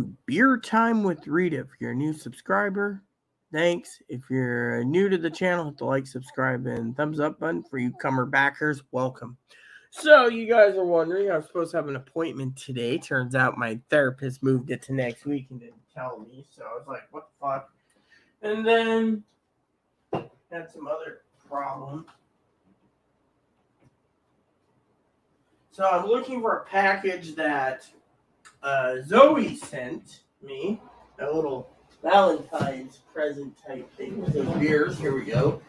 Beer Time with Rita. If you're a new subscriber, thanks. If you're new to the channel, hit the like, subscribe, and thumbs up button. For you comer backers, welcome. So, you guys are wondering, I was supposed to have an appointment today. Turns out my therapist moved it to next week and didn't tell me. So, I was like, what the fuck? And then had some other problem. So, I'm looking for a package that Zoe sent me, a little Valentine's present type thing with those beers. Here we go.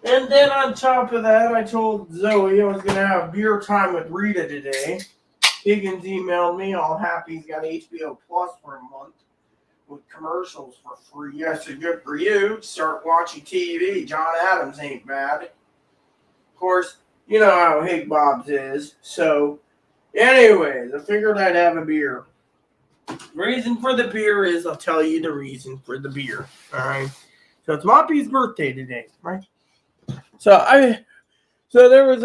And then on top of that, I told Zoe I was going to have beer time with Rita today. Higgins emailed me all happy he's got HBO Plus for a month with commercials for free. I said, good for you. Start watching TV. John Adams ain't bad. Of course, you know how Hig Bob's is. So, anyways, I figured I'd have a beer. Reason for the beer is I'll tell you the reason for the beer. All right. So it's Moppy's birthday today, right? So there was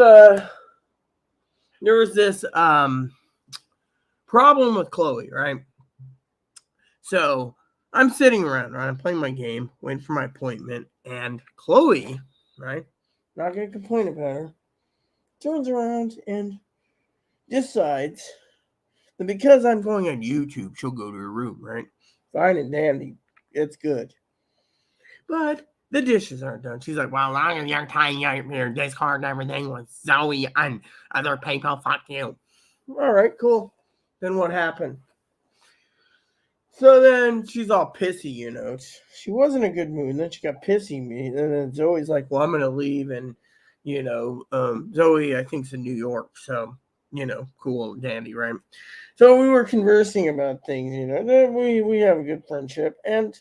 this problem with Chloe, right? So I'm sitting around, right? I'm playing my game, waiting for my appointment, and Chloe, right? Not gonna complain about her. Turns around and decides that because I'm going on YouTube, she'll go to her room, right? Fine and dandy. It's good. But the dishes aren't done. She's like, well, long as you're tying your Discord and everything with Zoe and other people, fuck you. All right, cool. Then what happened? So then she's all pissy, you know. She was in a good mood. And then she got pissy me. And then Zoe's like, well, I'm going to leave. And, you know, Zoe, I think, is in New York. So, you know, cool and dandy, right? So we were conversing about things, you know. We have a good friendship. And,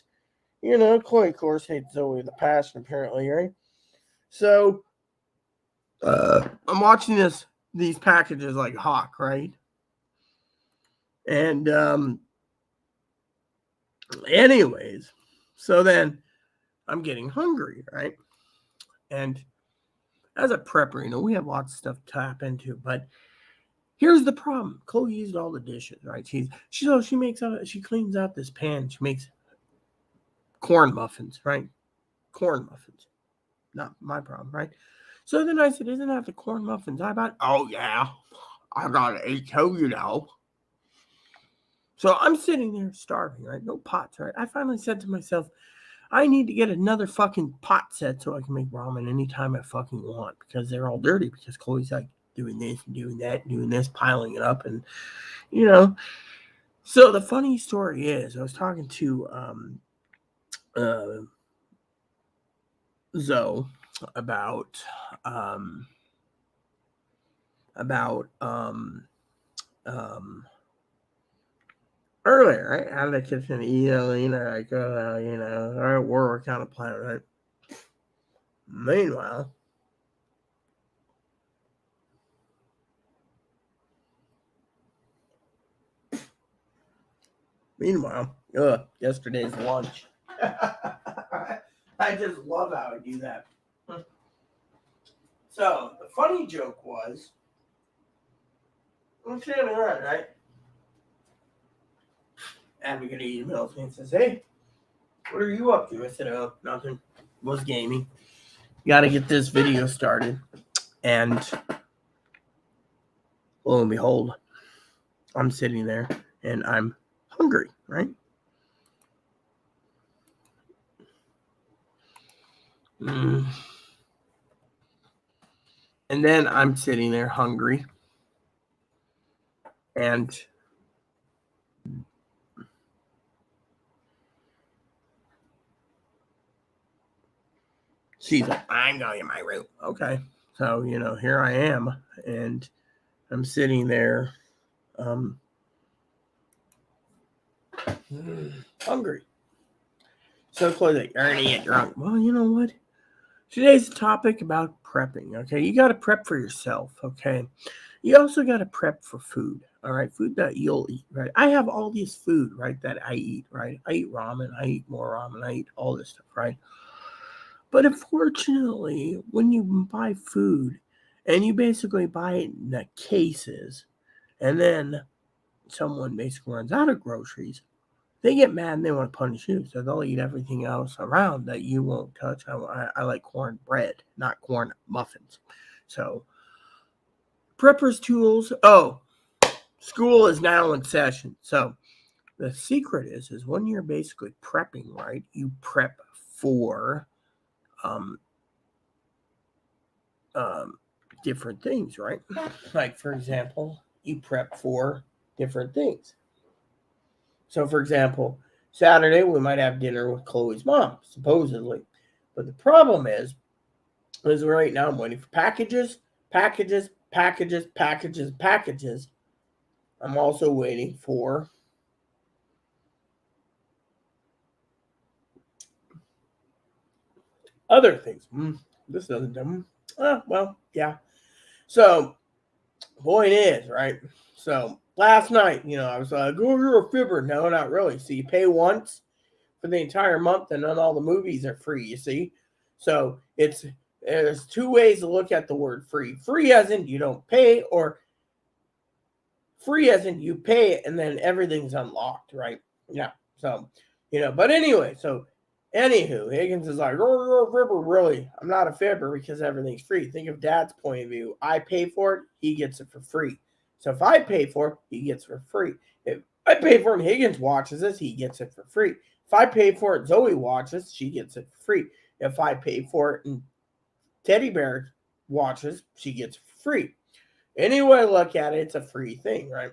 you know, Chloe, of course, hates Zoe with a passion, apparently, right? So I'm watching these packages like hawk, right? And anyways, so then I'm getting hungry, right? And as a prepper, you know, we have lots of stuff to tap into, but here's the problem. Chloe used all the dishes, right? She cleans out this pan. She makes corn muffins, right? Corn muffins. Not my problem, right? So then I said, isn't that the corn muffins I bought? Oh, yeah. I got it too, you know. So I'm sitting there starving, right? No pots, right? I finally said to myself, I need to get another fucking pot set so I can make ramen anytime I fucking want because they're all dirty because Chloe's like doing this and doing that and doing this, piling it up. And, you know, so the funny story is I was talking to Zoe about earlier, right? Out of the kitchen, you know, like, you know, all right, we're kind of playing, right? Meanwhile, yesterday's lunch. I just love how I do that. So, the funny joke was, I'm standing around, right? Advocate emails me and says, hey, what are you up to? I said, oh, nothing. Was gaming. Got to get this video started. And lo and behold, I'm sitting there and I'm hungry, right? And then I'm sitting there hungry. And she's like, I'm going in my room. Okay. So, you know, here I am. And I'm sitting there hungry. So Chloe's like, you're going to get drunk. Well, you know what? Today's topic about prepping, okay? You got to prep for yourself, okay? You also got to prep for food, all right? Food that you'll eat, right? I have all this food, right, that I eat, right? I eat ramen, I eat more ramen, I eat all this stuff, right? But unfortunately, when you buy food and you basically buy it in the cases and then someone basically runs out of groceries, they get mad and they want to punish you, so they'll eat everything else around that you won't touch. I like corn bread, not corn muffins. So preppers tools. Oh, school is now in session. So the secret is when you're basically prepping, right? You prep for um, um, different things, right? Like for example, you prep for different things. So, for example, Saturday we might have dinner with Chloe's mom, supposedly. But the problem is right now I'm waiting for packages, packages, packages, packages, packages. I'm also waiting for other things. This doesn't do. Well, yeah. So, point is, right? So, last night, I was like, oh, you're a fibber. No, not really. So, you pay once for the entire month, and then all the movies are free, you see? So, there's two ways to look at the word free. Free as in you don't pay, or free as in you pay it and then everything's unlocked, right? Yeah. So, but anyway, so anywho, Higgins is like, oh, you're a fibber, really. I'm not a fibber because everything's free. Think of Dad's point of view. I pay for it, he gets it for free. So if I pay for it, he gets it for free. If I pay for it and Higgins watches this, he gets it for free. If I pay for it, Zoe watches, she gets it for free. If I pay for it and Teddy Bear watches, she gets it for free. Any way I look at it, it's a free thing, right?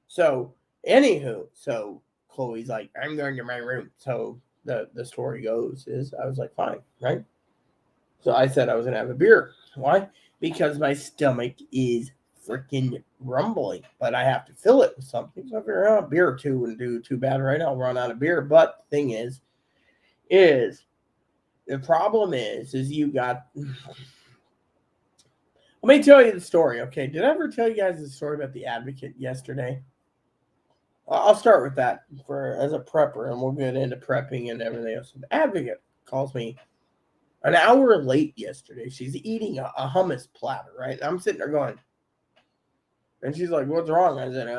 So, anywho, so Chloe's like, I'm going to my room. So the story goes is I was like, fine, right? So I said I was gonna have a beer. Why? Because my stomach is freaking rumbling, but I have to fill it with something. So if you're a beer or two wouldn't do too bad right now, I'll run out of beer. But the thing is the problem is you got let me tell you the story, okay? Did I ever tell you guys the story about the advocate yesterday? I'll start with that for as a prepper, and we'll get into prepping and everything else. The advocate calls me an hour late yesterday. She's eating a hummus platter, right? I'm sitting there going, and she's like, "What's wrong?" I said,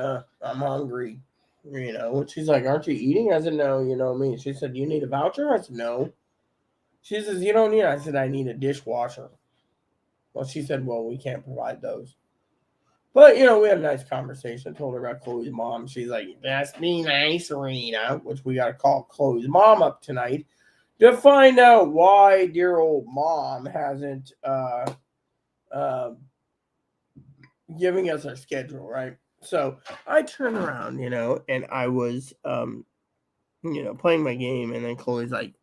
I'm hungry." And she's like, "Aren't you eating?" I said, "No, me." She said, "You need a voucher?" I said, "No." She says, "You don't need it." I said, "I need a dishwasher." Well, she said, "Well, we can't provide those." But we had a nice conversation. I told her about Chloe's mom. She's like, "That's be nice, Rita," which we gotta call Chloe's mom up tonight to find out why dear old mom hasn't uh, giving us our schedule, right? So I turned around, and I was playing my game, and then Chloe's like,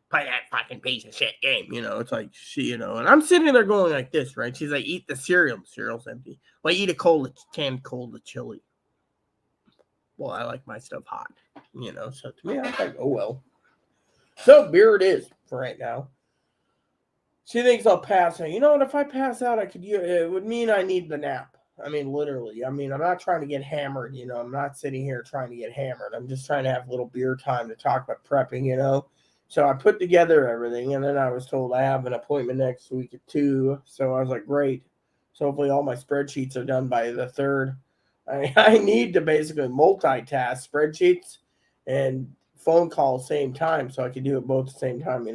play that fucking piece of shit game. It's like and I'm sitting there going like this, right? She's like, eat the cereal. The cereal's empty. Well, eat a canned cola chili. Well, I like my stuff hot, So to me, I was like, oh well. So beer it is for right now. She thinks I'll pass out. You know what? If I pass out, it would mean I need the nap. I mean, literally. I mean, I'm not trying to get hammered. I'm not sitting here trying to get hammered. I'm just trying to have a little beer time to talk about prepping. So I put together everything, and then I was told I have an appointment next week at 2. So I was like, great. So hopefully all my spreadsheets are done by the 3rd. I need to basically multitask spreadsheets and phone calls same time so I can do it both at the same time.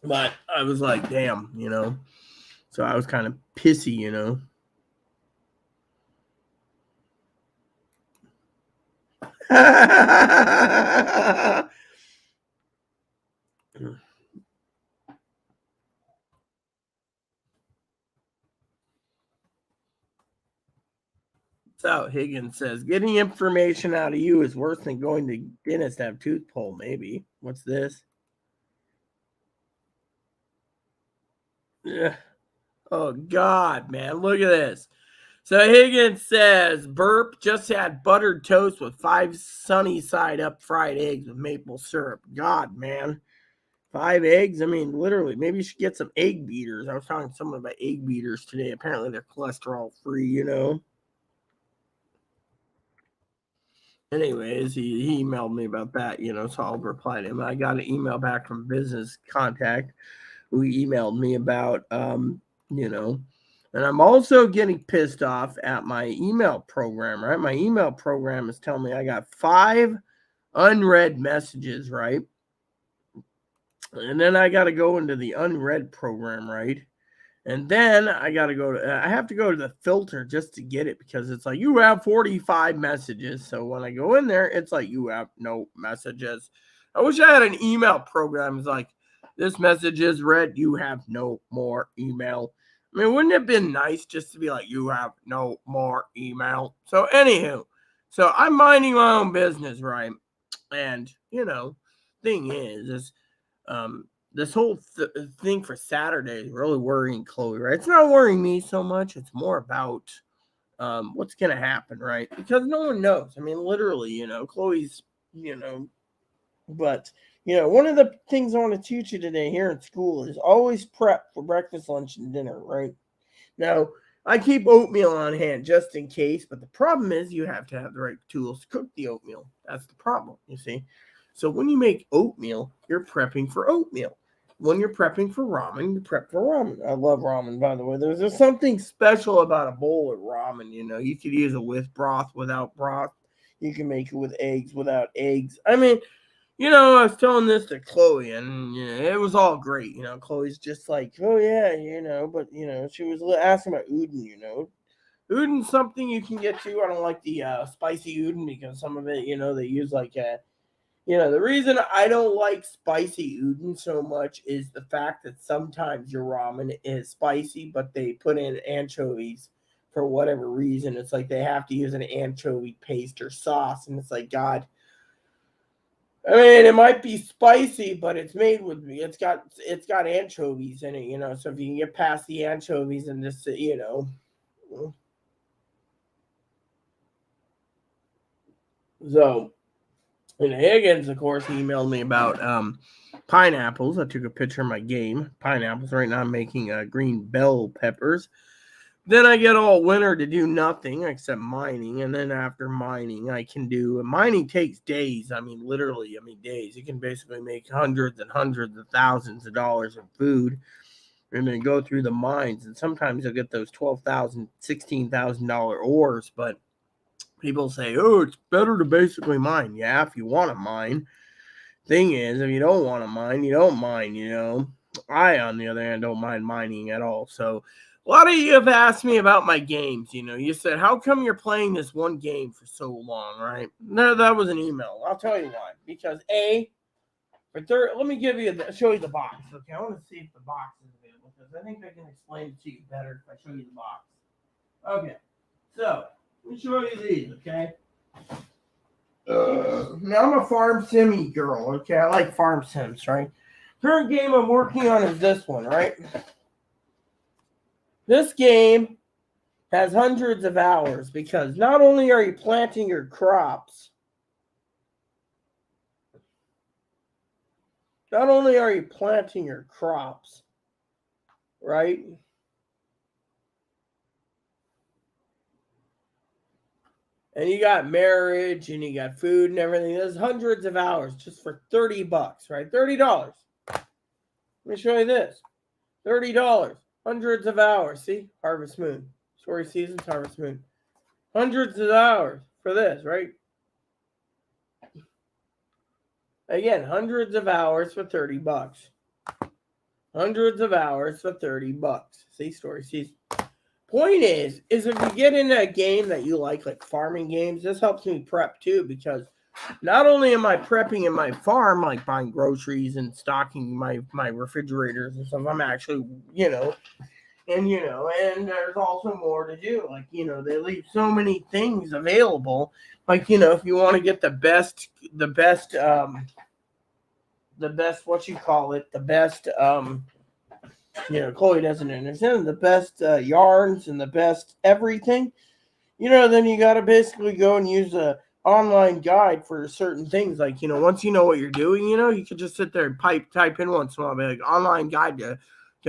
But I was like, damn, So I was kind of pissy. So Higgins says, getting information out of you is worse than going to dentist to have tooth pulled, maybe. What's this? Ugh. Oh, God, man. Look at this. So Higgins says, burp just had buttered toast with 5 sunny side up fried eggs with maple syrup. God, man. 5 eggs? I mean, literally, maybe you should get some egg beaters. I was talking to someone about egg beaters today. Apparently, they're cholesterol free. Anyways, he emailed me about that, so I'll reply to him. I got an email back from business contact who emailed me about, you know, And I'm also getting pissed off at my email program, right? My email program is telling me I got 5 unread messages, right? And then I got to go into the unread program, right? And then I have to go to the filter just to get it, because it's like, you have 45 messages. So when I go in there, it's like, you have no messages. I wish I had an email program. It's like, this message is read, you have no more email. I mean, wouldn't it have been nice just to be like, you have no more email? So anywho, so I'm minding my own business, right? And, thing is this whole thing for Saturday is really worrying Chloe, right? It's not worrying me so much. It's more about what's going to happen, right? Because no one knows. I mean, literally, Chloe's, but, one of the things I want to teach you today here in school is always prep for breakfast, lunch, and dinner, right? Now, I keep oatmeal on hand just in case, but the problem is you have to have the right tools to cook the oatmeal. That's the problem, you see. So when you make oatmeal, you're prepping for oatmeal. When you're prepping for ramen, you prep for ramen. I love ramen, by the way. There's just something special about a bowl of ramen. You could use it with broth, without broth. You can make it with eggs, without eggs. I mean, I was telling this to Chloe, and it was all great. Chloe's just like, oh yeah, but she was asking about udon. Udon's something you can get to. I don't like the spicy udon because some of it, they use like the reason I don't like spicy udon so much is the fact that sometimes your ramen is spicy, but they put in anchovies for whatever reason. It's like they have to use an anchovy paste or sauce, and it's like, God. I mean, it might be spicy, but it's made with it's got anchovies in it. So if you can get past the anchovies and just so. And Higgins, of course, he emailed me about pineapples. I took a picture of my game. Pineapples. Right now I'm making green bell peppers. Then I get all winter to do nothing except mining. And then after mining, mining takes days. I mean, literally, days. You can basically make hundreds and hundreds of thousands of dollars of food and then go through the mines. And sometimes you'll get those $12,000, $16,000 ores, but people say, oh, it's better to basically mine. Yeah, if you want to mine. Thing is, if you don't want to mine, you don't mine, I, on the other hand, don't mind mining at all. So a lot of you have asked me about my games. You said, how come you're playing this one game for so long, right? No, that was an email. I'll tell you why. Because let me show you the box. Okay, I want to see if the box is available, because I think I can explain it to you better if I show you the box. Okay, so let me show you these, okay? Now I'm a farm simmy girl, okay? I like farm sims, right? Current game I'm working on is this one, right? This game has hundreds of hours because not only are you planting your crops, right? And you got marriage and you got food and everything. There's hundreds of hours just for $30, right? $30. Let me show you this. $30. Hundreds of hours. See? Harvest Moon. Story Seasons, Harvest Moon. Hundreds of hours for this, right? Again, hundreds of hours for $30. Hundreds of hours for $30. See? Story Seasons. Point is if you get into a game that you like farming games, this helps me prep too, because not only am I prepping in my farm, like buying groceries and stocking my refrigerators and stuff, I'm actually, and there's also more to do. Like, they leave so many things available. Like, if you want to get the best, what you call it, the best, Chloe doesn't understand, the best yarns and the best everything, then you got to basically go and use a online guide for certain things. Like, once you know what you're doing, you could just sit there and type in once in a while, be like, online guide to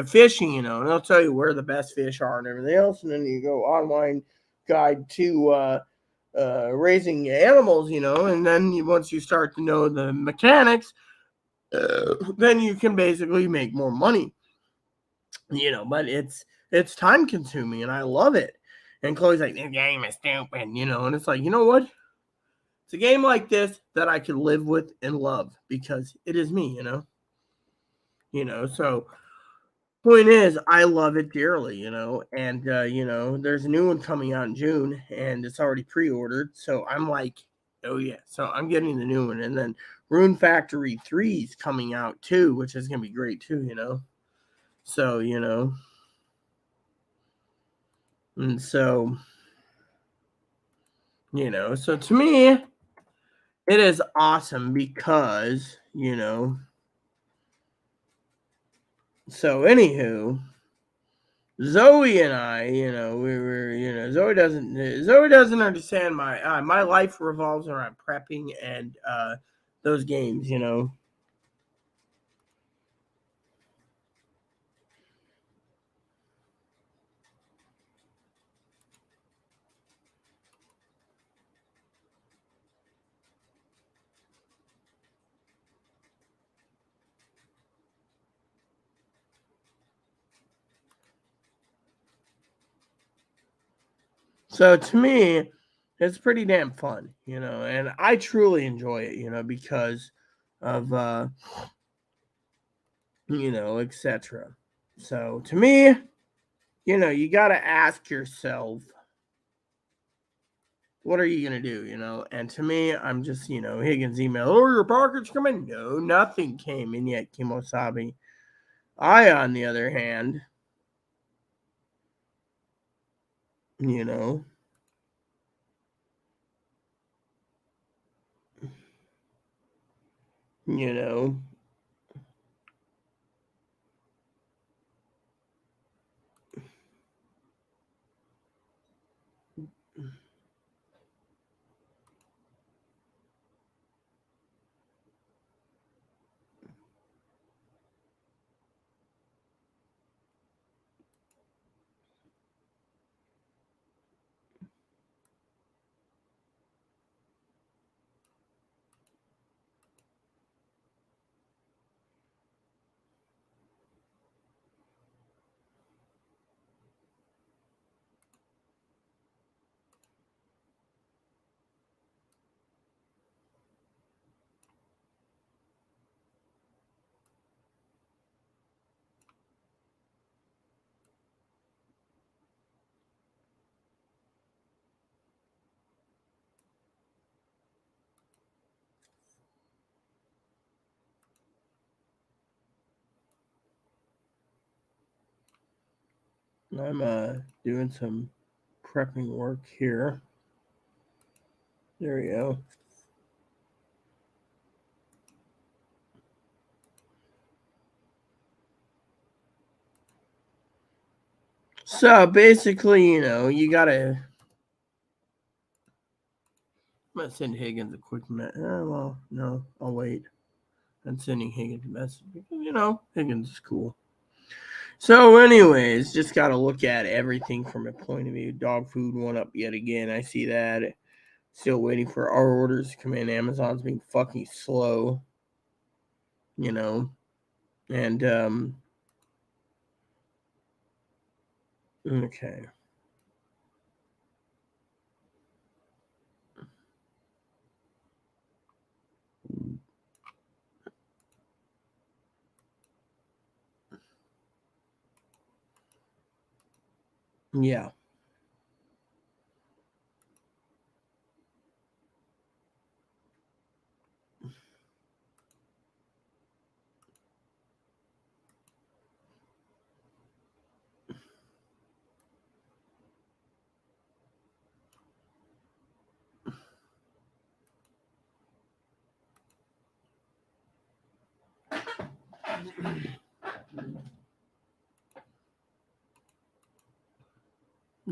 fishing, and they'll tell you where the best fish are and everything else. And then you go online guide to raising animals, and then once you start to know the mechanics, then you can basically make more money. But it's it's time consuming and I love it. And Chloe's like, the game is stupid, and it's like, you know what? It's a game like this that I could live with and love because it is me. So point is, I love it dearly. And there's a new one coming out in June, and it's already pre-ordered. So I'm like, oh yeah. So I'm getting the new one, and then Rune Factory 3 is coming out too, which is gonna be great too. So and so to me, it is awesome because. So anywho, Zoe and I, we were, Zoe doesn't understand my life revolves around prepping and those games. So to me, it's pretty damn fun, and I truly enjoy it, because of etc. So to me, you got to ask yourself, what are you gonna do? And to me, I'm just, Higgins email. Oh, your package coming? No, nothing came in yet, Kimosabi. I, on the other hand, you know, you know, I'm doing some prepping work here. There we go. So basically, you gotta. I'm gonna send Higgins a quick message. Well, no, I'll wait. I'm sending Higgins a message because Higgins is cool. So, anyways, just gotta look at everything from a point of view. Dog food went up yet again. I see that. Still waiting for our orders to come in. Amazon's being fucking slow. You know, and okay. Yeah.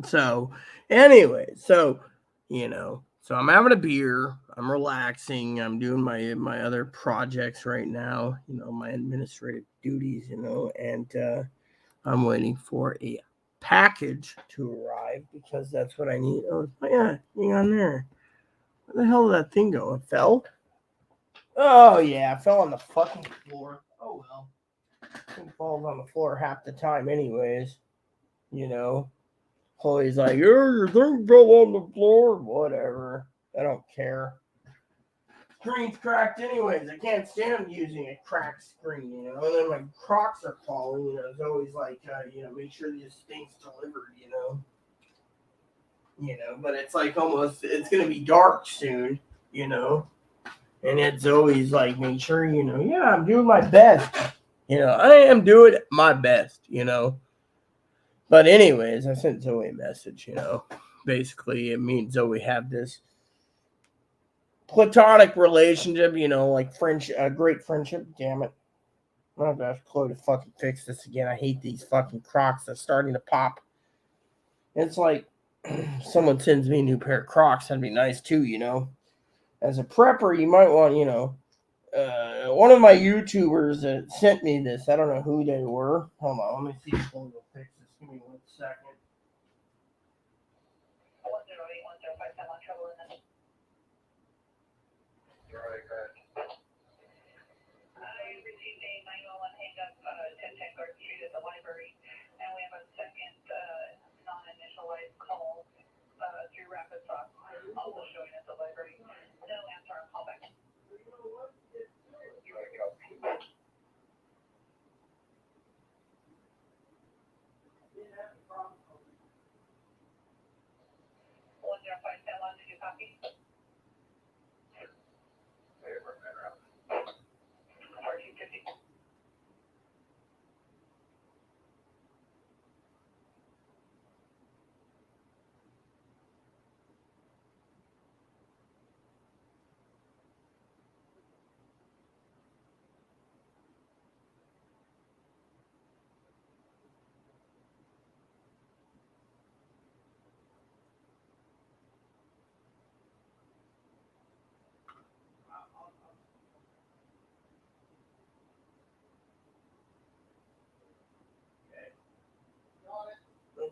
So, anyway, so I'm having a beer. I'm relaxing. I'm doing my other projects right now. My administrative duties. And I'm waiting for a package to arrive because that's what I need. Oh yeah, hang on there. Where the hell did that thing go? It fell. Oh yeah, it fell on the fucking floor. Oh well, it falls on the floor half the time, anyways. You know, Chloe's like, "Oh, your thing fell on the floor." Whatever. I don't care. Screen's cracked anyways. I can't stand using a cracked screen, And then my Crocs are falling, It's always like, make sure this thing's delivered, But it's like almost, it's gonna be dark soon, And it's always like, make sure, yeah, I'm doing my best. I am doing my best. But anyways, I sent Zoe a message, Basically, it means Zoe have this platonic relationship, like great friendship. Damn it. I'm gonna have Chloe to fucking fix this again. I hate these fucking Crocs that's starting to pop. It's like someone sends me a new pair of Crocs, that'd be nice too. As a prepper, you might want, one of my YouTubers that sent me this, I don't know who they were. Hold on, let me see if Chloe will fix this. Give me 1 second.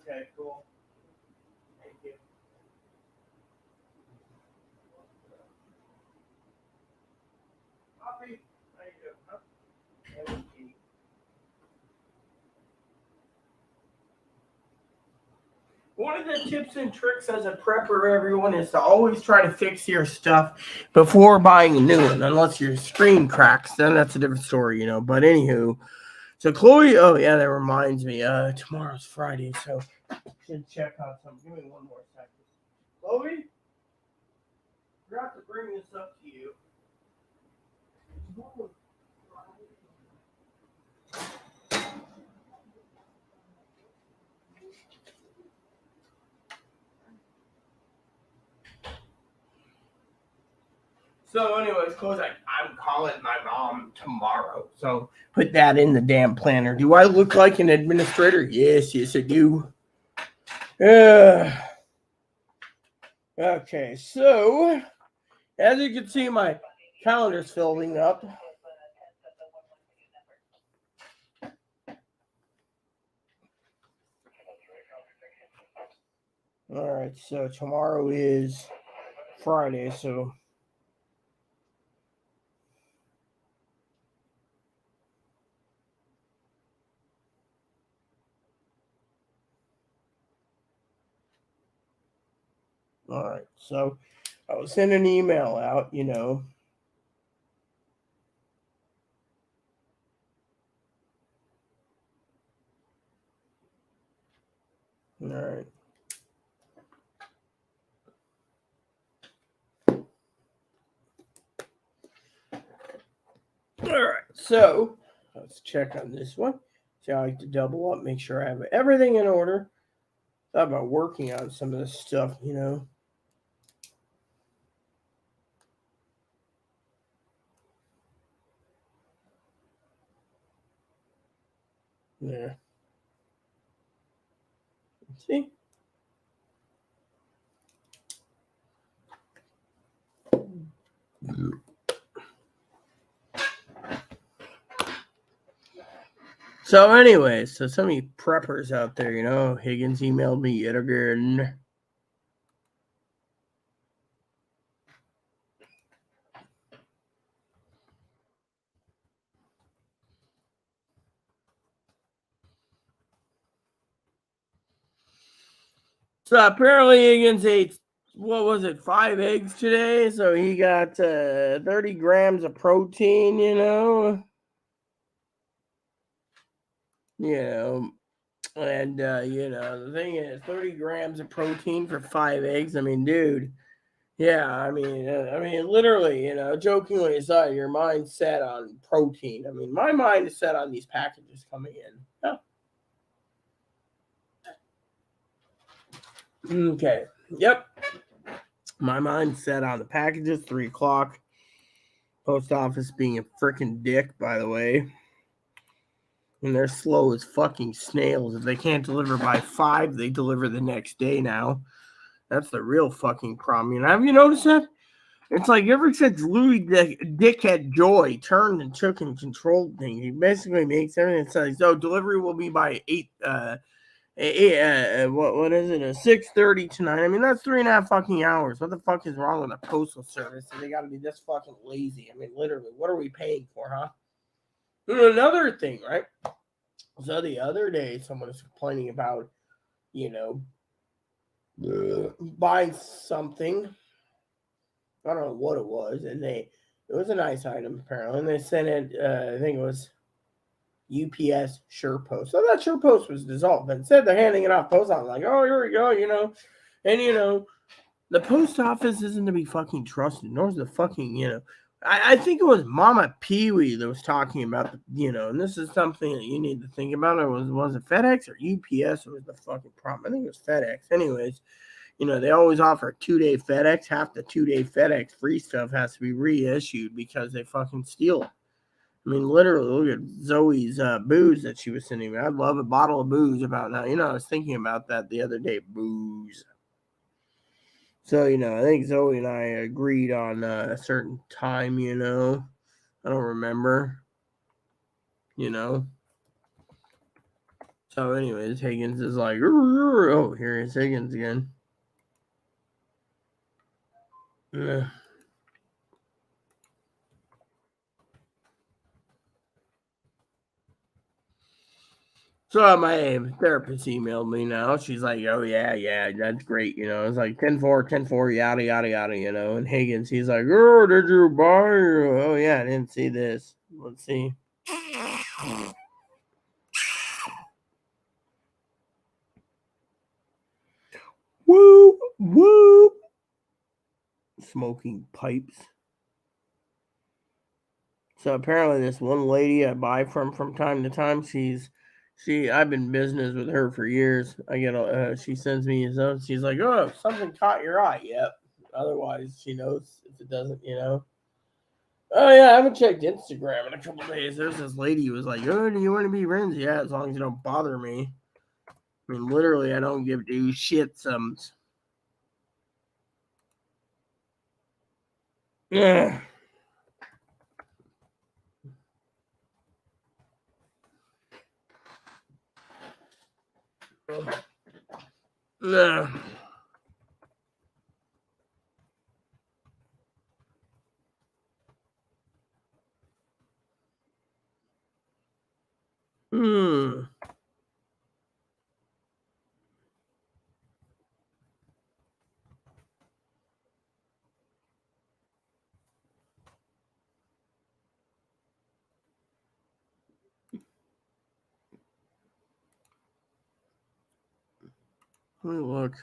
Okay, cool. Thank you. Coffee? How you doing? Huh? One of the tips and tricks as a prepper, everyone, is to always try to fix your stuff before buying a new one, unless your screen cracks. Then that's a different story. But anywho, so Chloe, oh yeah, that reminds me. Tomorrow's Friday, so I should check out something. Give me 1 more second. Chloe, I forgot to bring this up to you. So, anyways, Chloe's like, I'm calling my mom tomorrow. So put that in the damn planner. Do I look like an administrator? Yes, I do. Okay, so as you can see, my calendar's filling up. All right, so tomorrow is Friday, so all right, so I will send an email out. All right. All right, so let's check on this one. See, I like to double up, make sure I have everything in order. Thought about working on some of this stuff. Yeah. See? So, anyways, so some of you preppers out there, Higgins emailed me yet again. So apparently Higgins ate, what was it, 5 eggs today? So he got 30 grams of protein, you know. You know, and the thing is, 30 grams of protein for 5 eggs. I mean, dude, yeah, I mean, literally, jokingly aside, your mind's set on protein. I mean, my mind is set on these packages coming in. Yeah. Okay. Yep. My mind's set on the packages. 3 o'clock. Post office being a freaking dick, by the way. And they're slow as fucking snails. If they can't deliver by 5, they deliver the next day now. That's the real fucking problem. Have you noticed that? It's like ever since Louis Dickhead Joy turned and took and controlled things, he basically makes everything say, so delivery will be by 8, what is it, 6:30 tonight. I mean, that's 3.5 fucking hours. What the fuck is wrong with the postal service? They gotta be this fucking lazy. I mean, literally, what are we paying for, huh? And another thing, right? So the other day, someone was complaining about, you know, buying something. I don't know what it was, and it was a nice item apparently, and they sent it. I think it was UPS SurePost. So that SurePost was dissolved. But instead, they're handing it off post office like, oh, here we go, and the post office isn't to be fucking trusted, nor is the fucking I think it was Mama Pee Wee that was talking about and this is something that you need to think about. It was it FedEx or UPS? It was the fucking problem. I think it was FedEx. Anyways, they always offer a 2-day FedEx. Half the 2-day FedEx free stuff has to be reissued because they fucking steal it. I mean, literally, look at Zoe's booze that she was sending me. I'd love a bottle of booze about now. I was thinking about that the other day. Booze. So, I think Zoe and I agreed on a certain time, I don't remember, you know. So, anyways, Higgins is like, oh, here is Higgins again. Yeah. So my therapist emailed me now. She's like, oh, yeah, that's great. It's like 10-4, yada, yada, yada, And Higgins, he's like, oh, did you buy? Oh, yeah, I didn't see this. Let's see. Whoop, whoop. Smoking pipes. So apparently, this one lady I buy from time to time, I've been in business with her for years. I get she sends me some. She's like, "Oh, something caught your eye." Yep. Otherwise, she knows if it doesn't. Oh yeah, I haven't checked Instagram in a couple days. There's this lady who was like, "Oh, do you want to be friends?" Yeah, as long as you don't bother me. I mean, literally, I don't give two shitsums. Yeah. Yeah. Hmm. Let me look.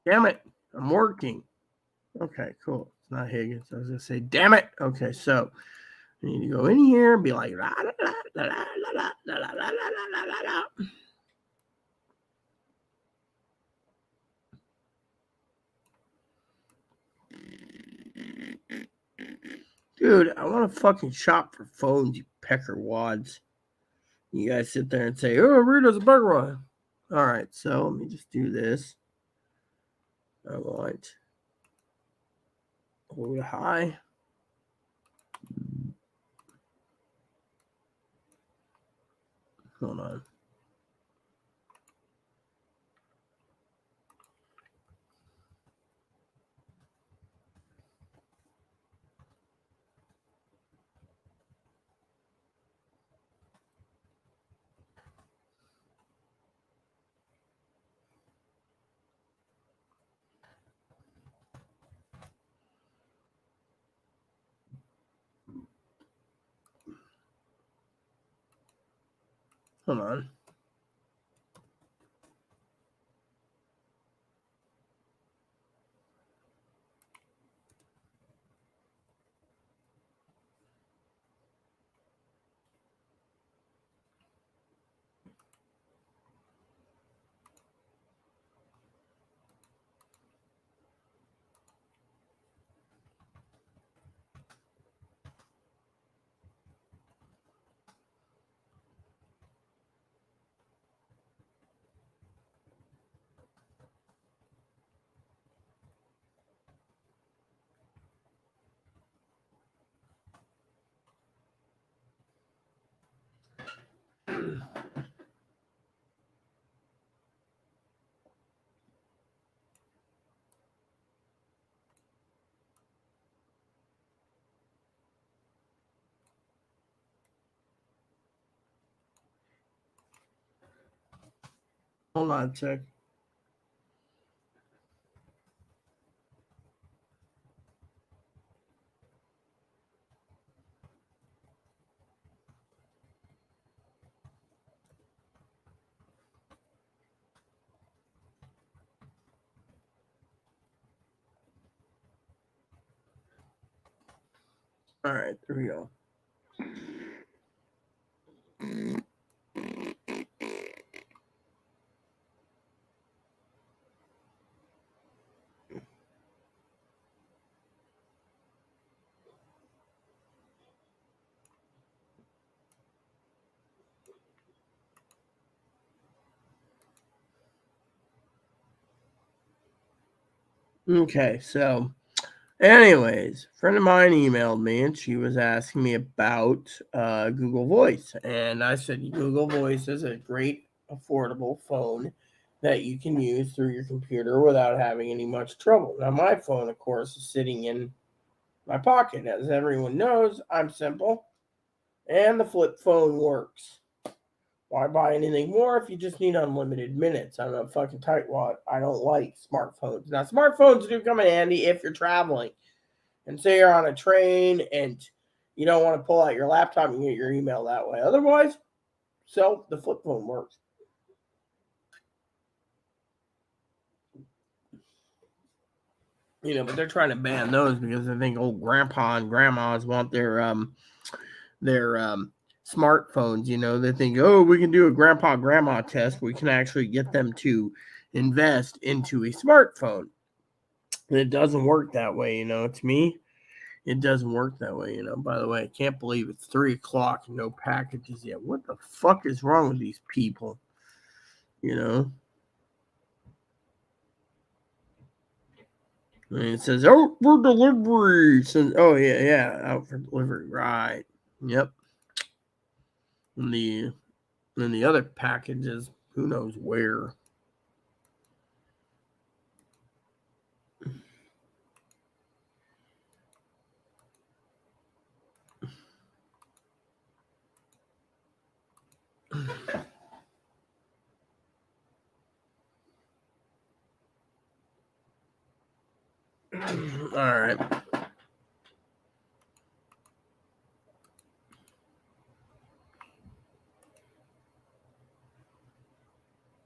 Damn it! I'm working. Okay, cool. It's not Higgins. I was gonna say, damn it. Okay, so you need to go in here and be like, la, la, la, la, la, la, la, la, la, la, la, la. Dude, I want to fucking shop for phones, you pecker wads. You guys sit there and say, oh, Rita's a burger one. All right, so let me just do this. I want hold high. Hold on. Hold on. Hold on a sec. All right, there we go. Okay, so anyways, a friend of mine emailed me and she was asking me about Google Voice. And I said, Google Voice is a great, affordable phone that you can use through your computer without having any much trouble. Now, my phone, of course, is sitting in my pocket. As everyone knows, I'm simple and the flip phone works. Why buy anything more if you just need unlimited minutes? I'm a fucking tightwad. I don't like smartphones. Now, smartphones do come in handy if you're traveling. And say you're on a train and you don't want to pull out your laptop and get your email that way. Otherwise, so the flip phone works. But they're trying to ban those because they think old grandpa and grandmas want their smartphones. They think, oh, we can do a grandpa grandma test. We can actually get them to invest into a smartphone. And it doesn't work that way. To me, it doesn't work that way. By the way, I can't believe it's 3:00 and no packages yet. What the fuck is wrong with these people? And it says out for delivery. Says, oh yeah, out for delivery. Right. Yep. And the other package is who knows where. All right.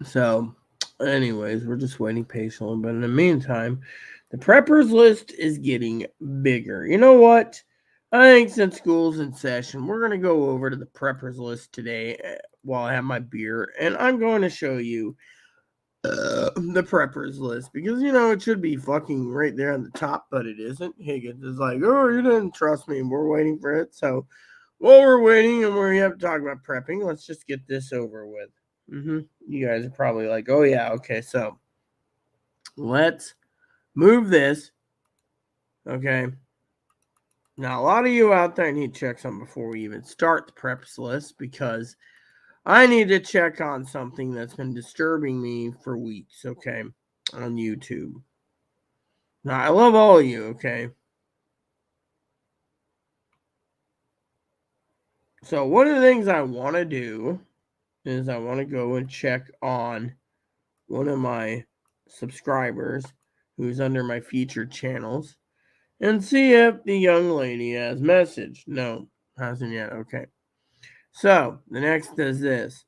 So, anyways, we're just waiting patiently. But in the meantime, the preppers list is getting bigger. You know what? I think since school's in session, we're going to go over to the preppers list today while I have my beer. And I'm going to show you the preppers list because it should be fucking right there on the top, but it isn't. Higgins is like, oh, you didn't trust me. We're waiting for it. So while we're waiting and we have to talk about prepping, let's just get this over with. You guys are probably like, oh yeah, okay, so let's move this. Okay. Now, a lot of you out there need to check something before we even start the preps list because I need to check on something that's been disturbing me for weeks, okay, on YouTube. Now, I love all of you, okay? So, one of the things I want to do is I want to go and check on one of my subscribers who's under my featured channels and see if the young lady has messaged. No, hasn't yet. Okay. So, the next is this.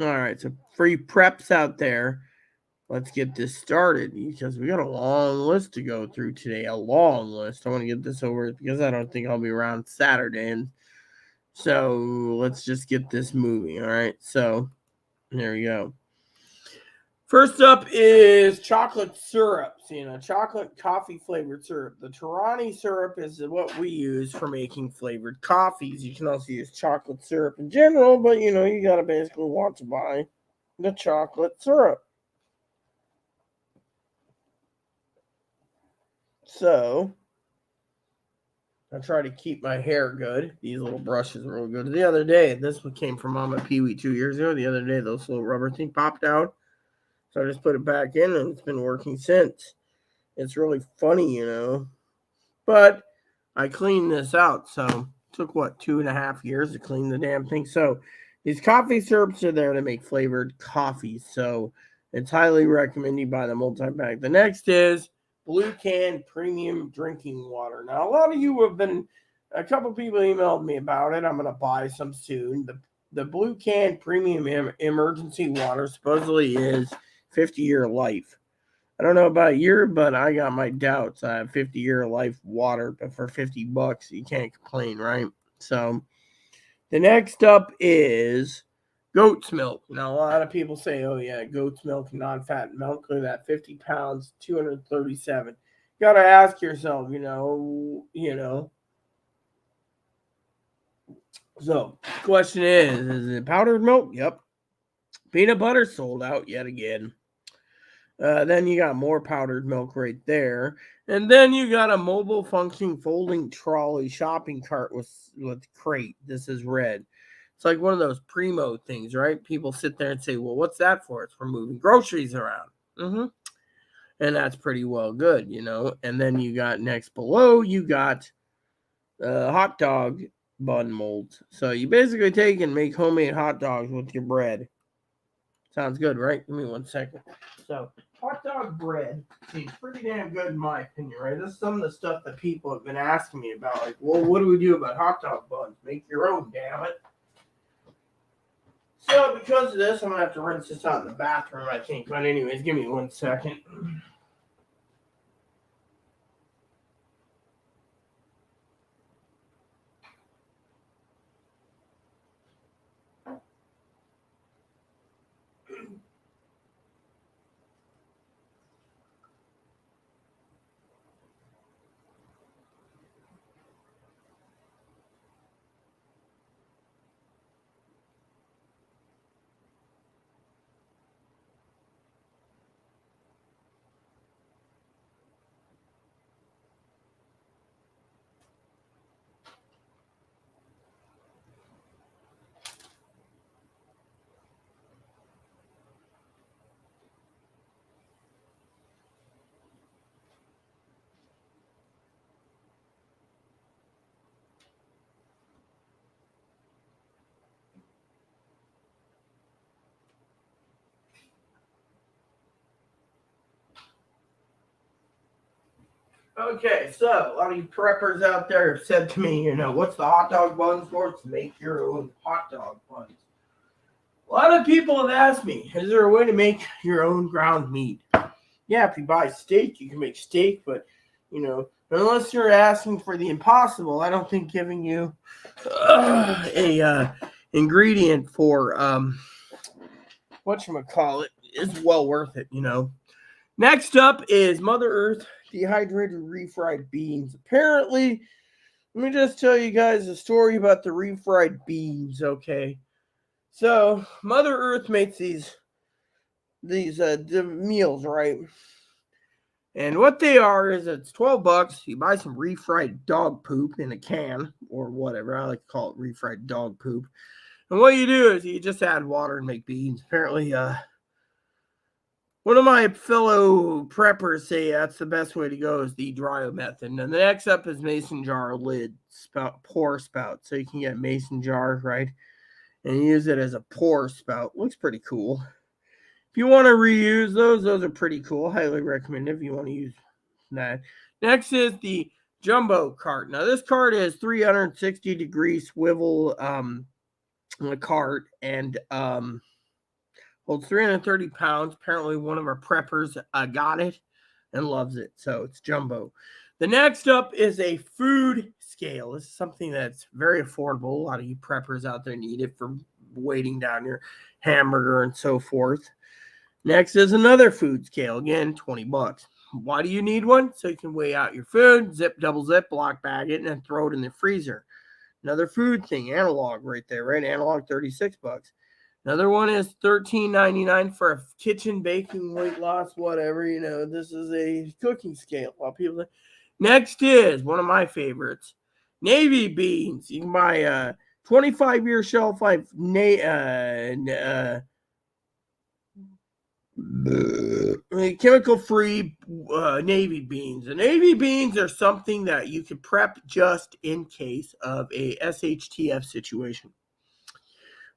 All right, so for you preps out there, let's get this started because we got a long list to go through today. A long list. I want to get this over because I don't think I'll be around Saturday. And so let's just get this moving. All right. So there we go. First up is chocolate syrups, chocolate coffee flavored syrup. The Torani syrup is what we use for making flavored coffees. You can also use chocolate syrup in general, but you gotta basically want to buy the chocolate syrup. So I try to keep my hair good. These little brushes are real good. The other day, this one came from Mama Pee Wee 2 years ago. The other day, those little rubber thing popped out. So I just put it back in, and it's been working since. It's really funny, But I cleaned this out. So it took, 2.5 years to clean the damn thing. So these coffee syrups are there to make flavored coffees. So it's highly recommended you buy the multi-pack. The next is Blue Can Premium Drinking Water. Now, a lot of you a couple people emailed me about it. I'm going to buy some soon. The Blue Can Premium Emergency Water supposedly is 50-year life. I don't know about you, but I got my doubts. I have 50-year life water, but for $50, you can't complain, right? So the next up is goat's milk. Now, a lot of people say, oh, yeah, goat's milk, non-fat milk. Look at that, 50 pounds, 237. You got to ask yourself, So, the question is it powdered milk? Yep. Peanut butter sold out yet again. Then you got more powdered milk right there. And then you got a mobile functioning folding trolley shopping cart with crate. This is red. It's like one of those Primo things, right? People sit there and say, well, what's that for? It's for moving groceries around. And that's pretty well good, And then you got next below, you got hot dog bun molds. So you basically take and make homemade hot dogs with your bread. Sounds good, right? Give me 1 second. So hot dog bread seems pretty damn good in my opinion, right? This is some of the stuff that people have been asking me about. Like, well, what do we do about hot dog buns? Make your own, damn it. So because of this, I'm going to have to rinse this out in the bathroom, I think. But anyways, give me 1 second. Okay, so a lot of you preppers out there have said to me, what's the hot dog buns for? It's to make your own hot dog buns. A lot of people have asked me, is there a way to make your own ground meat? Yeah, if you buy steak, you can make steak, but, unless you're asking for the impossible, I don't think giving you a ingredient for, whatchamacallit is well worth it, Next up is Mother Earth dehydrated refried beans. Apparently, let me just tell you guys a story about the refried beans, okay? So, Mother Earth makes these meals, right? And what they are is it's $12. You buy some refried dog poop in a can or whatever. I like to call it refried dog poop. And what you do is you just add water and make beans. Apparently, one of my fellow preppers say that's the best way to go is the dryo method. And the next up is mason jar lid pour spout. So you can get mason jars, right? And use it as a pour spout. Looks pretty cool. If you want to reuse those are pretty cool. Highly recommend if you want to use that. Next is the jumbo cart. Now this cart is 360 degree swivel cart, and Holds 330 pounds. Apparently, one of our preppers got it and loves it. So it's jumbo. The next up is a food scale. This is something that's very affordable. A lot of you preppers out there need it for weighting down your hamburger and so forth. Next is another food scale. Again, $20. Why do you need one? So you can weigh out your food, double zip, block bag it, and then throw it in the freezer. Another food thing, analog right there, right? Analog, $36. Another one is $13.99 for a kitchen baking, weight loss, whatever. This is a cooking scale. A lot of people. Next is one of my favorites, navy beans. You can buy a 25-year shelf life chemical-free navy beans. The navy beans are something that you can prep just in case of a SHTF situation.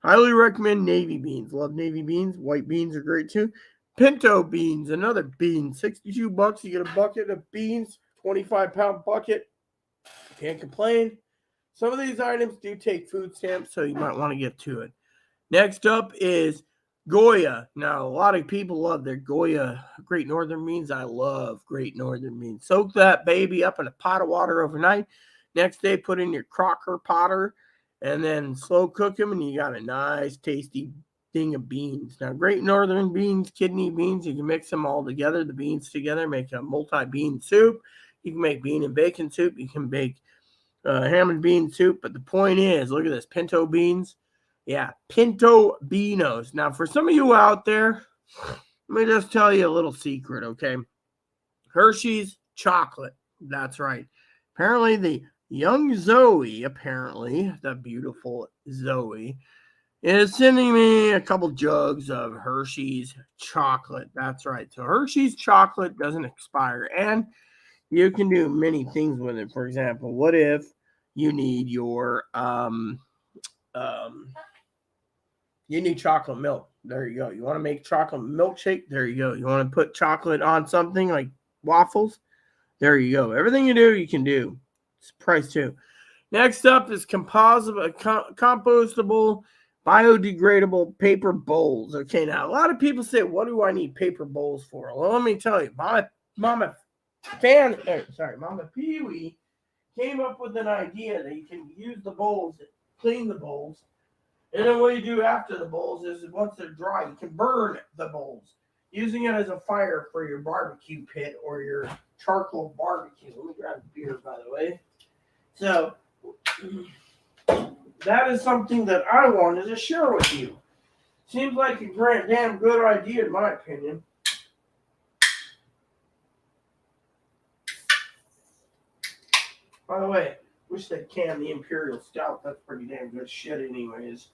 Highly recommend navy beans. Love navy beans. White beans are great too. Pinto beans, another bean, $62. You get a bucket of beans, 25-pound bucket. Can't complain. Some of these items do take food stamps, so you might want to get to it. Next up is Goya. Now, a lot of people love their Goya Great Northern beans. I love Great Northern beans. Soak that baby up in a pot of water overnight. Next day, put in your crocker potter and then slow cook them, and you got a nice, tasty thing of beans. Now, Great Northern beans, kidney beans, you can mix them all together, the beans together, make a multi-bean soup. You can make bean and bacon soup. You can make ham and bean soup. But the point is, look at this, pinto beans. Yeah, pinto beanos. Now, for some of you out there, let me just tell you a little secret, okay? Hershey's chocolate. That's right. Apparently, the young Zoe, the beautiful Zoe, is sending me a couple jugs of Hershey's chocolate. That's right. So Hershey's chocolate doesn't expire, and you can do many things with it. For example, what if you need your you need chocolate milk? There you go. You want to make chocolate milkshake? There you go. You want to put chocolate on something like waffles? There you go. Everything you do, you can do. It's price too. Next up is compostable, biodegradable paper bowls. Okay, now a lot of people say, what do I need paper bowls for? Well, let me tell you, Mama Pee-wee came up with an idea that you can use the bowls, clean the bowls, and then what you do after the bowls is once they're dry, you can burn the bowls, using it as a fire for your barbecue pit or your charcoal barbecue. Let me grab a beer, by the way. So that is something that I wanted to share with you. Seems like a damn good idea in my opinion. By the way, wish they'd can the Imperial Stout. That's pretty damn good shit anyways.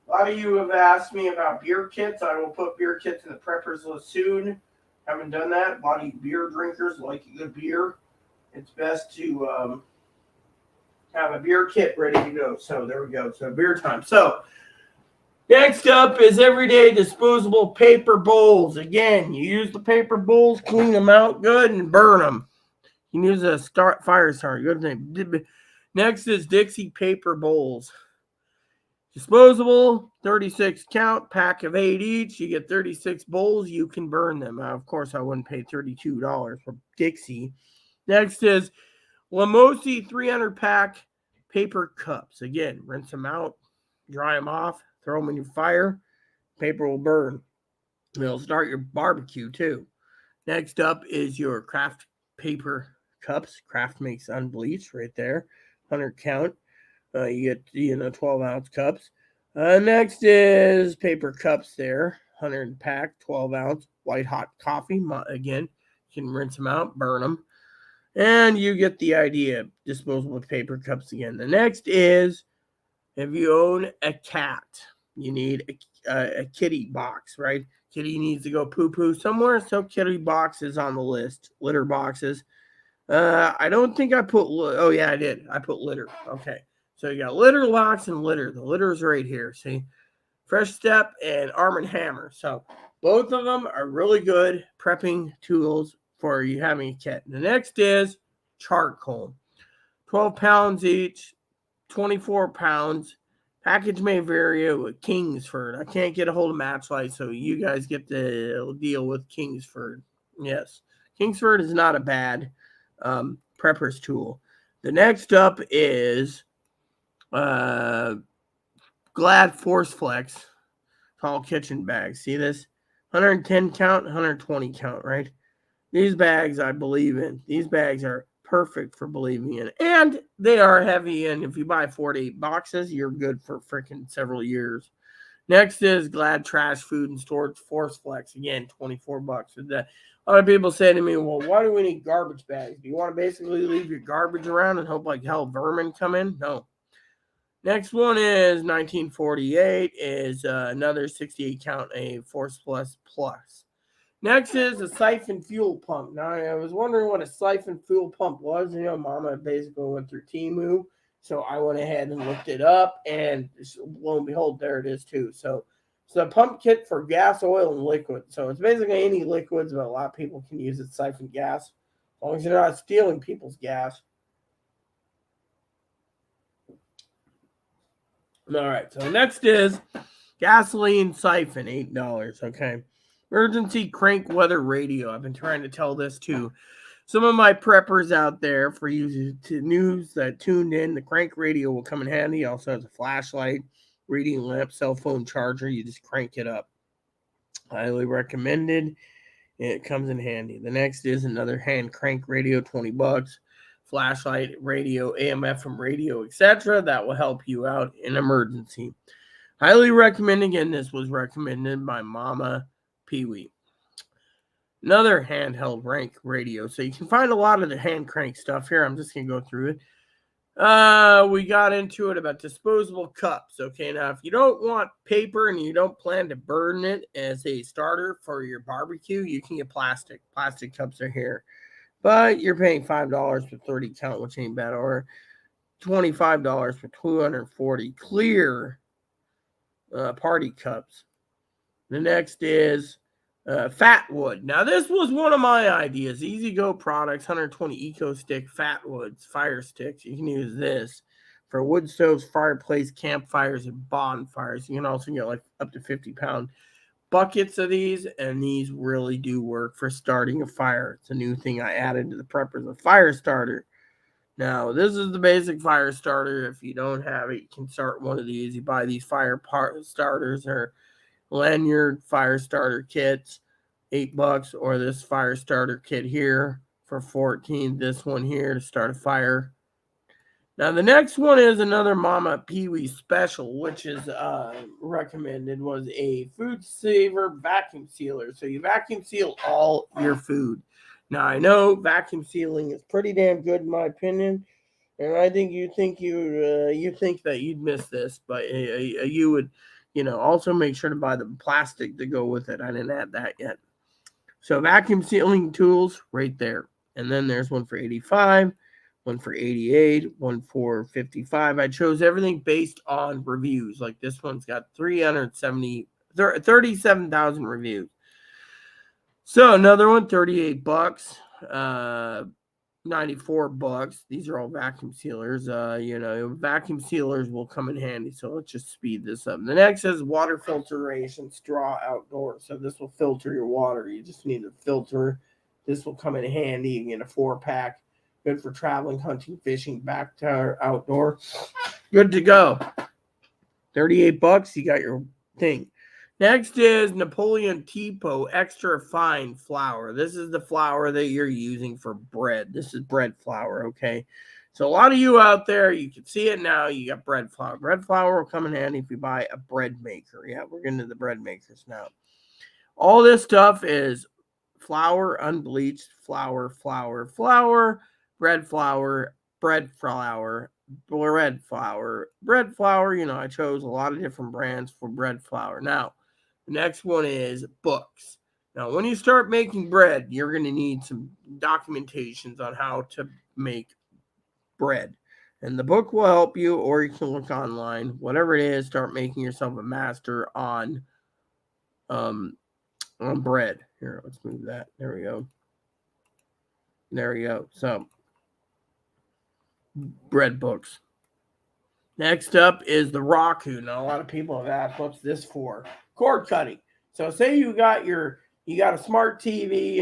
A lot of you have asked me about beer kits. I will put beer kits in the preppers list soon. Haven't done that. A lot of you beer drinkers like a good beer. It's best to have a beer kit ready to go. So there we go. So beer time. So next up is everyday disposable paper bowls. Again, you use the paper bowls, clean them out good, and burn them. You can use a fire starter. Good thing. Next is Dixie paper bowls. Disposable, 36 count, pack of 8 each. You get 36 bowls. You can burn them. Of course, I wouldn't pay $32 for Dixie. Next is Lamosi 300 pack paper cups. Again, rinse them out, dry them off, throw them in your fire. Paper will burn. It'll start your barbecue too. Next up is your craft paper cups. Craft makes unbleached right there, 100 count. You get 12-ounce cups. Next is paper cups there, 100 pack, 12-ounce white hot coffee. Again, you can rinse them out, burn them, and you get the idea. Disposable paper cups again. The next is if you own a cat, you need a kitty box, right? Kitty needs to go poo-poo somewhere, so kitty box is on the list. Litter boxes. I don't think I put. Oh yeah, I did. I put litter. Okay. So you got litter locks and litter. The litter is right here. See, Fresh Step and Arm & Hammer. So both of them are really good prepping tools for you having a cat. The next is charcoal. 12 pounds each, 24 pounds. Package may vary with Kingsford. I can't get a hold of Matchlight, so you guys get to deal with Kingsford. Yes, Kingsford is not a bad prepper's tool. The next up is uh, Glad Force Flex tall kitchen bags. See this? 110 count, 120 count, right? These bags I believe in. These bags are perfect for believing in. And they are heavy, and if you buy 48 boxes, you're good for freaking several years. Next is Glad Trash Food and Storage Force Flex. Again, 24 bucks. A lot of people say to me, well, why do we need garbage bags? Do you want to basically leave your garbage around and hope like hell vermin come in? No. Next one is 1948 is another 68 count, a Force Plus Plus. Next is a siphon fuel pump. Now, I was wondering what a siphon fuel pump was. You know, Mama basically went through Temu. So I went ahead and looked it up, and lo and behold, there it is too. So it's a pump kit for gas, oil, and liquid. So it's basically any liquids, but a lot of people can use it siphon gas. As long as you're not stealing people's gas. All right, so next is gasoline siphon, $8. Okay. Emergency crank weather radio. I've been trying to tell this to some of my preppers out there for you to news that tuned in. The crank radio will come in handy. It also has a flashlight, reading lamp, cell phone charger. You just crank it up. Highly recommended. It comes in handy. The next is another hand crank radio, 20 bucks. Flashlight, radio, AM, FM radio, etc. That will help you out in emergency. Highly recommend. Again, this was recommended by Mama Pee Wee. Another handheld rank radio. So you can find a lot of the hand crank stuff here. I'm just going to go through it. We got into it about disposable cups. Okay, now if you don't want paper and you don't plan to burn it as a starter for your barbecue, you can get plastic. Plastic cups are here. But you're paying $5 for 30 count, which ain't bad, or $25 for 240 clear party cups. The next is Fatwood. Now, this was one of my ideas. Easy Go Products, 120 Eco Stick Fatwoods, fire sticks. You can use this for wood stoves, fireplace, campfires, and bonfires. You can also get like up to 50-pound buckets of these, and these really do work for starting a fire. It's a new thing I added to the preppers, a fire starter. Now, this is the basic fire starter. If you don't have it, you can start one of these. You buy these fire starters or lanyard fire starter kits, $8, or this fire starter kit here for 14. This one here to start a fire. Now the next one is another Mama Pee Wee special, which is recommended, was a food saver vacuum sealer. So you vacuum seal all your food. Now I know vacuum sealing is pretty damn good in my opinion, and I think you think that you'd miss this, but you would, also make sure to buy the plastic to go with it. I didn't add that yet. So vacuum sealing tools right there, and then there's one for 85. One for 88, one for 55. I chose everything based on reviews. Like this one's got 37,000 reviews. So another one, 38 bucks, 94 bucks. These are all vacuum sealers. Vacuum sealers will come in handy. So let's just speed this up. The next is water filtration straw outdoors. So this will filter your water. You just need a filter. This will come in handy. You get a 4-pack. Good for traveling, hunting, fishing, back to outdoor. Good to go. 38 bucks, you got your thing. Next is Napoleon Tipo Extra Fine Flour. This is the flour that you're using for bread. This is bread flour, okay? So a lot of you out there, you can see it now, you got bread flour. Bread flour will come in handy if you buy a bread maker. Yeah, we're getting to the bread makers now. All this stuff is flour, unbleached flour, bread flour. I chose a lot of different brands for bread flour. Now, the next one is books. Now, when you start making bread, you're going to need some documentations on how to make bread. And the book will help you, or you can look online. Whatever it is, start making yourself a master on bread. Here, let's move that. There we go. So, bread books. Next up is the Roku. Now a lot of people have asked, what's this for? Cord cutting. So say you got a smart TV,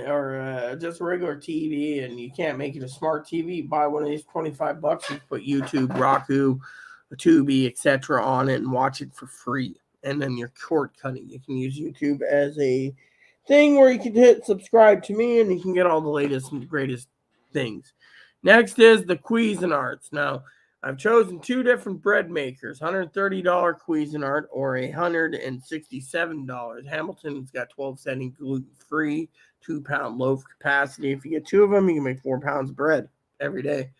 or just a regular TV, and you can't make it a smart TV. Buy one of these $25. You put YouTube, Roku, Tubi, etc. on it and watch it for free. And then your cord cutting. You can use YouTube as a thing where you can hit subscribe to me and you can get all the latest and greatest things. Next is the Cuisinarts. Now, I've chosen two different bread makers, $130 Cuisinart or $167. Hamilton's got 12 setting gluten-free, 2-pound loaf capacity. If you get two of them, you can make 4 pounds of bread every day.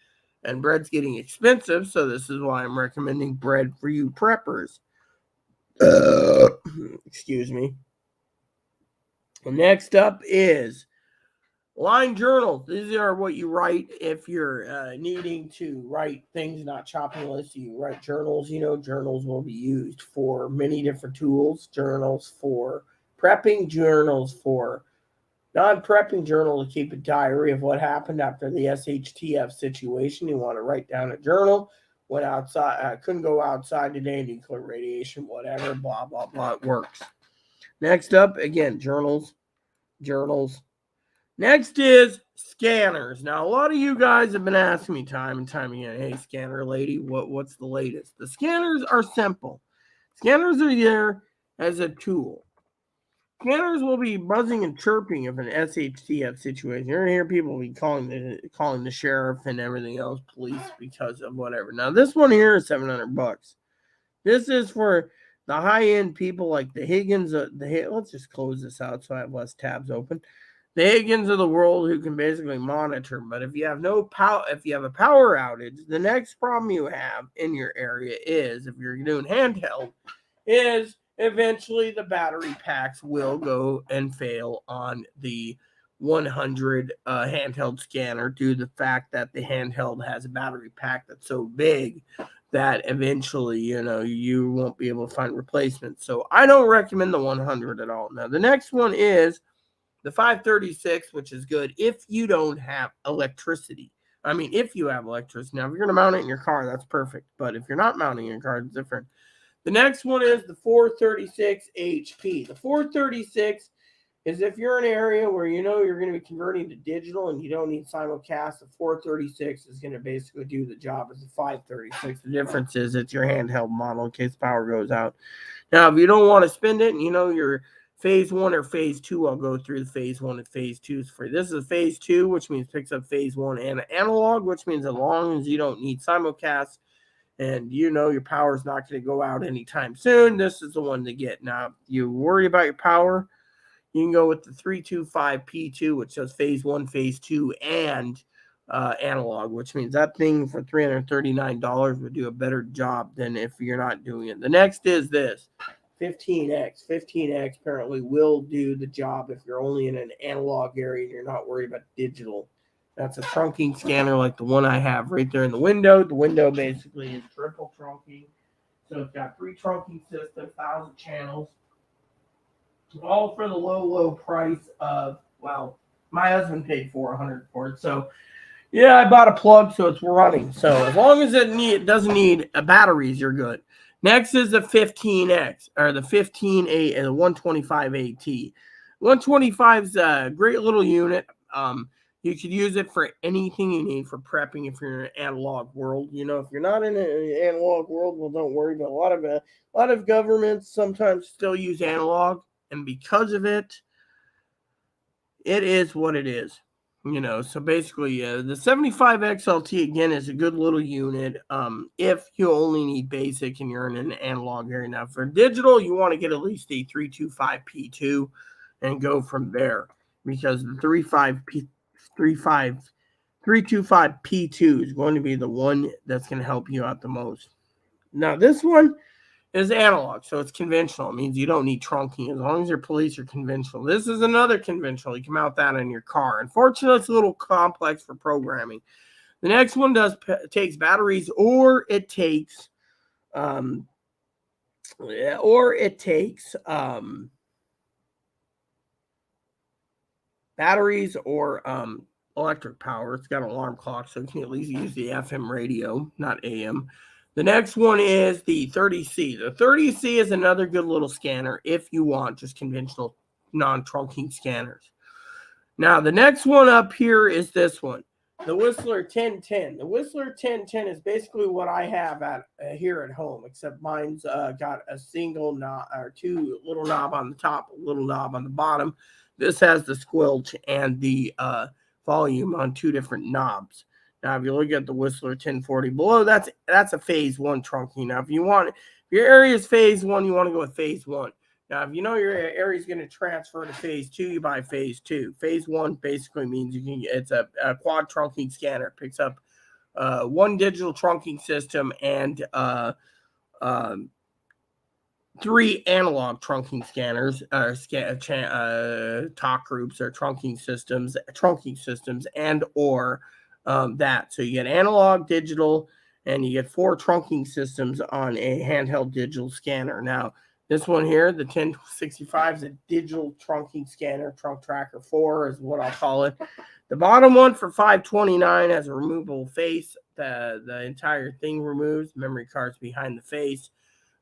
And bread's getting expensive, so this is why I'm recommending bread for you preppers. Excuse me. Next up is line journals. These are what you write if you're needing to write things, not chopping lists. You write journals. Journals will be used for many different tools. Journals for prepping, journals for non-prepping, journal to keep a diary of what happened after the SHTF situation. You want to write down a journal. Went outside, couldn't go outside today, nuclear radiation, whatever, blah, blah, blah. It works. Next up, again, journals. Next is scanners. Now, a lot of you guys have been asking me time and time again, hey, scanner lady, what's the latest? The scanners are simple. Scanners are there as a tool. Scanners will be buzzing and chirping if an SHTF situation. You're gonna hear people be calling the sheriff and everything else, police, because of whatever. Now, this one here is $700. This is for the high-end people like the Higgins. Let's just close this out so I have less tabs open. The Higgins of the world who can basically monitor. But if you have no power, if you have a power outage, the next problem you have in your area is, if you're doing handheld, is eventually the battery packs will go and fail on the 100 handheld scanner due to the fact that the handheld has a battery pack that's so big that eventually, you won't be able to find replacements. So I don't recommend the 100 at all. Now, the next one is the 536, which is good if you don't have electricity. I mean, if you have electricity. Now, if you're going to mount it in your car, that's perfect. But if you're not mounting it in your car, it's different. The next one is the 436 HP. The 436 is if you're in an area where you're going to be converting to digital and you don't need simulcast, the 436 is going to basically do the job as the 536. The difference is it's your handheld model in case power goes out. Now, if you don't want to spend it and you're phase 1 or phase 2, I'll go through the phase 1 and phase 2 is free. This is phase 2, which means picks up phase 1 and analog, which means as long as you don't need simulcast, and your power is not going to go out anytime soon, this is the one to get. Now, if you worry about your power, you can go with the 325P2, which does phase 1, phase 2, and analog, which means that thing for $339 would do a better job than if you're not doing it. The next is this 15X. 15X apparently will do the job if you're only in an analog area and you're not worried about digital. That's a trunking scanner like the one I have right there in the window. The window basically is triple trunking. So it's got 3 trunking systems, 1,000 channels, all for the low price of, well, my husband paid $400 for it. So, yeah, I bought a plug, so it's running. So as long as it doesn't need batteries, you're good. Next is the 15X, or the 15A, and the 125AT. 125 is a great little unit. You could use it for anything you need for prepping if you're in an analog world. If you're not in an analog world, well, don't worry. But a lot of governments sometimes still use analog, and because of it, it is what it is. So basically, the 75 XLT again is a good little unit. If you only need basic and you're in an analog area. Now, for digital, you want to get at least a 325P2 and go from there, because the 325P2 is going to be the one that's going to help you out the most. Now, this one is analog, so it's conventional. It means you don't need trunking as long as your police are conventional. This is another conventional. You can mount that in your car. Unfortunately, it's a little complex for programming. The next one takes batteries, or it takes batteries or electric power. It's got an alarm clock, so you can at least use the FM radio, not AM. The next one is the 30C. The 30C is another good little scanner if you want just conventional non-trunking scanners. Now, the next one up here is this one, the Whistler 1010. The Whistler 1010 is basically what I have at here at home, except mine's got a single knob or two little knob on the top, a little knob on the bottom. This has the squelch and the volume on two different knobs. Now, if you look at the Whistler 1040 below, that's a phase one trunking. Now, if your area is phase one, you want to go with phase one. Now, if you know your area is going to transfer to phase two, you buy phase two. Phase one basically means it's a quad trunking scanner. It picks up one digital trunking system and three analog trunking scanners, talk groups or trunking systems, and or that. So you get analog, digital, and you get four trunking systems on a handheld digital scanner. Now, this one here, the 1065 is a digital trunking scanner. Trunk Tracker 4 is what I'll call it. The bottom one for $529 has a removable face. The entire thing removes. Memory card's behind the face.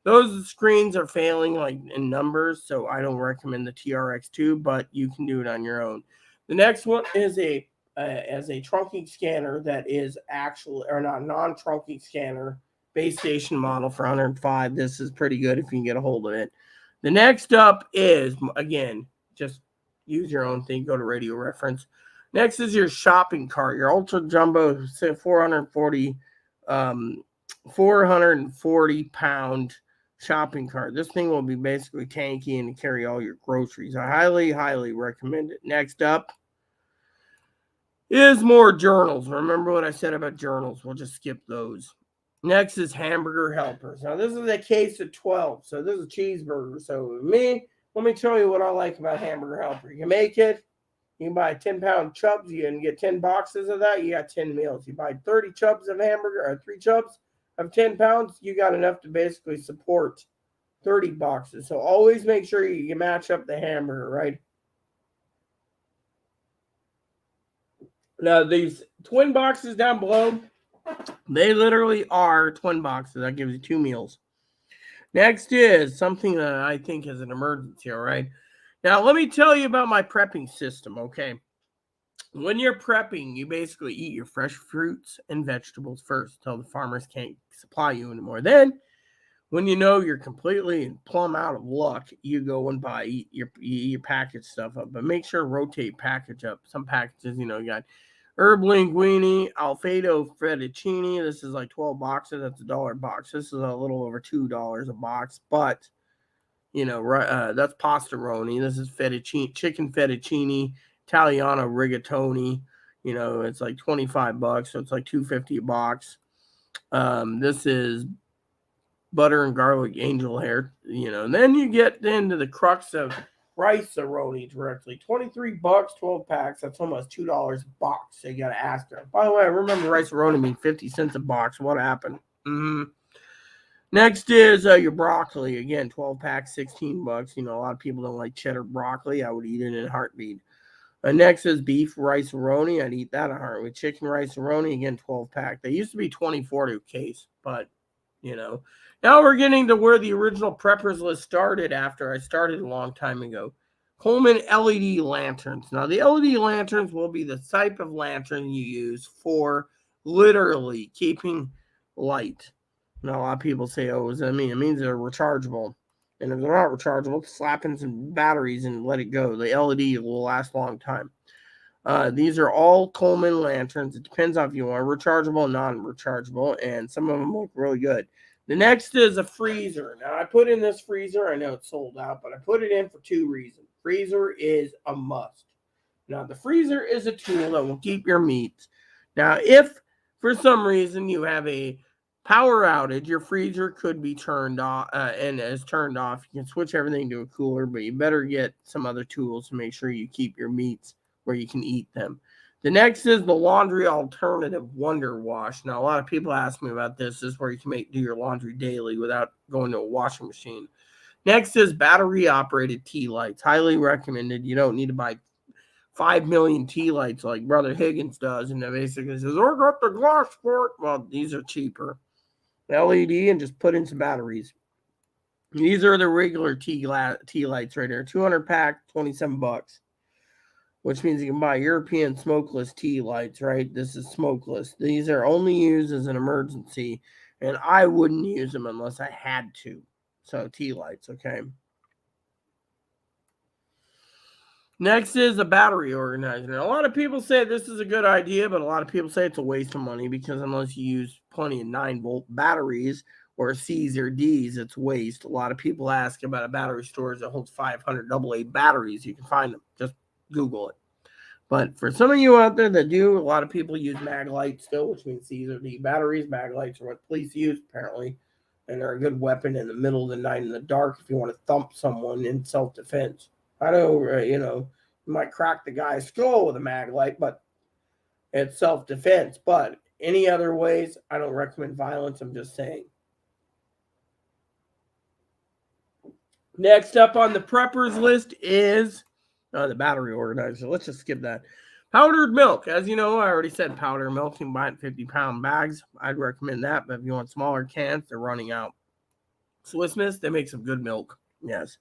Those screens are failing like in numbers, so I don't recommend the TRX2, but you can do it on your own. The next one is a trunking scanner that is actually, or not, non-trunking scanner, base station model for $105. This is pretty good if you can get a hold of it. The next up is, again, just use your own thing, go to radio reference. Next is your shopping cart, your ultra jumbo 440 pound shopping cart. This thing will be basically tanky and carry all your groceries. I highly recommend it. Next up is more journals. Remember what I said about journals? We'll just skip those. Next is hamburger helpers. Now this is a case of 12, so this is a cheeseburger. So let me tell you what I like about hamburger helper. You can make it. You can buy 10-pound chubs. You can get 10 boxes of that. You got 10 meals. You buy 30 chubs of hamburger or 3 chubs of 10 pounds. You got enough to basically support 30 boxes. So always make sure you match up the hamburger, right? Now, these twin boxes down below, they literally are twin boxes. That gives you 2 meals. Next is something that I think is an emergency, all right? Now, let me tell you about my prepping system, okay? When you're prepping, you basically eat your fresh fruits and vegetables first until the farmers can't supply you anymore. Then, when you know you're completely plumb out of luck, you go and buy your package stuff up. But make sure to rotate package up. Some packages, you got herb linguine, Alfredo fettuccine. This is like 12 boxes. That's $1 box. This is a little over $2 a box. But, that's pastaroni. This is fettuccine, chicken fettuccine, Italiano rigatoni. It's like $25, so it's like $2.50 a box. This is butter and garlic angel hair, and then you get into the crux of rice-a-roni directly. $23, 12 packs. That's almost $2 a box. So you got to ask her. By the way, I remember rice-a-roni being 50 cents a box. What happened? Next is your broccoli. Again, 12 packs, $16. A lot of people don't like cheddar broccoli. I would eat it in a heartbeat. Next is beef rice-a-roni. I'd eat that a heartbeat. Chicken rice-a-roni, again, 12 pack. They used to be 24 to a case, but now we're getting to where the original preppers list started after I started a long time ago. Coleman LED lanterns. Now, the LED lanterns will be the type of lantern you use for literally keeping light. Now, a lot of people say, oh, what does that mean? It means they're rechargeable. And if they're not rechargeable, slap in some batteries and let it go. The LED will last a long time. These are all Coleman lanterns. It depends on if you want rechargeable, non-rechargeable, and some of them look really good. The next is a freezer. Now, I put in this freezer. I know it's sold out, but I put it in for 2 reasons. Freezer is a must. Now, the freezer is a tool that will keep your meats. Now, if for some reason you have a power outage, your freezer could be turned off and is turned off. You can switch everything to a cooler, but you better get some other tools to make sure you keep your meats where you can eat them. The next is the laundry alternative Wonder Wash. Now, a lot of people ask me about this. This is where you can do your laundry daily without going to a washing machine. Next is battery-operated tea lights. Highly recommended. You don't need to buy 5 million tea lights like Brother Higgins does. And that basically says, oh, I got the glass for it. Well, these are cheaper. LED and just put in some batteries. These are the regular tea lights right here. 200 pack, $27, which means you can buy European smokeless tea lights, right? This is smokeless. These are only used as an emergency, and I wouldn't use them unless I had to. So tea lights, okay. Next is a battery organizer. Now, a lot of people say this is a good idea, but a lot of people say it's a waste of money because unless you use plenty of 9-volt batteries or C's or D's, it's waste. A lot of people ask about a battery storage that holds 500 AA batteries. You can find them. Just Google it. But for some of you out there that do, a lot of people use mag lights still, which means C's or D batteries. Mag lights are what police use, apparently. And they're a good weapon in the middle of the night in the dark if you want to thump someone in self-defense. I know, you might crack the guy's skull with a mag light, but it's self-defense. But any other ways, I don't recommend violence. I'm just saying. Next up on the preppers list is the battery organizer. Let's just skip that. Powdered milk. As you know, I already said powdered milk. You can buy it in 50-pound bags. I'd recommend that, but if you want smaller cans, they're running out. Swiss Miss, they make some good milk. Yes.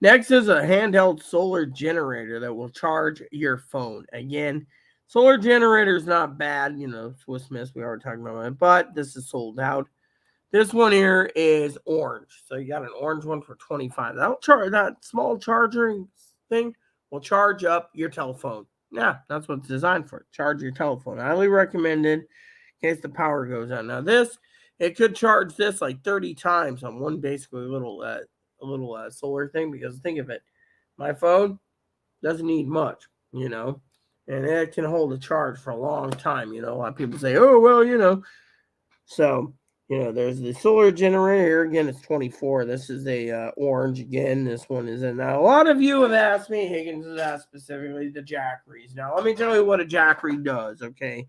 Next is a handheld solar generator that will charge your phone. Again, solar generator is not bad. Swiss Miss, we already talked about it, but this is sold out. This one here is orange. So you got an orange one for $25. That small charging thing will charge up your telephone. Yeah, that's what it's designed for. Charge your telephone. Highly recommended in case the power goes out. Now it could charge this like 30 times on one basically little solar thing, because think of it. My phone doesn't need much, and it can hold a charge for a long time. A lot of people say, oh, well, so, there's the solar generator. Again, it's 24. This is a orange. Again, this one is in. Now, a lot of you have asked me, Higgins has asked specifically, the Jackeries. Now, let me tell you what a Jackery does, okay?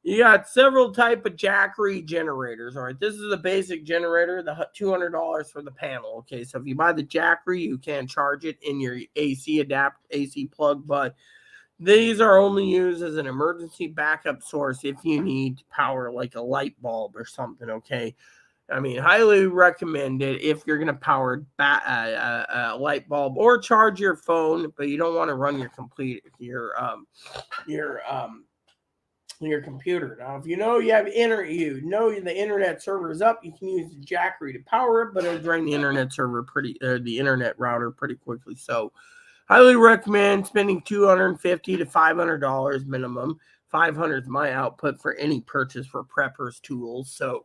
You got several type of Jackery generators, all right? This is a basic generator, the $200 for the panel, okay? So if you buy the Jackery, you can charge it in your AC plug, but these are only used as an emergency backup source if you need power, like a light bulb or something, okay? I mean, highly recommend it if you're going to power a light bulb or charge your phone, but you don't want to run your computer. Now, if you have the internet server is up, you can use the Jackery to power it, but it'll drain the internet server the internet router pretty quickly. So, highly recommend spending $250 to $500 minimum. $500 is my output for any purchase for preppers tools. So,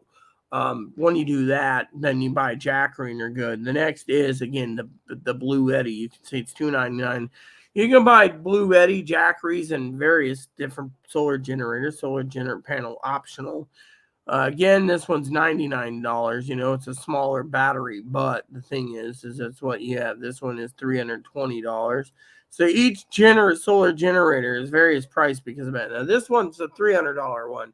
when you do that, then you buy Jackery and you're good. The next is again the Blue Eddy. You can see it's $299. You can buy Blue Eddy Jackeries and various different solar generators. Solar generator panel optional. Again, this one's $99. It's a smaller battery, but the thing is that's what you have. This one is $320. So each solar generator is various price because of that. Now this one's a $300 one.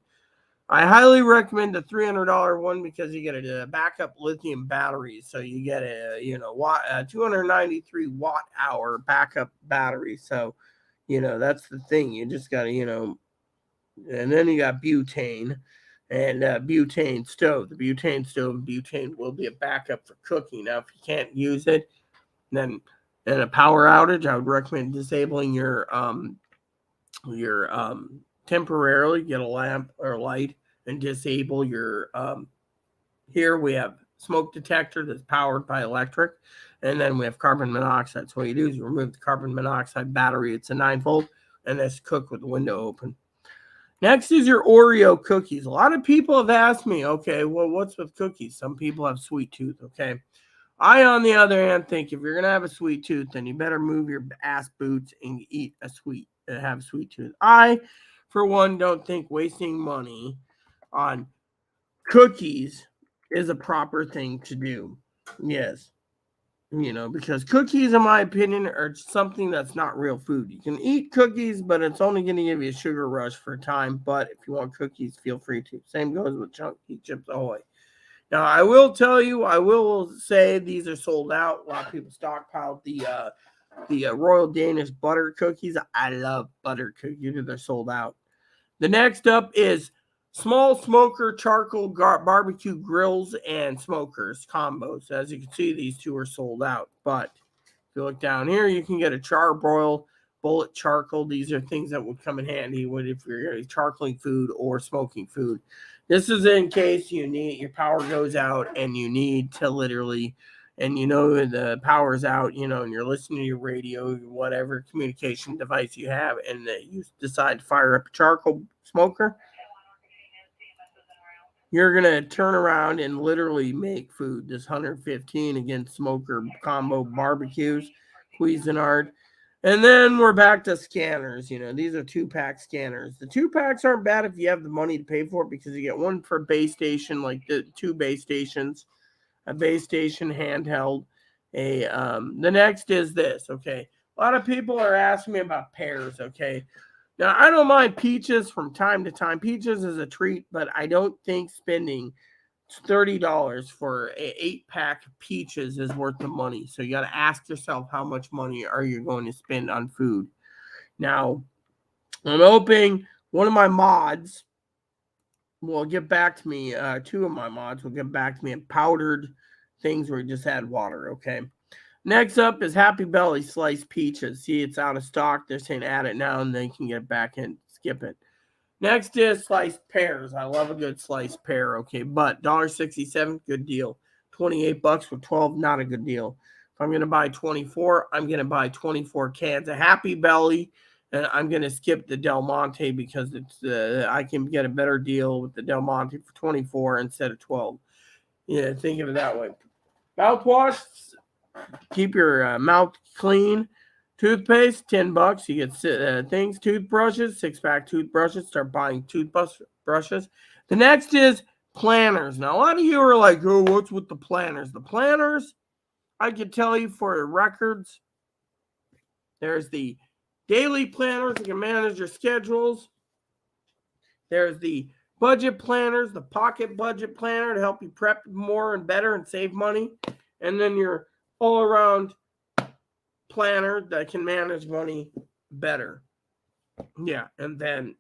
I highly recommend the $300 one because you get a backup lithium battery. So you get a 293 watt hour backup battery. So that's the thing. You just got to and then you got butane and butane stove. The butane stove and butane will be a backup for cooking. Now, if you can't use it, then in a power outage, I would recommend disabling your temporarily get a lamp or light and disable your here we have smoke detector that's powered by electric, and then we have carbon monoxide. So what you do is you remove the carbon monoxide battery. It's a 9-volt, and it's cooked with the window open. Next is your Oreo cookies. A lot of people have asked me, okay, well, what's with cookies? Some people have sweet tooth, okay? I, on the other hand, think if you're going to have a sweet tooth, then you better move your ass boots and have a sweet tooth. I, for one, don't think wasting money on cookies is a proper thing to do. Yes. Because cookies, in my opinion, are something that's not real food. You can eat cookies, but it's only going to give you a sugar rush for a time. But if you want cookies, feel free to. Same goes with Chunky Chips Ahoy. Now, I will say these are sold out. A lot of people stockpiled the Royal Danish butter cookies. I love butter cookies. They're sold out. The next up is Small smoker, charcoal, barbecue grills, and smokers combos. As you can see, these two are sold out. But if you look down here, you can get a charbroil, bullet charcoal. These are things that would come in handy if you're charcoaling food or smoking food. This is in case your power goes out and you need to literally, and the power's out, and you're listening to your radio, whatever communication device you have, and you decide to fire up a charcoal smoker. You're going to turn around and literally make food. This 115 against smoker combo barbecues, Cuisinart. And then we're back to scanners. These are 2-pack scanners. The 2-packs aren't bad if you have the money to pay for it, because you get one for base station, like the 2 base stations, a base station handheld. The next is this, okay? A lot of people are asking me about pears, okay? Now, I don't mind peaches from time to time. Peaches is a treat, but I don't think spending $30 for an 8-pack peaches is worth the money. So you got to ask yourself, how much money are you going to spend on food? Now, I'm hoping one of my mods will get back to me. 2 of my mods will get back to me in powdered things where you just add water, okay? Next up is Happy Belly sliced peaches. See, it's out of stock. They're saying add it now and then you can get it back and skip it. Next is sliced pears. I love a good sliced pear, okay? But $1.67, good deal. $28 for 12, not a good deal. If I'm going to buy 24, I'm going to buy 24 cans of Happy Belly. And I'm going to skip the Del Monte because I can get a better deal with the Del Monte for 24 instead of 12. Yeah, think of it that way. Mouthwash. Keep your mouth clean. Toothpaste, $10. You get things. Toothbrushes, 6-pack toothbrushes. Start buying toothbrushes. The next is planners. Now, a lot of you are like, oh, what's with the planners? The planners, I can tell you for records, there's the daily planners that can manage your schedules. There's the budget planners, the pocket budget planner to help you prep more and better and save money. And then your all-around planner that can manage money better. Yeah, and then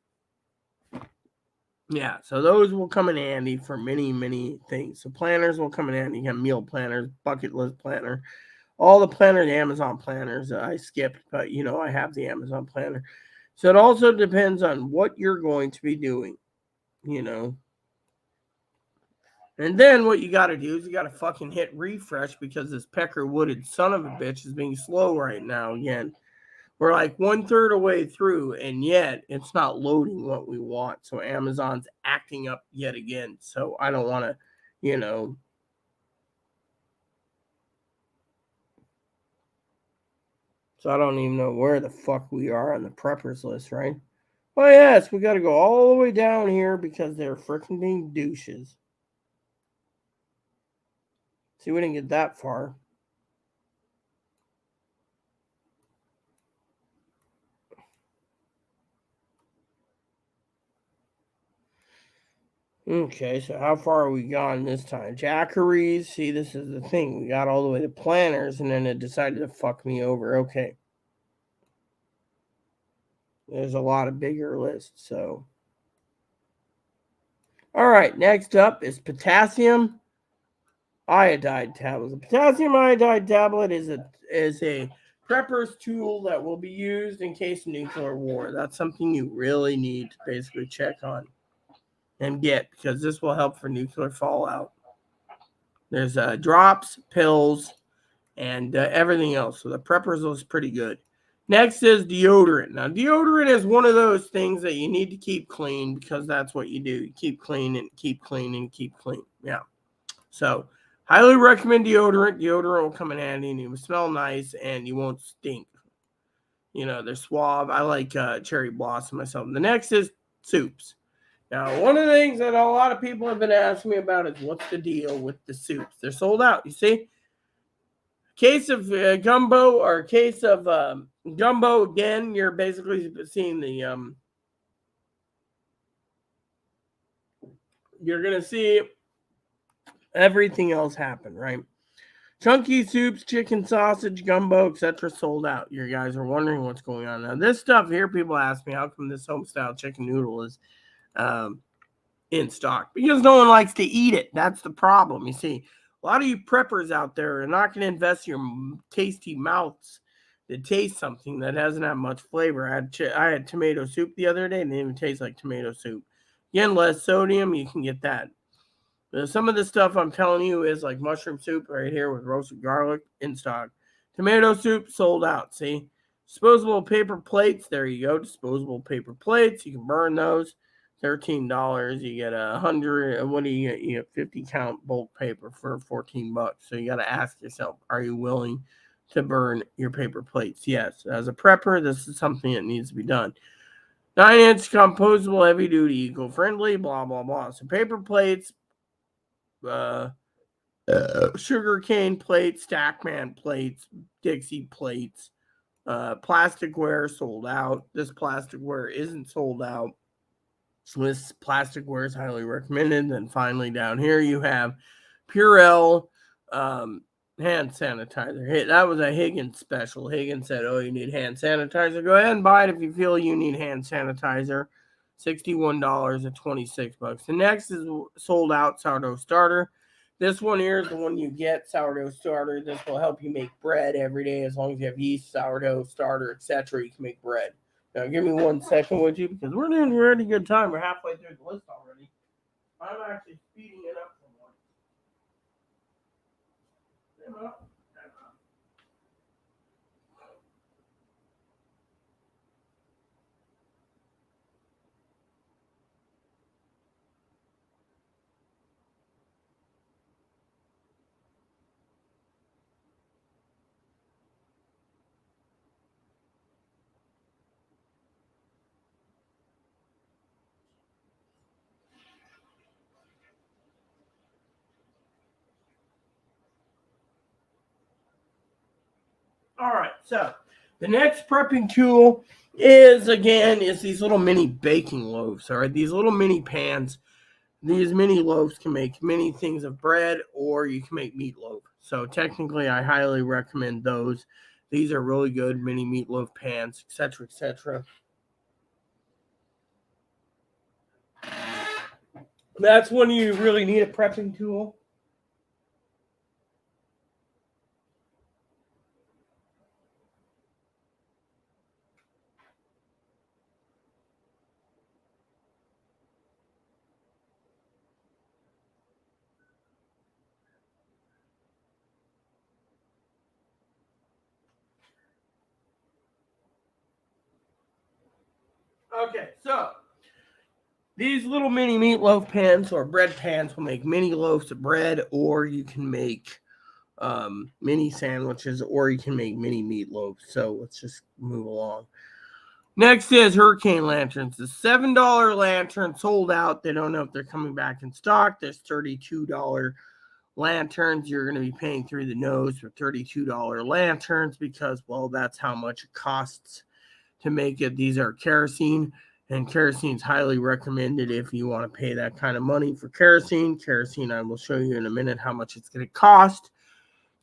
so those will come in handy for many, many things. So planners will come in handy. You have meal planners, bucket list planner, all the planners, Amazon planners. I skipped, but I have the Amazon planner. So it also depends on what you're going to be doing, And then what you got to do is you got to fucking hit refresh, because this Pecker Wooded son of a bitch is being slow right now again. We're like 1/3 away through, and yet it's not loading what we want. So Amazon's acting up yet again. So I don't want to, So I don't even know where the fuck we are on the preppers list, right? Oh, yes, we got to go all the way down here because they're freaking being douches. See, we didn't get that far. Okay, so how far are we gone this time? Jackeries. See, this is the thing. We got all the way to planners, and then it decided to fuck me over. Okay. There's a lot of bigger lists, so. All right, next up is potassium iodide tablet. The potassium iodide tablet is a prepper's tool that will be used in case of nuclear war. That's something you really need to basically check on and get, because this will help for nuclear fallout. There's drops, pills, and everything else. So the preppers looks pretty good. Next is deodorant. Now, deodorant is one of those things that you need to keep clean, because that's what you do. You keep clean and keep clean and keep clean. Yeah. So, highly recommend deodorant. Deodorant will come in handy, and you will smell nice, and you won't stink. They're suave. I like cherry blossom myself. The next is soups. Now, one of the things that a lot of people have been asking me about is what's the deal with the soups? They're sold out. You see? Case of gumbo, or case of gumbo again, you're basically seeing the you're gonna see everything else happen, right? Chunky soups, chicken sausage, gumbo, etc. sold out. You guys are wondering what's going on. Now, this stuff here, people ask me, how come this home style chicken noodle is in stock because no one likes to eat it. That's the problem. You see, a lot of you preppers out there are not going to invest your tasty mouths to taste something that doesn't have much flavor. I had tomato soup the other day and it didn't even taste like tomato soup. Again, less sodium, you can get that. Some of the stuff I'm telling you is like mushroom soup right here with roasted garlic in stock. Tomato soup sold out. See, disposable paper plates. There you go. Disposable paper plates. You can burn those. $13. You get 100. What do you get? You get 50 count bulk paper for $14. So you got to ask yourself, are you willing to burn your paper plates? Yes. As a prepper, this is something that needs to be done. 9-inch compostable, heavy duty, eco friendly. Blah blah blah. So paper plates. Sugar cane plates, Stackman plates, Dixie plates, plasticware sold out. This plasticware isn't sold out. This plasticware is highly recommended. Then finally down here you have Purell hand sanitizer. That was a Higgins special. Higgins said, "Oh, you need hand sanitizer? Go ahead and buy it if you feel you need hand sanitizer." $61 at $26. The next is sold out sourdough starter. This one here is the one you get, sourdough starter. This will help you make bread every day as long as you have yeast, sourdough starter, etc. You can make bread. Now, give me 1 second, would you? Because we're doing a really good time. We're halfway through the list already. I'm actually speeding it up somewhat. All right, so the next prepping tool is these little mini baking loaves. All right, these little mini pans. These mini loaves can make many things of bread, or you can make meatloaf. So technically, I highly recommend those. These are really good mini meatloaf pans, etc., etc. That's when you really need a prepping tool. Okay, so these little mini meatloaf pans or bread pans will make mini loaves of bread, or you can make mini sandwiches, or you can make mini meatloaves. So let's just move along. Next is hurricane lanterns. The $7 lantern sold out. They don't know if they're coming back in stock. There's $32 lanterns. You're going to be paying through the nose for $32 lanterns because, well, that's how much it costs to make it. These are kerosene, and kerosene is highly recommended if you want to pay that kind of money for kerosene. Kerosene, I will show you in a minute how much it's going to cost.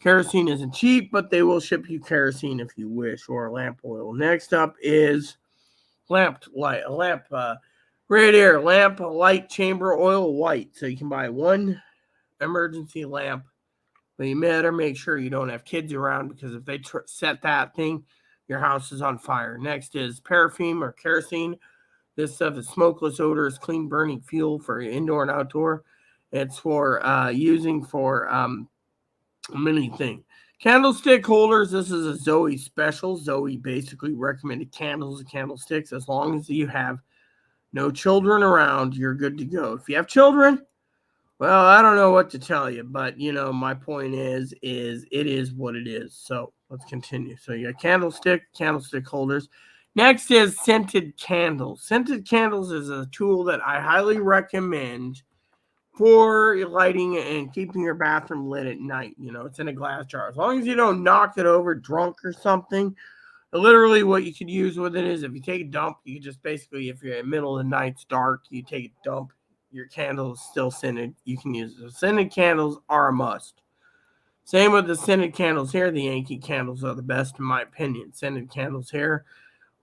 Kerosene isn't cheap, but they will ship you kerosene if you wish, or lamp oil. Next up is lamp light chamber oil white. So you can buy one emergency lamp, but you better make sure you don't have kids around because if they set that thing, your house is on fire. Next is paraffin or kerosene. This stuff is smokeless odors, clean burning fuel for indoor and outdoor. It's for using for many things. Candlestick holders. This is a Zoe special. Zoe basically recommended candles and candlesticks. As long as you have no children around, you're good to go. If you have children, well, I don't know what to tell you, but my point is it is what it is. So let's continue. So you got candlestick holders. Next is scented candles. Scented candles is a tool that I highly recommend for lighting and keeping your bathroom lit at night. It's in a glass jar. As long as you don't knock it over drunk or something. Literally what you could use with it is if you take a dump, you just basically, if you're in the middle of the night, it's dark, you take a dump, your candle is still scented, you can use it. So scented candles are a must. Same with the scented candles here. The Yankee candles are the best in my opinion. Scented candles here,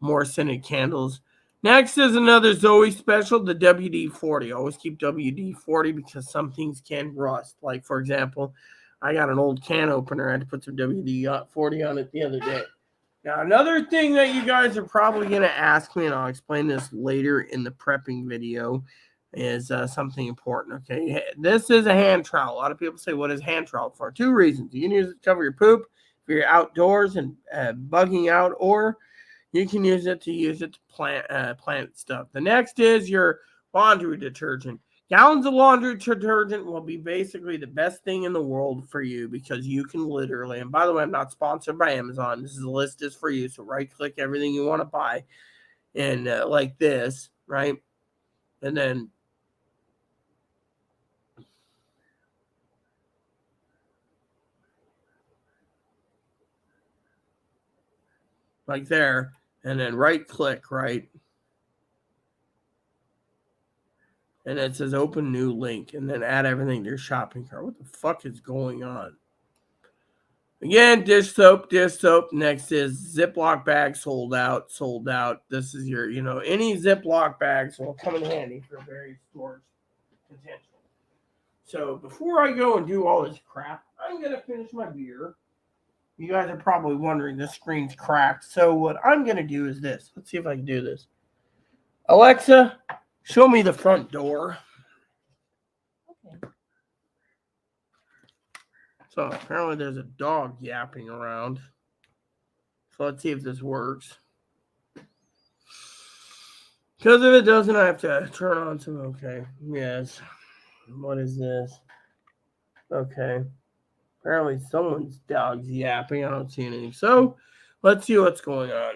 more scented candles. Next is another Zoe special, the WD-40. Always keep WD-40 because some things can rust. Like, for example, I got an old can opener. I had to put some WD-40 on it the other day. Now, another thing that you guys are probably going to ask me, and I'll explain this later in the prepping video, is something important. Okay, this is a hand trowel. A lot of people say, what is hand trowel for? Two reasons. You can use it to cover your poop if you're outdoors and bugging out, or you can use it to plant stuff. The next is your laundry detergent. Gallons of laundry detergent will be basically the best thing in the world for you because you can literally, and by the way, I'm not sponsored by Amazon. This is a list is for you. So right click everything you want to buy and like this, right? And then like there, and then right click, right? And it says open new link and then add everything to your shopping cart. What the fuck is going on? Again, dish soap. Next is Ziploc bag, sold out. This is your, any Ziploc bags will come in handy for various storage potential. So before I go and do all this crap, I'm going to finish my beer. You guys are probably wondering, the screen's cracked. So what I'm going to do is this. Let's see if I can do this. Alexa, show me the front door. Okay. So apparently there's a dog yapping around. So let's see if this works. Because if it doesn't, I have to turn on some. Okay. Yes. What is this? Okay. Apparently someone's dog's yapping. I don't see anything. So let's see what's going on.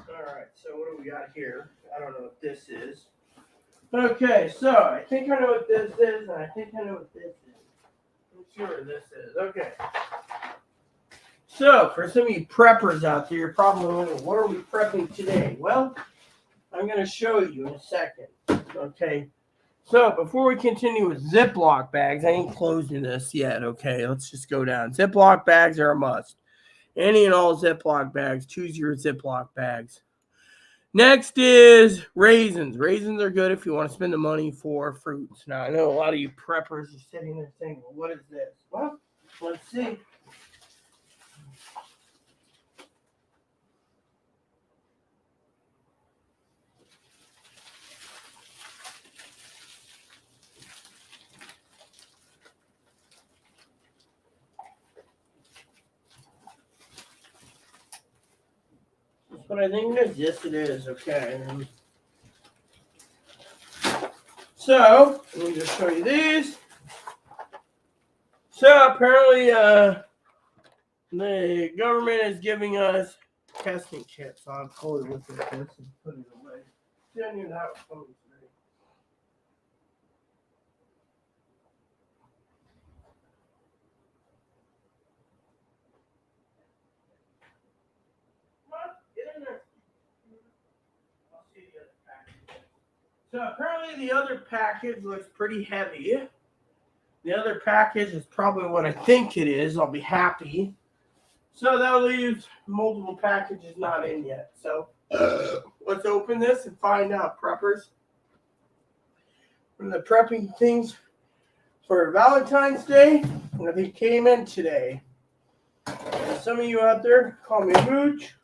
Alright, so what do we got here? I don't know what this is. Okay, so I think I know what this is, and I think I know what this is. I'm sure this is. Okay. So, for some of you preppers out there, you're probably wondering, what are we prepping today? Well, I'm going to show you in a second. Okay. So, before we continue with Ziploc bags, I ain't closing this yet. Okay, let's just go down. Ziploc bags are a must. Any and all Ziploc bags. Choose your Ziploc bags. Next is raisins. Raisins are good if you want to spend the money for fruits. Now, I know a lot of you preppers are sitting there saying, well, what is this? Well, let's see. That's what I think it is. Yes, it is. Okay. So, let me just show you these. So, apparently, the government is giving us testing kits. So I'll totally look at this and put it away. See, I knew that was coming today. What? Get in there. I'll see the other package. So apparently the other package looks pretty heavy. The other package is probably what I think it is. I'll be happy. So that leaves multiple packages not in yet. So let's open this and find out, preppers. One of the prepping things for Valentine's Day, and I think came in today. And some of you out there call me Mooch.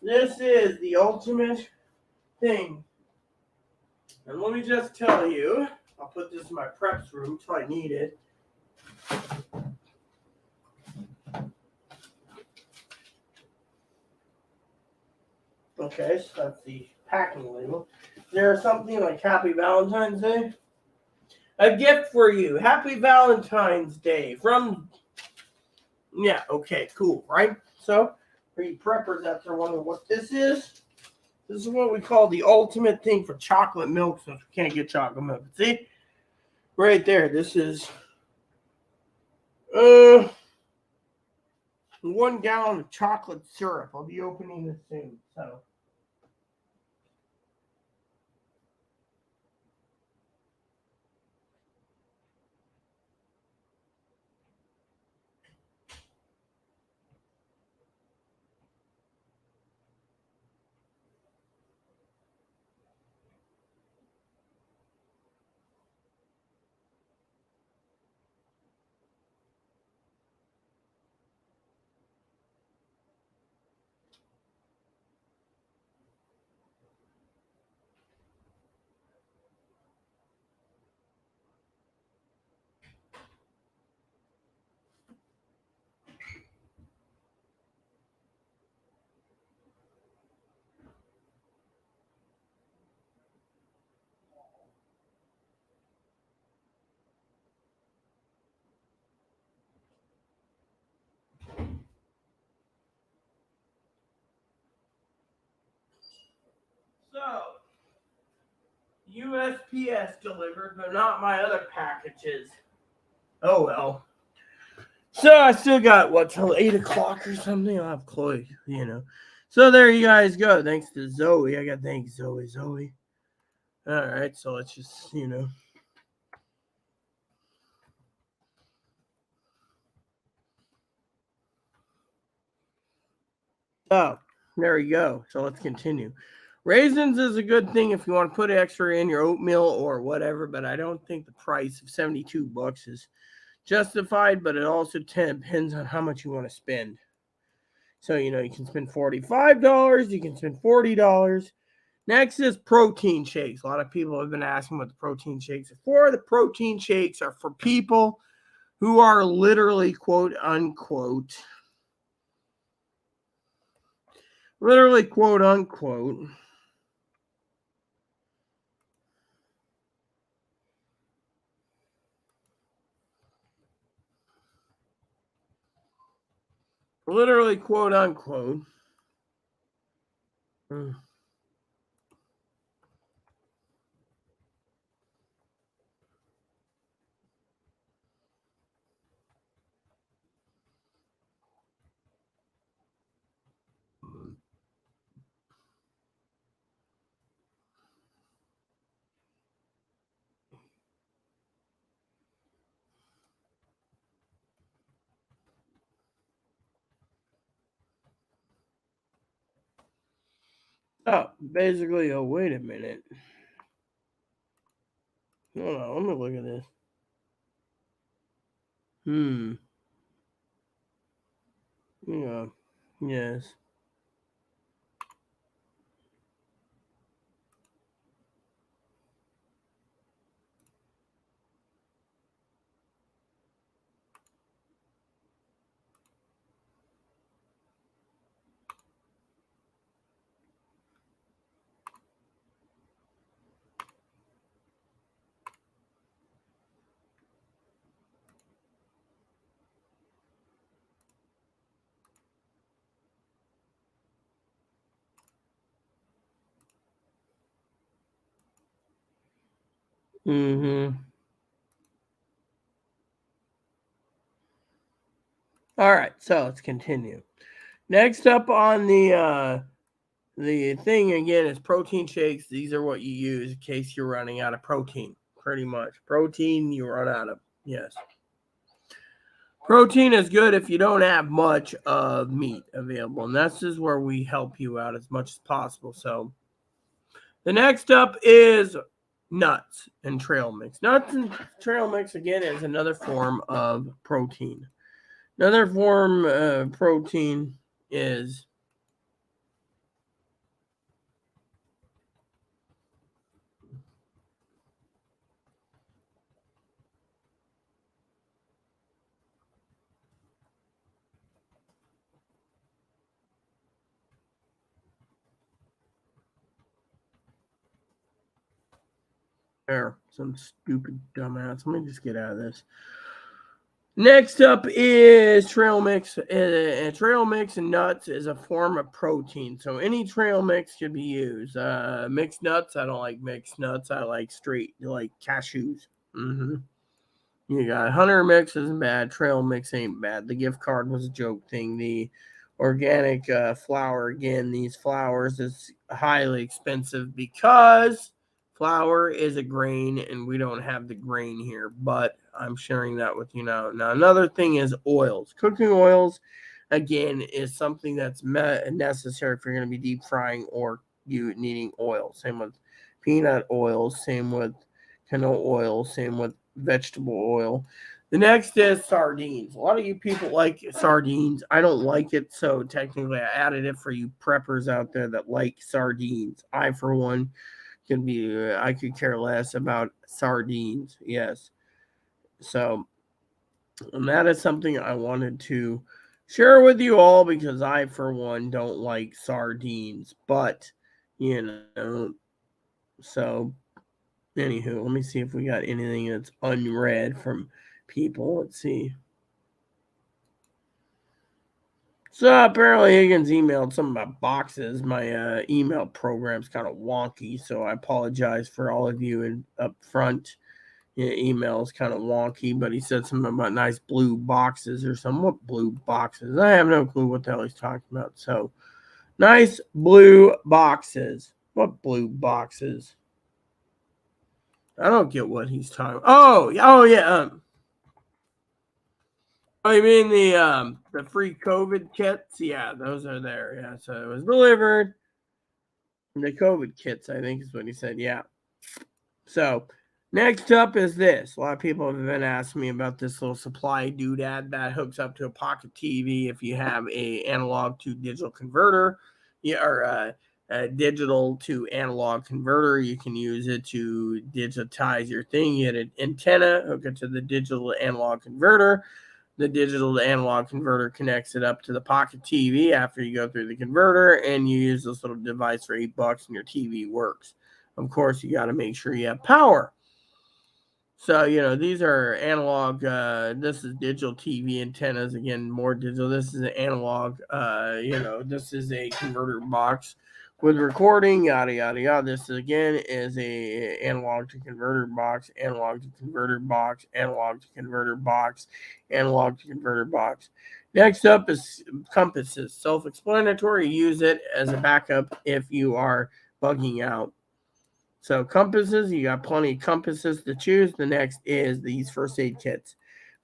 This is the ultimate thing. And let me just tell you, I'll put this in my preps room till I need it. Okay, so that's the packing label. Is there something like Happy Valentine's Day? A gift for you. Happy Valentine's Day from... Yeah, okay, cool, right? So, for you preppers out there wondering what this is what we call the ultimate thing for chocolate milk, since we can't get chocolate milk. See? Right there, this is 1 gallon of chocolate syrup. I'll be opening this soon, so... USPS delivered, but not my other packages. Oh well. So I still got what till 8 o'clock or something. I'll have Chloe. So there you guys go. Thanks to Zoe. I got thanks Zoe. All right, so let's just. Oh, there you go. So let's continue. Raisins is a good thing if you want to put extra in your oatmeal or whatever, but I don't think the price of $72 is justified, but it also depends on how much you want to spend. So, you can spend $45, you can spend $40. Next is protein shakes. A lot of people have been asking what the protein shakes are for. The protein shakes are for people who are literally, quote unquote, quote unquote. Oh, basically, wait a minute. Hold on, let me look at this. Yeah. Yes. Mm-hmm. All right, so let's continue. Next up on the thing again is protein shakes. These are what you use in case you're running out of protein. Pretty much. Protein you run out of. Yes. Protein is good if you don't have much of meat available. And this is where we help you out as much as possible. So the next up is nuts and trail mix. Nuts and trail mix again is another form of protein. Another form of protein is some stupid dumbass. Let me just get out of this. Next up is trail mix. Trail mix and nuts is a form of protein. So any trail mix should be used. Mixed nuts, I don't like mixed nuts. I like straight, like cashews. Mm-hmm. You got Hunter mix isn't bad. Trail mix ain't bad. The gift card was a joke thing. The organic flour, again, these flours is highly expensive because flour is a grain and we don't have the grain here, but I'm sharing that with you now. Now, another thing is oils. Cooking oils, again, is something that's necessary if you're going to be deep frying or you needing oil. Same with peanut oil, same with canola oil, same with vegetable oil. The next is sardines. A lot of you people like sardines. I don't like it, so technically I added it for you preppers out there that like sardines. I, for one, I could care less about sardines. Yes. So, and that is something I wanted to share with you all because I, for one, don't like sardines. But, you know, so anywho, let me see if we got anything that's unread from people. Let's see. So apparently Higgins emailed some of my boxes. My email program's kind of wonky, so I apologize for all of you in up front. Email is kind of wonky, but he said something about nice blue boxes or something. What blue boxes? I have no clue what the hell he's talking about. So nice blue boxes. What blue boxes? I don't get what he's talking. Oh yeah. Oh, you mean the free COVID kits? Yeah, those are there. Yeah, so it was delivered. The COVID kits, I think, is what he said. Yeah. So next up is this. A lot of people have been asking me about this little supply doodad that hooks up to a pocket TV if you have a analog to digital converter. Yeah, or a digital to analog converter. You can use it to digitize your thing. You get an antenna, hook it to the digital to analog converter. The digital to analog converter connects it up to the pocket TV after you go through the converter, and you use this little device for $8 and your TV works. Of course, you got to make sure you have power. So, these are analog. This is digital TV antennas. Again, more digital. This is an analog. This is a converter box with recording, yada, yada, yada. This, again, is a analog to converter box, analog to converter box, analog to converter box, analog to converter box. Next up is compasses. Self-explanatory. Use it as a backup if you are bugging out. So compasses, you got plenty of compasses to choose. The next is these first aid kits.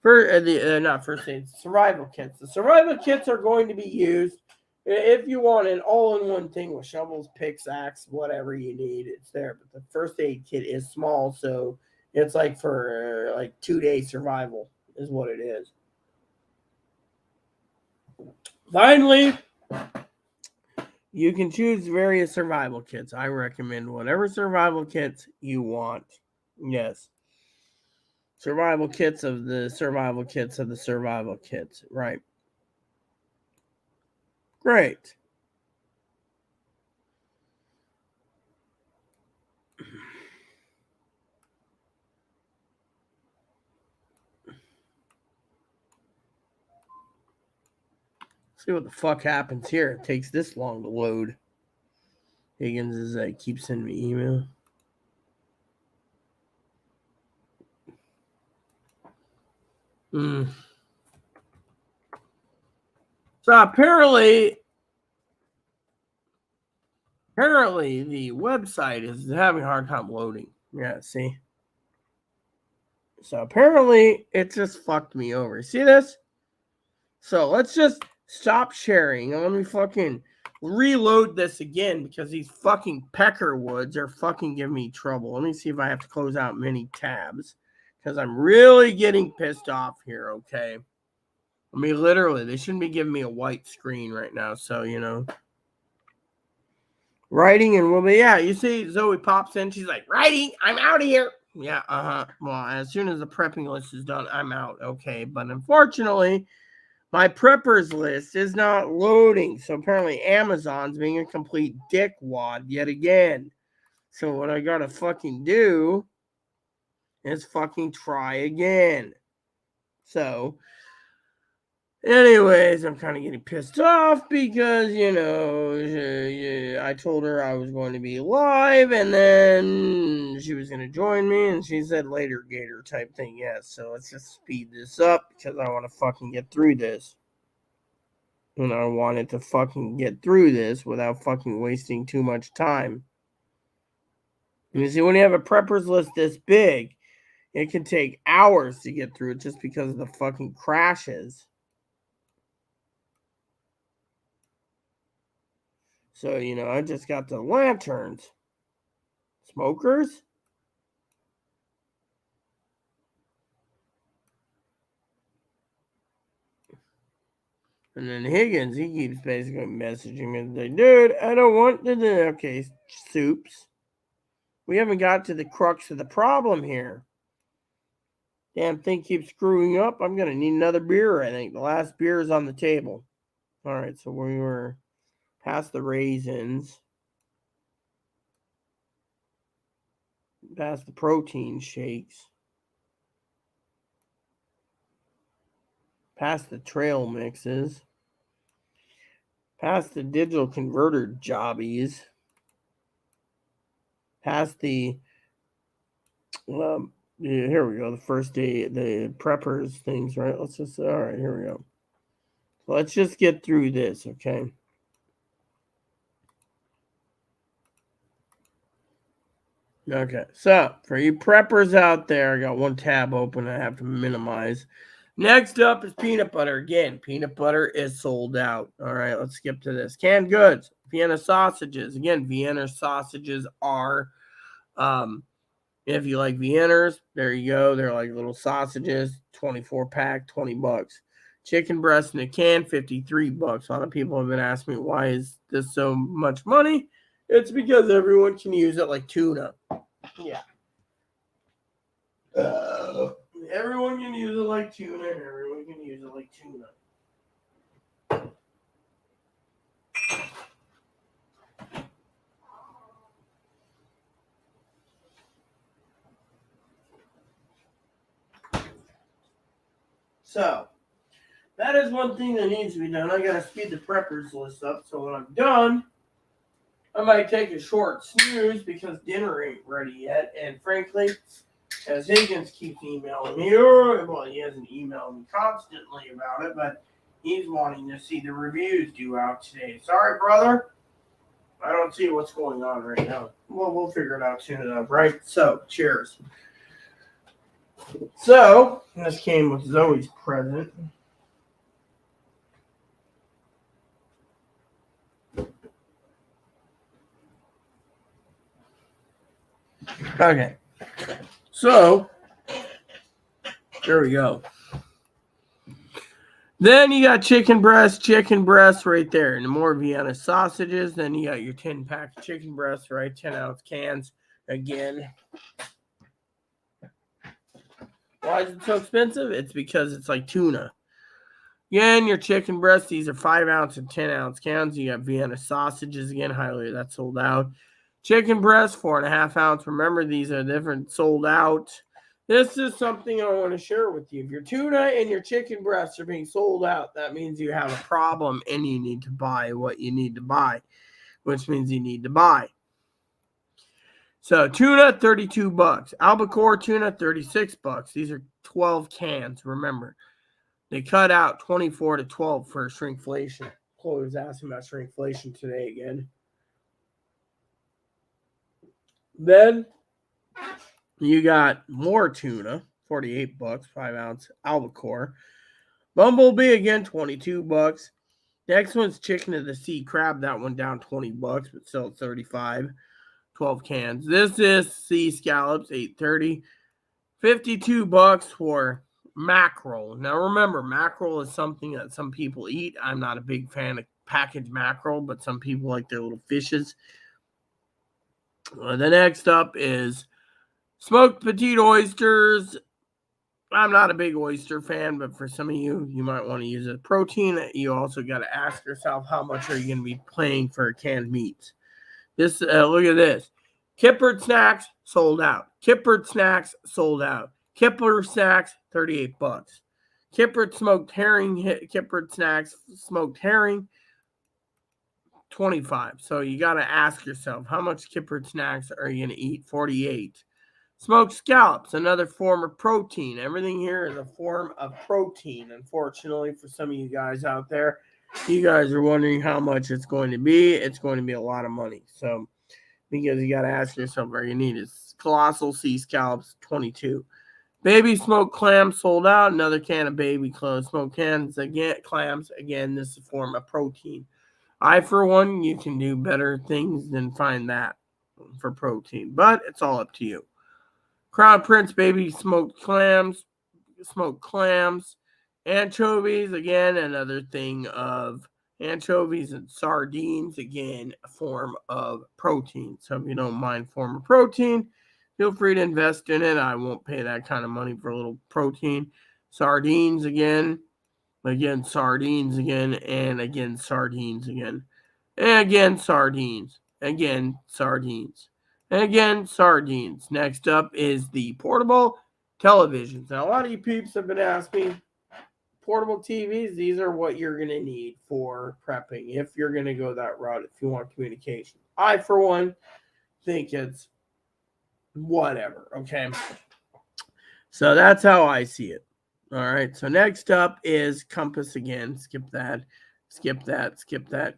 Not first aid, survival kits. The survival kits are going to be used if you want an all-in-one thing with shovels, picks, axe, whatever you need. It's there. But the first aid kit is small, so it's like for 2 day survival is what it is. Finally, you can choose various survival kits. I recommend whatever survival kits you want. Yes. Survival kits of the survival kits of the survival kits. Right. Great. See what the fuck happens here. It takes this long to load. Higgins is keeps sending me email. So apparently the website is having a hard time loading. Yeah, see? So apparently it just fucked me over. See this? So let's just stop sharing and let me fucking reload this again because these fucking peckerwoods are fucking giving me trouble. Let me see if I have to close out many tabs because I'm really getting pissed off here, okay? I mean, literally, they shouldn't be giving me a white screen right now, so, Writing and will be, yeah, you see Zoe pops in, she's like, writing, I'm out of here. Yeah, well, as soon as the prepping list is done, I'm out, okay? But unfortunately, my preppers list is not loading. So apparently Amazon's being a complete dickwad yet again. So what I gotta fucking do is fucking try again. So anyways, I'm kind of getting pissed off because, I told her I was going to be live and then she was going to join me and she said later, Gator type thing. Yes, so let's just speed this up because I want to fucking get through this. And I wanted to fucking get through this without fucking wasting too much time. You see, when you have a preppers list this big, it can take hours to get through it just because of the fucking crashes. So, I just got the lanterns. Smokers? And then Higgins, he keeps basically messaging me like, dude, I don't want to do. Okay, soups. We haven't got to the crux of the problem here. Damn thing keeps screwing up. I'm going to need another beer, I think. The last beer is on the table. All right, so we were past the raisins, past the protein shakes, past the trail mixes. Past the digital converter jobbies. Past the yeah, here we go. The first day, the preppers things, right? All right, here we go. So let's just get through this, okay? Okay, so for you preppers out there, I got one tab open I have to minimize. Next up is peanut butter. Again, peanut butter is sold out. All right, let's skip to this. Canned goods, Vienna sausages. Again, Vienna sausages are if you like Vienners, there you go. They're like little sausages, 24 pack, $20. Chicken breast in a can, $53. A lot of people have been asking me, why is this so much money? It's because everyone can use it like tuna. Yeah. Everyone can use it like tuna, and everyone can use it like tuna. So, that is one thing that needs to be done. I gotta speed the preppers list up, so when I'm done, I might take a short snooze because dinner ain't ready yet. And frankly, as Higgins keeps emailing me, well, he hasn't emailed me constantly about it, but he's wanting to see the reviews due out today. Sorry, brother. I don't see what's going on right now. Well, we'll figure it out soon enough, right? So, cheers. So, this came with Zoe's present. Okay. So, there we go. Then you got chicken breast right there. And the more Vienna sausages, then you got your 10-pack of chicken breast, right? 10-ounce cans. Again. Why is it so expensive? It's because it's like tuna. Again, your chicken breast, these are 5-ounce and 10-ounce cans. You got Vienna sausages again, highly that's sold out. Chicken breast, 4.5 ounce. Remember, these are different, sold out. This is something I want to share with you. If your tuna and your chicken breasts are being sold out, that means you have a problem and you need to buy what you need to buy, which means you need to buy. So tuna, $32. Albacore tuna, $36. These are 12 cans. Remember, they cut out 24 to 12 for shrinkflation. Chloe was asking about shrinkflation today again. Then you got more tuna, $48, 5-ounce albacore. Bumblebee again, $22. Next one's chicken of the sea crab. That one down $20, but still $35. 12 cans. This is sea scallops, $8.30. $52 for mackerel. Now remember, mackerel is something that some people eat. I'm not a big fan of packaged mackerel, but some people like their little fishes. The next up is smoked petite oysters. I'm not a big oyster fan, but for some of you, you might want to use a protein. You also got to ask yourself, how much are you going to be paying for canned meats? This look at this. Kippered snacks sold out. Kippered snacks sold out. Kipper snacks, $38. Kippered smoked herring. Kippered snacks smoked herring, $25. So you got to ask yourself, how much kippered snacks are you going to eat? $48. Smoked scallops, another form of protein. Everything here is a form of protein. Unfortunately, for some of you guys out there, you guys are wondering how much it's going to be. It's going to be a lot of money. So, because you got to ask yourself where you need it. Colossal sea scallops, $22. Baby smoked clams sold out. Another can of baby smoked clams. Again, this is a form of protein. I, for one, you can do better things than find that for protein. But it's all up to you. Crown Prince baby smoked clams. Anchovies, again, another thing of anchovies and sardines, again, a form of protein. So if you don't mind form of protein, feel free to invest in it. I won't pay that kind of money for a little protein. Sardines again, sardines again, and again, sardines again. And again, sardines. Again, sardines. And again, sardines. Next up is the portable televisions. Now, a lot of you peeps have been asking, portable TVs, these are what you're going to need for prepping if you're going to go that route, if you want communication. I, for one, think it's whatever, okay? So that's how I see it. All right, so next up is compass again. Skip that.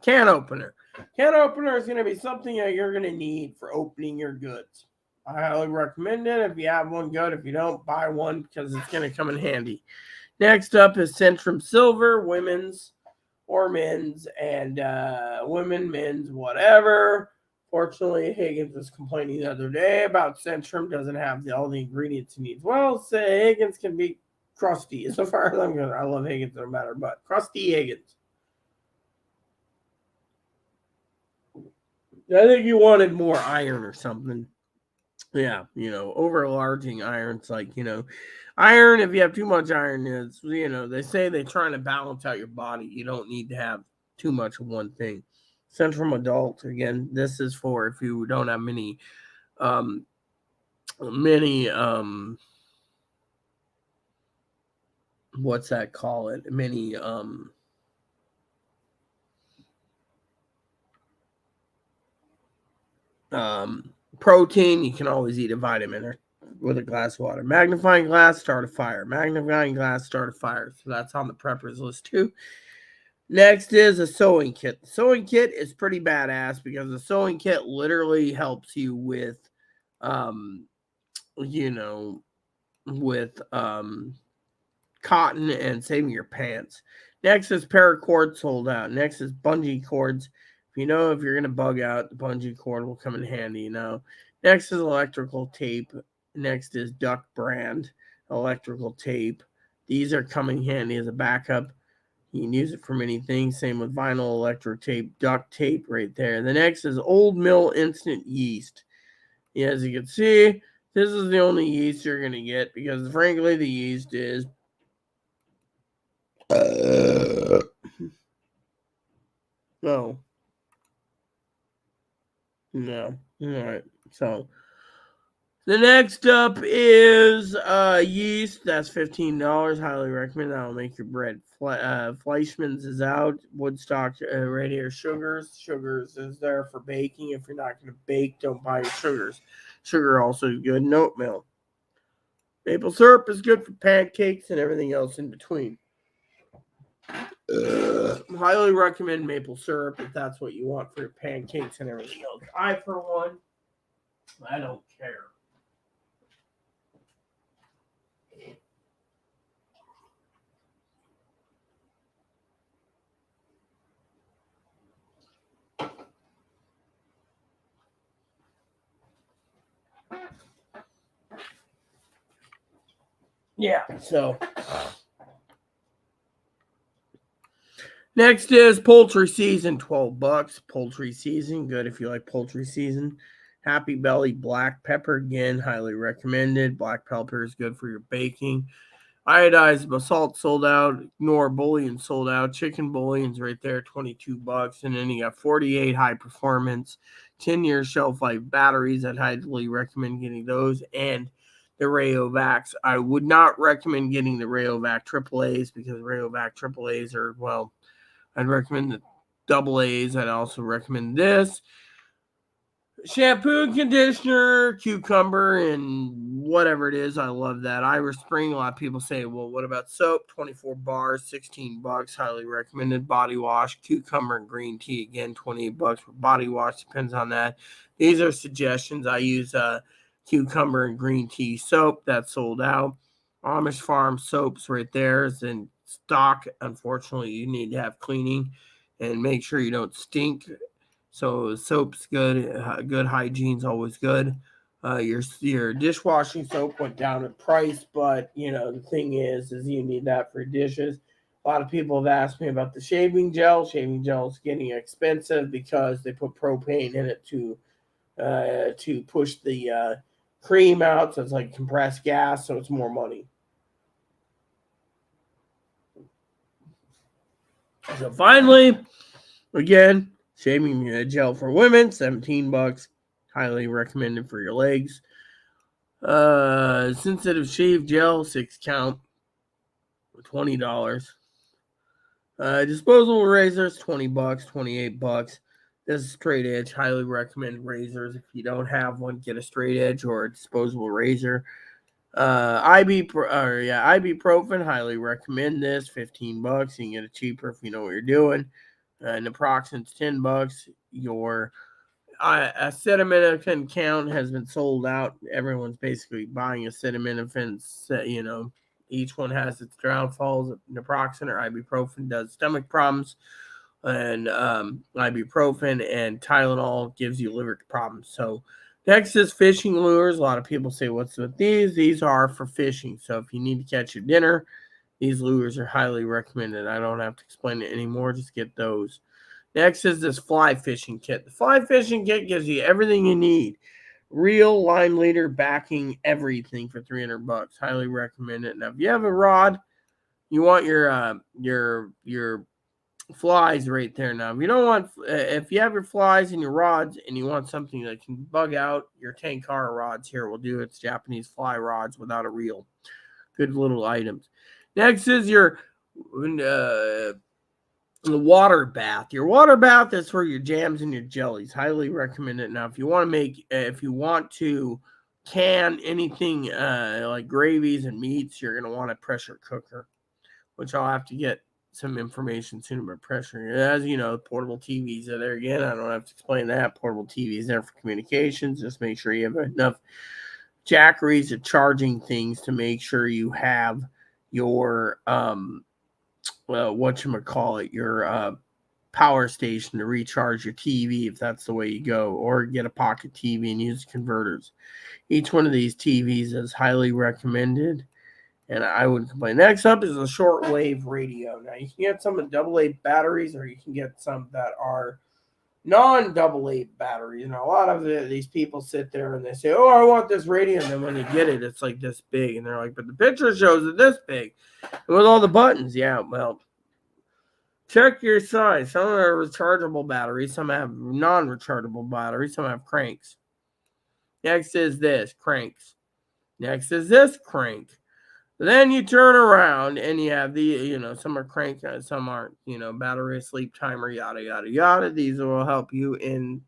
Can opener. Can opener is going to be something that you're going to need for opening your goods. I highly recommend it. If you have one, good. If you don't, buy one because it's going to come in handy. Next up is Centrum Silver, women's or men's, and women, men's, whatever. Fortunately, Higgins was complaining the other day about Centrum doesn't have all the ingredients he needs. Well, say Higgins can be crusty. So far as I'm concerned, I love Higgins no matter what. Crusty Higgins. I think you wanted more iron or something. Yeah, overlarging iron's like, iron, if you have too much iron, is, they say they're trying to balance out your body. You don't need to have too much of one thing. Centrum Adult, again, this is for if you don't have what's that call it? Many, protein, you can always eat a vitamin or with a glass of water. Magnifying glass, start a fire. Magnifying glass, start a fire. So that's on the preppers list too. Next is a sewing kit. The sewing kit is pretty badass because the sewing kit literally helps you with, with cotton and saving your pants. Next is paracord sold out. Next is bungee cords. If you're going to bug out, the bungee cord will come in handy, Next is electrical tape. Next is Duck brand electrical tape. These are coming handy as a backup. You can use it for many things. Same with vinyl electric tape, duct tape right there. The next is Old Mill instant yeast. Yeah, as you can see, this is the only yeast you're going to get because, frankly, the yeast is no. All right. So the next up is yeast. That's $15. Highly recommend. That'll make your bread. Fleischmann's is out. Woodstock radiator sugars. Sugars is there for baking. If you're not going to bake, don't buy your sugars. Sugar also is good. And oatmeal. Maple syrup is good for pancakes and everything else in between. Highly recommend maple syrup if that's what you want for your pancakes and everything else. I, for one, I don't care. Yeah, so next is poultry season, $12. Poultry season, good if you like poultry season. Happy Belly black pepper, again, highly recommended. Black pepper is good for your baking. Iodized basalt sold out. Knorr bouillon sold out. Chicken bouillon's right there, $22. And then you got 48 high performance, 10-year shelf life batteries. I'd highly recommend getting those. And the Rayovacs. I would not recommend getting the Rayovac AAAs because Rayovac AAAs are, well, I'd recommend the double A's. I'd also recommend this. Shampoo and conditioner, cucumber, and whatever it is. I love that. Irish Spring. A lot of people say, well, what about soap? 24 bars, $16. Highly recommended. Body wash, cucumber, and green tea. Again, $28 for body wash. Depends on that. These are suggestions. I use cucumber and green tea soap. That's sold out. Amish Farm soaps right there is in stock. Unfortunately, you need to have cleaning and make sure you don't stink. So soap's good. Good hygiene's always good. Your dishwashing soap went down in price, but the thing is you need that for dishes. A lot of people have asked me about the shaving gel. Shaving gel is getting expensive because they put propane in it to push the cream out, so it's like compressed gas, so it's more money. So finally, again, shaving gel for women, $17. Highly recommended for your legs. Sensitive shave gel, 6 count. $20. Disposable razors, $20, $28. This is straight edge. Highly recommend razors. If you don't have one, get a straight edge or a disposable razor. Ibuprofen. Highly recommend this. $15. You can get it cheaper if you know what you're doing. Naproxen's $10. Your acetaminophen count has been sold out. Everyone's basically buying acetaminophen. Each one has its downfalls. Naproxen or ibuprofen does stomach problems, and ibuprofen and Tylenol gives you liver problems. So next is fishing lures. A lot of people say, what's with these? These are for fishing. So if you need to catch your dinner, these lures are highly recommended. I don't have to explain it anymore. Just get those. Next is this fly fishing kit. The fly fishing kit gives you everything you need. Reel, line leader, backing, everything for $300. Highly recommend it. Now, if you have a rod, you want your flies right there. Now, if you don't want, if you have your flies and your rods, and you want something that can bug out your Tenkara rods, here we'll do it's Japanese fly rods without a reel. Good little items. Next is your the water bath. Your water bath is for your jams and your jellies. Highly recommend it. Now, if you want to can anything like gravies and meats, you're going to want a pressure cooker, which I'll have to get some information soon about pressure. As you know, portable TVs are there again. I don't have to explain that. Portable TVs there for communications. Just make sure you have enough jackeries of charging things to make sure you have your your power station to recharge your TV if that's the way you go, or get a pocket TV and use converters. Each one of these TVs is highly recommended, and I wouldn't complain. Next up is a shortwave radio. Now you can get some with AA batteries, or you can get some that are non-AA batteries. And a lot of these people sit there and they say, "Oh, I want this radio," and then when you get it, it's like this big, and they're like, "But the picture shows it this big, and with all the buttons." Yeah, well, check your size. Some are rechargeable batteries, some have non-rechargeable batteries, some have cranks. Next is this cranks. Next is this crank. Then you turn around and you have some are crank, some aren't. Battery, sleep timer, yada yada yada. These will help you in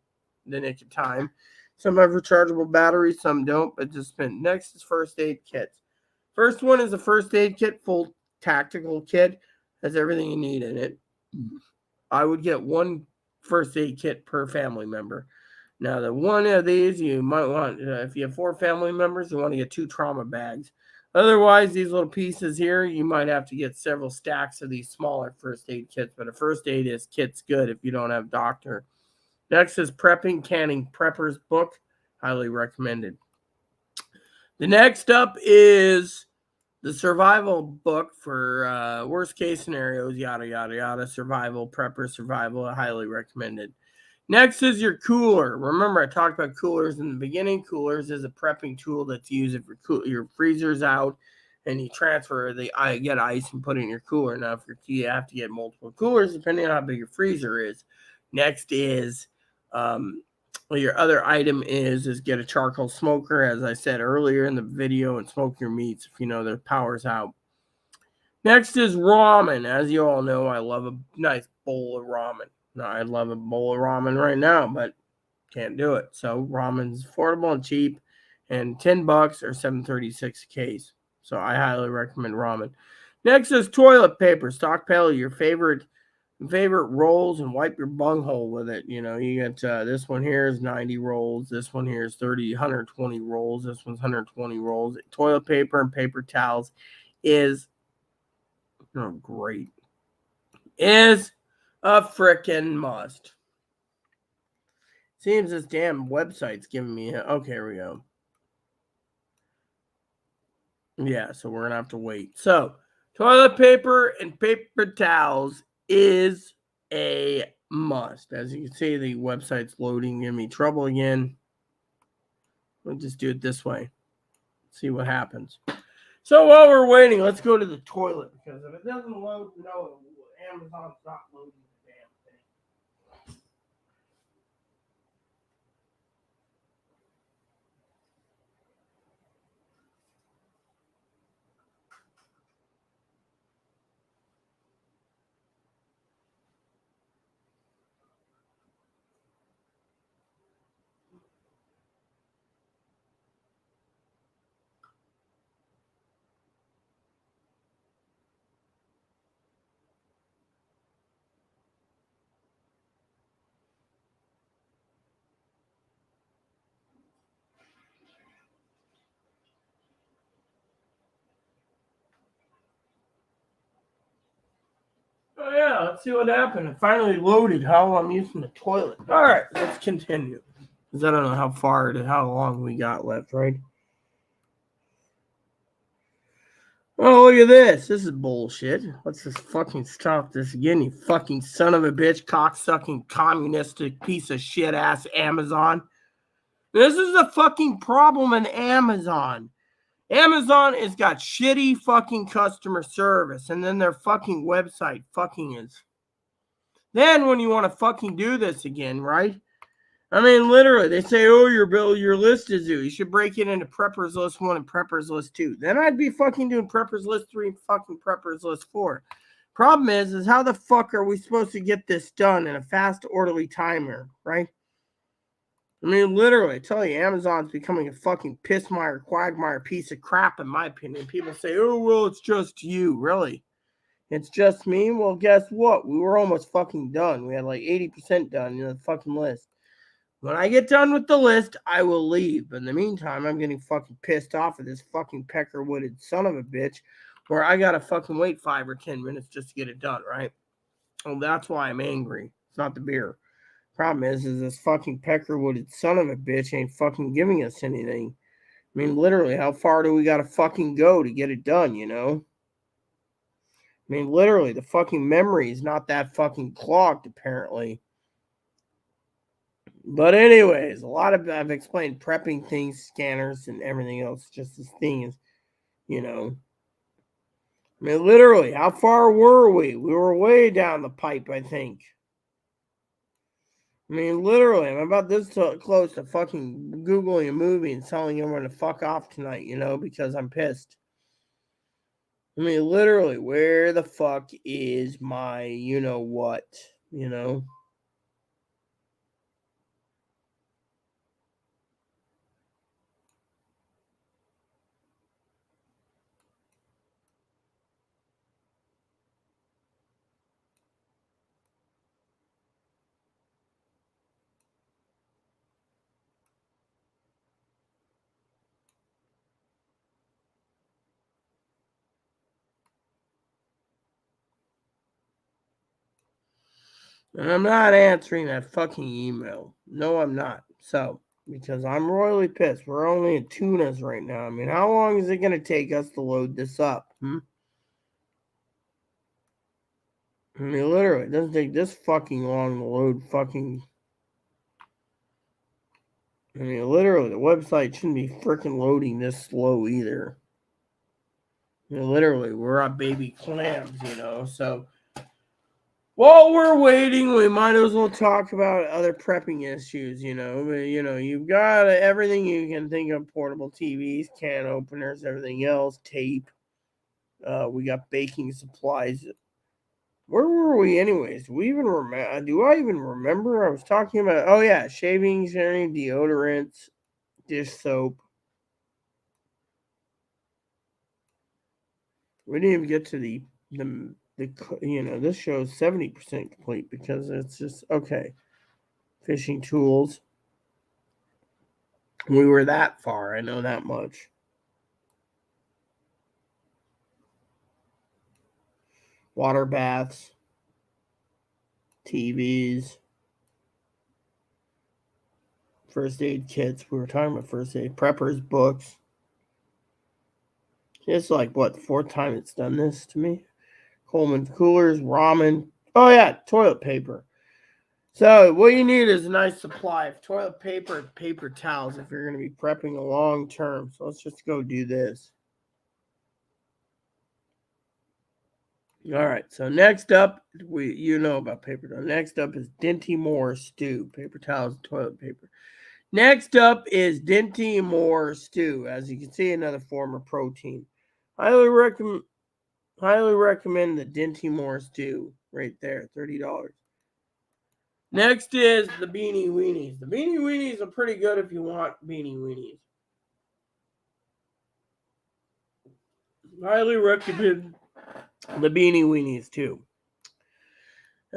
the nick of time. Some have rechargeable batteries, some don't. But just spend. Next is first aid kits. First one is a first aid kit, full tactical kit, has everything you need in it. I would get one first aid kit per family member. Now, the one of these you might want, if you have 4 family members, you want to get 2 trauma bags. Otherwise, these little pieces here, you might have to get several stacks of these smaller first aid kits. But a first aid kit's good if you don't have doctor. Next is prepping, canning, prepper's book, highly recommended. The next up is the survival book for worst case scenarios, yada, yada, yada. Survival, prepper, survival, highly recommended. Next is your cooler. Remember, I talked about coolers in the beginning. Coolers is a prepping tool that's used if your freezer's out and you transfer get ice and put it in your cooler. Now, you have to get multiple coolers depending on how big your freezer is. Next is your other item is get a charcoal smoker, as I said earlier in the video, and smoke your meats if you know their power's out. Next is ramen. As you all know, I love a nice bowl of ramen. Now, I'd love a bowl of ramen right now, but can't do it. So ramen's affordable and cheap, and $10 or $7.36 a case. So I highly recommend ramen. Next is toilet paper. Stockpile your favorite rolls and wipe your bunghole with it. You get this one here is 90 rolls. This one here is 120 rolls. This one's 120 rolls. Toilet paper and paper towels is great. Is a frickin' must. Seems this damn website's giving me okay, here we go. Yeah, so we're gonna have to wait. So toilet paper and paper towels is a must. As you can see, the website's loading, giving me trouble again. We'll just do it this way. See what happens. So while we're waiting, let's go to the toilet, because if it doesn't load, no, Amazon's not loading the damn thing. Yeah, let's see what happened. It finally loaded how I'm using the toilet. All right, let's continue. Because I don't know how long we got left, right? Oh, look at this. This is bullshit. Let's just fucking stop this again, you fucking son of a bitch, cocksucking, communistic piece of shit ass Amazon. This is a fucking problem in Amazon. Amazon has got shitty fucking customer service, and then their fucking website fucking is. Then when you want to fucking do this again, right? I mean, literally, they say, oh, your list is due. You should break it into Preppers List 1 and Preppers List 2. Then I'd be fucking doing Preppers List 3 and fucking Preppers List 4. Problem is how the fuck are we supposed to get this done in a fast, orderly timer, right? I mean, literally, I tell you, Amazon's becoming a fucking pissmire, quagmire piece of crap, in my opinion. People say, oh, well, it's just you. Really? It's just me? Well, guess what? We were almost fucking done. We had like 80% done in the fucking list. When I get done with the list, I will leave. But in the meantime, I'm getting fucking pissed off at this fucking pecker-wooded son of a bitch where I gotta fucking wait 5 or 10 minutes just to get it done, right? Well, that's why I'm angry. It's not the beer. Problem is this fucking pecker-wooded son of a bitch ain't fucking giving us anything. I mean, literally, how far do we gotta fucking go to get it done, you know? I mean, literally, the fucking memory is not that fucking clogged, apparently. But anyways, I've explained prepping things, scanners, and everything else. Just this thing is, you know. I mean, literally, how far were we? We were way down the pipe, I think. I mean, literally, I'm about this close to fucking Googling a movie and telling everyone to fuck off tonight, you know, because I'm pissed. I mean, literally, where the fuck is my you-know-what, you know? And I'm not answering that fucking email. No, I'm not. So, because I'm royally pissed. We're only in tunas right now. I mean, how long is it going to take us to load this up? I mean, literally, it doesn't take this fucking long to load fucking. I mean, literally, the website shouldn't be freaking loading this slow either. I mean, literally, we're on baby clams, you know, so. While we're waiting, we might as well talk about other prepping issues, you know. You've got everything you can think of: portable TVs, can openers, everything else, tape. We got baking supplies. Where were we, anyways? Do we even remember? Do I even remember? I was talking about. Oh yeah, shaving cream, deodorants, dish soap. We didn't even get to the this show's 70% complete because it's just okay. Fishing tools. We were that far. I know that much. Water baths, TVs, first aid kits. We were talking about first aid preppers, books. It's like what, the fourth time it's done this to me. Coleman coolers, ramen. Oh yeah, toilet paper. So what you need is a nice supply of toilet paper and paper towels if you're going to be prepping a long term. So let's just go do this. All right. So next up, you know about paper towels. Next up is Dinty Moore stew, paper towels, toilet paper. Next up is Dinty Moore stew. As you can see, another form of protein. Highly recommend the Dinty Moore stew right there, $30. Next is the Beanie Weenies. The Beanie Weenies are pretty good if you want Beanie Weenies. Highly recommend the Beanie Weenies too.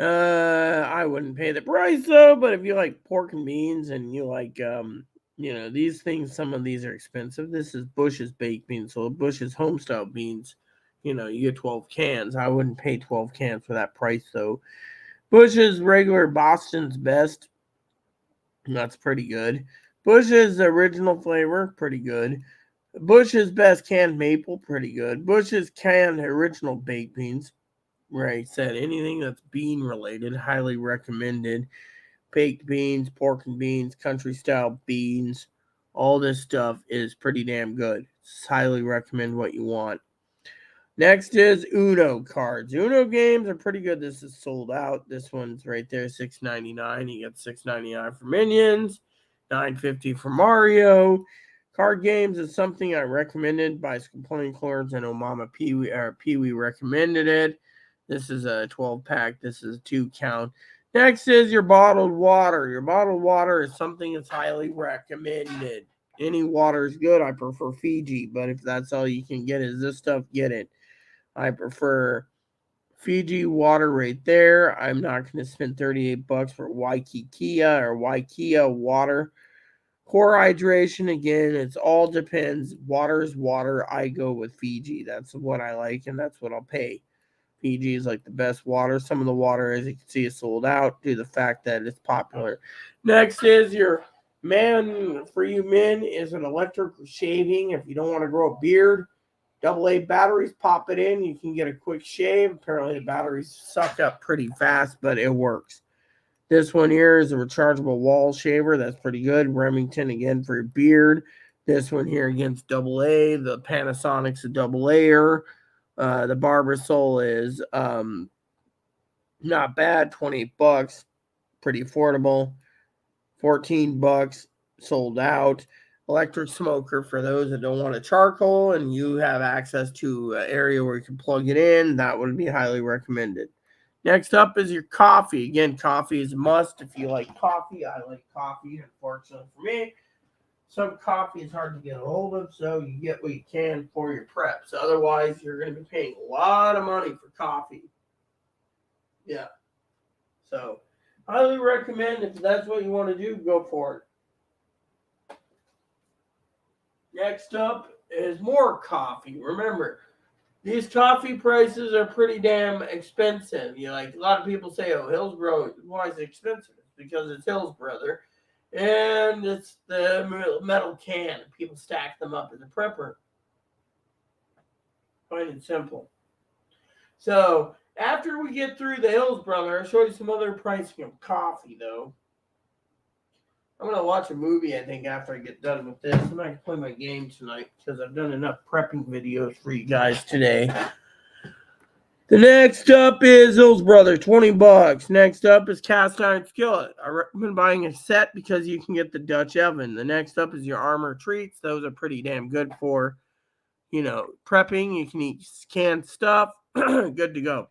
I wouldn't pay the price though, but if you like pork and beans and you like these things, some of these are expensive. This is Bush's baked beans, so Bush's homestyle beans. You get 12 cans. I wouldn't pay 12 cans for that price, though. Bush's regular Boston's Best, that's pretty good. Bush's original flavor, pretty good. Bush's Best canned maple, pretty good. Bush's canned original baked beans, where I said anything that's bean related, highly recommended. Baked beans, pork and beans, country style beans, all this stuff is pretty damn good. Highly recommend what you want. Next is Uno cards. Uno games are pretty good. This is sold out. This one's right there, $6.99. You get $6.99 for Minions, $9.50 for Mario. Card games is something I recommended by Complaint Clords and Omama Pee-wee recommended it. This is a 12-pack. This is a 2-count. Next is your bottled water. Your bottled water is something that's highly recommended. Any water is good. I prefer Fiji, but if that's all you can get is this stuff, get it. I prefer Fiji water right there. I'm not going to spend $38 for Waikiki or Waikia water. Core hydration, again, it all depends. Water is water. I go with Fiji. That's what I like, and that's what I'll pay. Fiji is like the best water. Some of the water, as you can see, is sold out due to the fact that it's popular. Next is your man, for you men, is an electric shaving. If you don't want to grow a beard, AA batteries, pop it in. You can get a quick shave. Apparently, the batteries suck up pretty fast, but it works. This one here is a rechargeable wall shaver. That's pretty good. Remington, again, for your beard. This one here against AA. The Panasonic's a double A. The Barbasol is not bad. $28, pretty affordable. $14, sold out. Electric smoker for those that don't want a charcoal and you have access to an area where you can plug it in. That would be highly recommended. Next up is your coffee. Again, coffee is a must. If you like coffee, I like coffee. Unfortunately for me, some coffee is hard to get a hold of, so you get what you can for your preps. Otherwise, you're going to be paying a lot of money for coffee. Yeah. So, highly recommend if that's what you want to do, go for it. Next up is more coffee. Remember, these coffee prices are pretty damn expensive. A lot of people say, "Oh, Hillsborough, why is it expensive?" It's because it's Hillsborough, and it's the metal can. People stack them up as a prepper. Plain and simple. So after we get through the Hillsborough, I'll show you some other pricing of coffee, though. I'm going to watch a movie, I think, after I get done with this. I'm not going to play my game tonight because I've done enough prepping videos for you guys today. The next up is Hillsborough, $20. Next up is cast iron skillet. I recommend buying a set because you can get the Dutch oven. The next up is your Armor treats. Those are pretty damn good for, prepping. You can eat canned stuff. Good to go.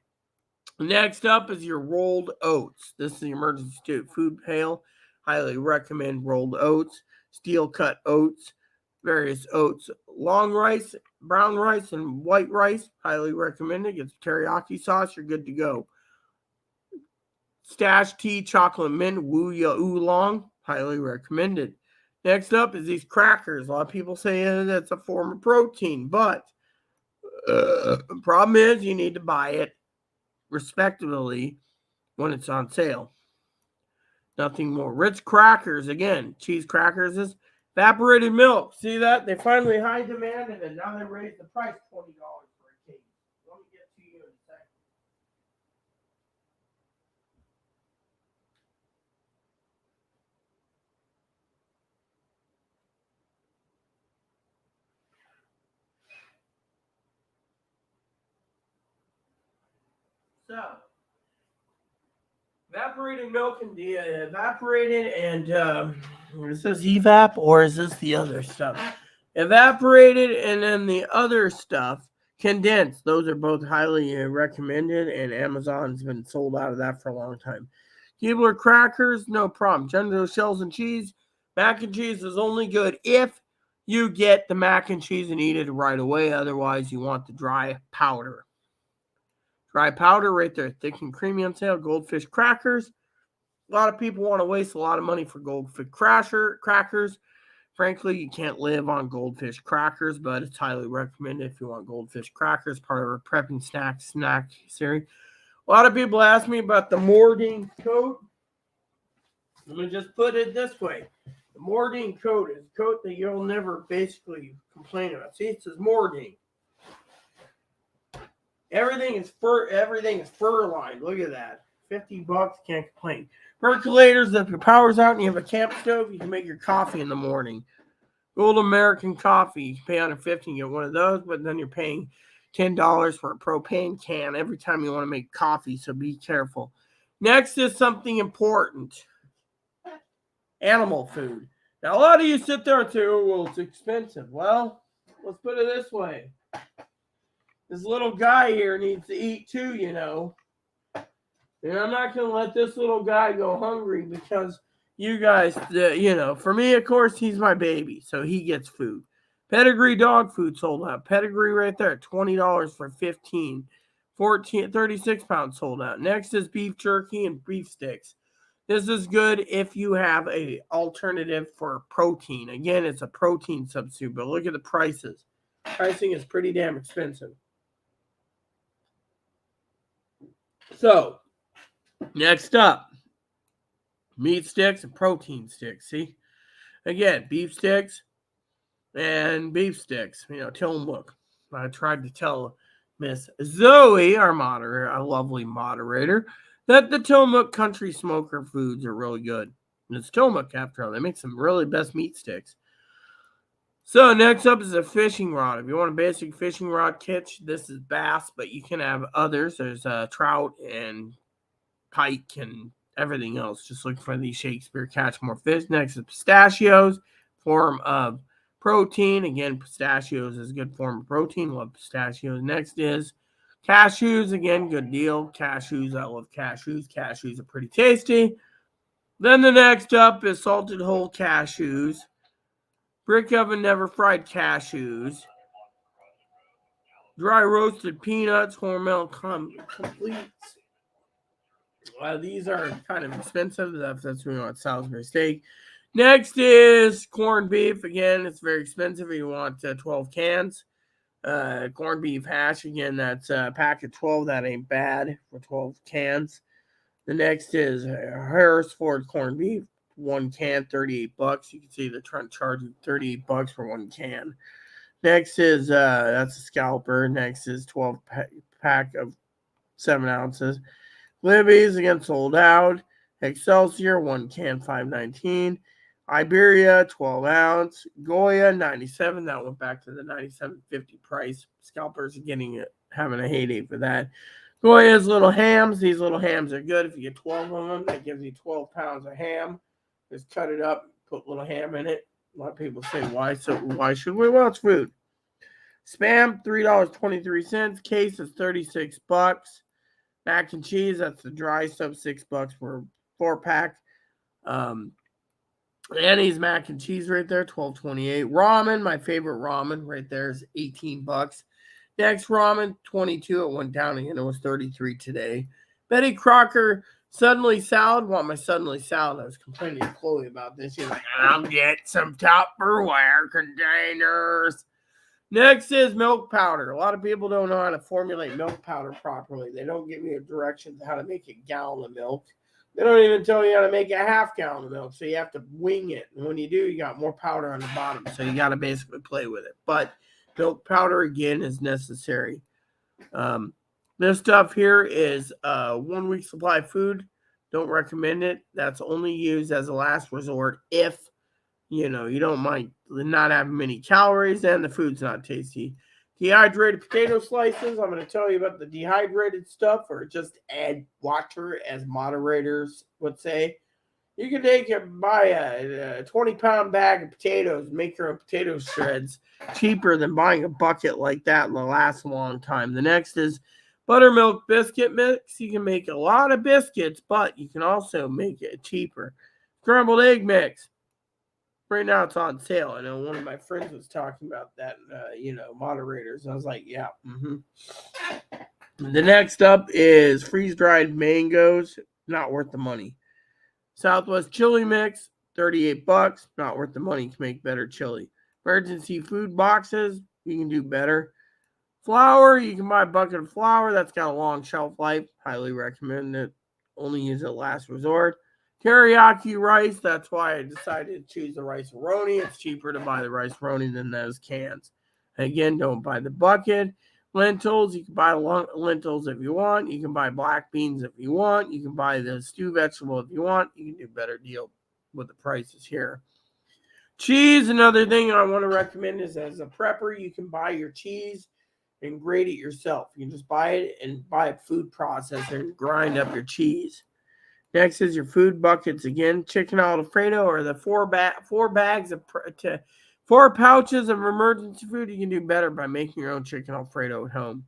Next up is your rolled oats. This is the emergency food pail. Highly recommend rolled oats, steel cut oats, various oats, long rice, brown rice, and white rice. Highly recommended. Get some teriyaki sauce. You're good to go. Stash tea, chocolate mint, wuya oolong. Highly recommended. Next up is these crackers. A lot of people say that's a form of protein, but the problem is you need to buy it respectively when it's on sale. Nothing more. Ritz crackers, again, cheese crackers is evaporated milk. See that? They finally high demanded it. Now they raised the price $20 for a case. Let me get to you in a second. So, evaporated milk and evaporated and is this evap or is this the other stuff? Evaporated and then the other stuff condensed. Those are both highly recommended, and Amazon's been sold out of that for a long time. Keebler crackers, no problem. General shells and cheese. Mac and cheese is only good if you get the mac and cheese and eat it right away. Otherwise, you want the dry powder. Dry powder right there, thick and creamy on sale. Goldfish crackers. A lot of people want to waste a lot of money for goldfish crackers. Frankly, you can't live on goldfish crackers, but it's highly recommended if you want goldfish crackers, part of our prepping snack series. A lot of people ask me about the Mordine coat. Let me just put it this way. The Mordine coat is a coat that you'll never basically complain about. See, it says Mordine. Everything is fur lined. Look at that. $50, can't complain. Percolators, if your power's out and you have a camp stove, you can make your coffee in the morning. Old American coffee, you pay $150 and get one of those, but then you're paying $10 for a propane can every time you want to make coffee, so be careful. Next is something important. Animal food. Now, a lot of you sit there and say, oh, well, it's expensive. Well, let's put it this way. This little guy here needs to eat too, you know. And I'm not going to let this little guy go hungry because you guys, for me, of course, he's my baby, so he gets food. Pedigree dog food sold out. Pedigree right there, $20 for 15. 36 pounds sold out. Next is beef jerky and beef sticks. This is good if you have an alternative for protein. Again, it's a protein substitute, but look at the prices. Pricing is pretty damn expensive. So, next up, meat sticks and protein sticks. See? Again, beef sticks and beef sticks. Tillamook. I tried to tell Miss Zoe, our moderator, a lovely moderator, that the Tillamook Country Smoker foods are really good. And it's Tillamook after all. They make some really best meat sticks. So next up is a fishing rod. If you want a basic fishing rod kit, this is bass, but you can have others. There's trout and pike and everything else. Just look for these Shakespeare Catch More Fish. Next is pistachios, form of protein. Again, pistachios is a good form of protein. Love pistachios. Next is cashews. Again, good deal. Cashews, I love cashews. Cashews are pretty tasty. Then the next up is salted whole cashews. Brick oven never fried cashews. Dry roasted peanuts. Hormel completes. These are kind of expensive. That's what we want. Salisbury steak. Next is corned beef. Again, it's very expensive. You want 12 cans. Corned beef hash. Again, that's a pack of 12. That ain't bad for 12 cans. The next is Harris Ford corned beef. 1 can, $38. You can see they're trying to charge you $38 for 1 can. Next is that's a scalper. Next is 12 pack of 7 ounces. Libby's again sold out. Excelsior 1 can, $5.19. Iberia 12 ounce. Goya 97. That went back to the $97.50 price. Scalpers are having a heyday for that. Goya's little hams. These little hams are good. If you get 12 of them, that gives you 12 pounds of ham. Just cut it up, put a little ham in it. A lot of people say, why should we? Well, it's food. Spam, $3.23. Case is $36. Mac and cheese, that's the dry stuff, $6 for 4-pack. Annie's mac and cheese right there, $12.28. Ramen, my favorite ramen right there is $18. Next ramen, $22. It went down again. It was $33 today. Betty Crocker suddenly salad. Want my suddenly salad? I was complaining to Chloe about this. She's like, I'll get some Tupperware containers. Next is milk powder. A lot of people don't know how to formulate milk powder properly. They don't give you directions how to make a gallon of milk. They don't even tell you how to make a half gallon of milk, so you have to wing it. And when you do, you got more powder on the bottom, so you got to basically play with it. But milk powder, again, is necessary. This stuff here is 1 week supply of food. Don't recommend it. That's only used as a last resort if, you don't mind not having many calories and the food's not tasty. Dehydrated potato slices. I'm going to tell you about the dehydrated stuff, or just add water, as moderators would say. You can buy a 20-pound bag of potatoes, make your own potato shreds, cheaper than buying a bucket like that, and they'll last a long time. The next is buttermilk biscuit mix. You can make a lot of biscuits, but you can also make it cheaper. Scrambled egg mix. Right now it's on sale. I know one of my friends was talking about that, moderators. I was like, yeah. The next up is freeze-dried mangoes. Not worth the money. Southwest chili mix, $38. Not worth the money. You can make better chili. Emergency food boxes. You can do better. Flour. You can buy a bucket of flour. That's got a long shelf life. Highly recommend it. Only use it last resort. Teriyaki rice. That's why I decided to choose the rice-a-roni. It's cheaper to buy the rice-a-roni than those cans. Again, don't buy the bucket. Lentils, you can buy lentils if you want. You can buy black beans if you want. You can buy the stew vegetable if you want. You can do a better deal with the prices here. Cheese, another thing I want to recommend is as a prepper, you can buy your cheese and grate it yourself. You can just buy it and buy a food processor and grind up your cheese. Next is your food buckets again. Chicken Alfredo or the four pouches of emergency food. You can do better by making your own chicken Alfredo at home.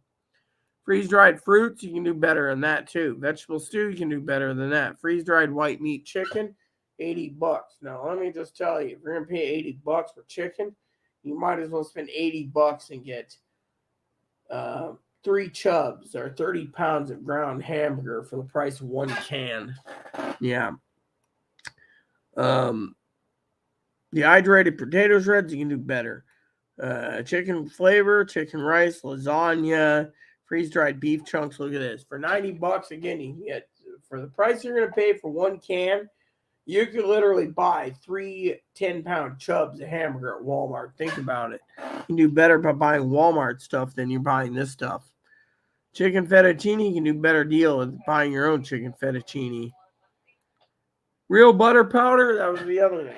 Freeze-dried fruits, you can do better than that too. Vegetable stew, you can do better than that. Freeze-dried white meat chicken, $80. Now, let me just tell you, if you're going to pay $80 for chicken, you might as well spend $80 and get 3 chubs or 30 pounds of ground hamburger for the price of 1 can. Yeah. Dehydrated potato shreds, you can do better. Chicken flavor, chicken rice, lasagna, freeze-dried beef chunks. Look at this. For $90, again, you can get, for the price you're going to pay for 1 can, you could literally buy 3 10-pound chubs of hamburger at Walmart. Think about it. You can do better by buying Walmart stuff than you're buying this stuff. Chicken fettuccine, you can do a better deal with buying your own chicken fettuccine. Real butter powder, that was the other thing.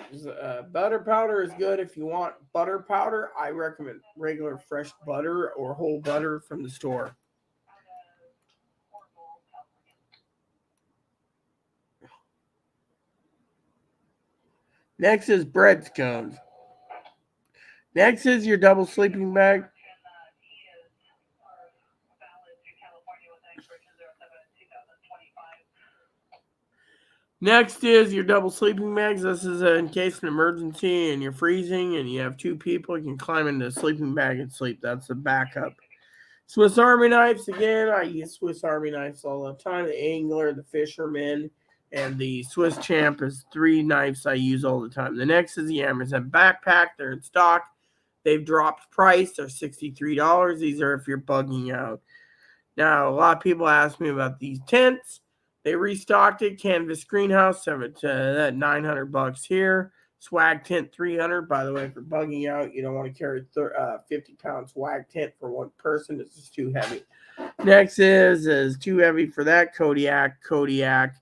Butter powder is good if you want butter powder. I recommend regular fresh butter or whole butter from the store. Next is bread scones. Next is your double sleeping bag. Next is your double sleeping bags. This is in case of an emergency and you're freezing and you have 2 people. You can climb into a sleeping bag and sleep. That's the backup. Swiss Army knives. Again, I use Swiss Army knives all the time. The Angler, the Fisherman, and the Swiss Champ is 3 knives I use all the time. The next is the Amazon backpack. They're in stock. They've dropped price. They're $63. These are if you're bugging out. Now, a lot of people ask me about these tents. They restocked it. Canvas greenhouse, that $900 here. Swag tent $300. By the way, for bugging out, you don't want to carry 50-pound swag tent for 1 person. It's just too heavy. Next is too heavy for that. Kodiak.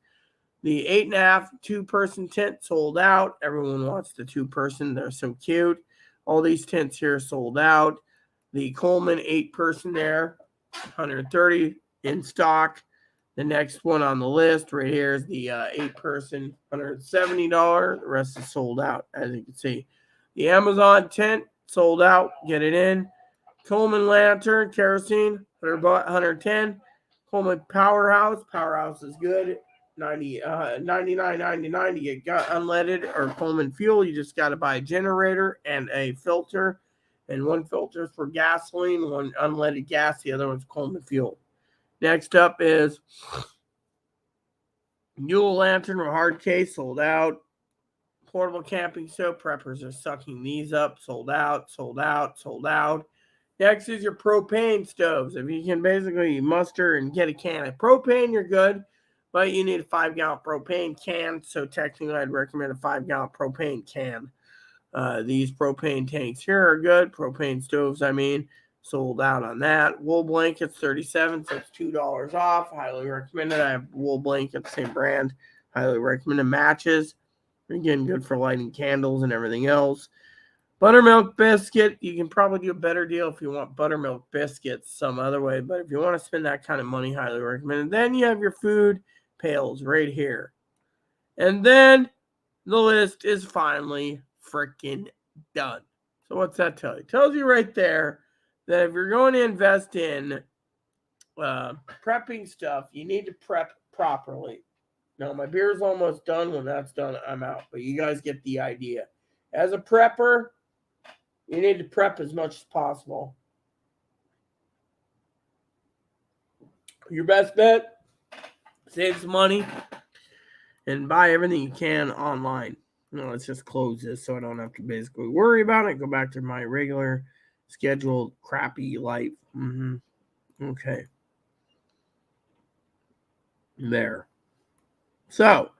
The 8.5 2-person tent sold out. Everyone wants the 2-person. They're so cute. All these tents here sold out. The Coleman 8-person there, $130 in stock. The next one on the list right here is the 8-person, $170. The rest is sold out, as you can see. The Amazon tent sold out. Get it in. Coleman lantern, kerosene, $110. Coleman powerhouse. Powerhouse is good. $99.99 to get unleaded or Coleman fuel. You just got to buy a generator and a filter. And 1 filter is for gasoline, 1 unleaded gas. The other one's Coleman fuel. Next up is Newell lantern with hard case, sold out. Portable camping soap, preppers are sucking these up, sold out. Next is your propane stoves. If you can basically muster and get a can of propane, you're good. But you need a 5-gallon propane can, so technically I'd recommend a 5-gallon propane can. These propane tanks here are good. Propane stoves, sold out on that. Wool blankets, $37, so it's $2 off. Highly recommend it. I have wool blankets, same brand. Highly recommend it. Matches, again, good for lighting candles and everything else. Buttermilk biscuit, you can probably do a better deal if you want buttermilk biscuits some other way, but if you want to spend that kind of money, highly recommend it. Then you have your food pails right here. And then the list is finally freaking done. So what's that tell you? It tells you right there that if you're going to invest in prepping stuff, you need to prep properly. Now, my beer's almost done. When that's done, I'm out. But you guys get the idea. As a prepper, you need to prep as much as possible. Your best bet, save some money, and buy everything you can online. No, let's just close this so I don't have to basically worry about it. Go back to my regular scheduled crappy life. Okay. There. So,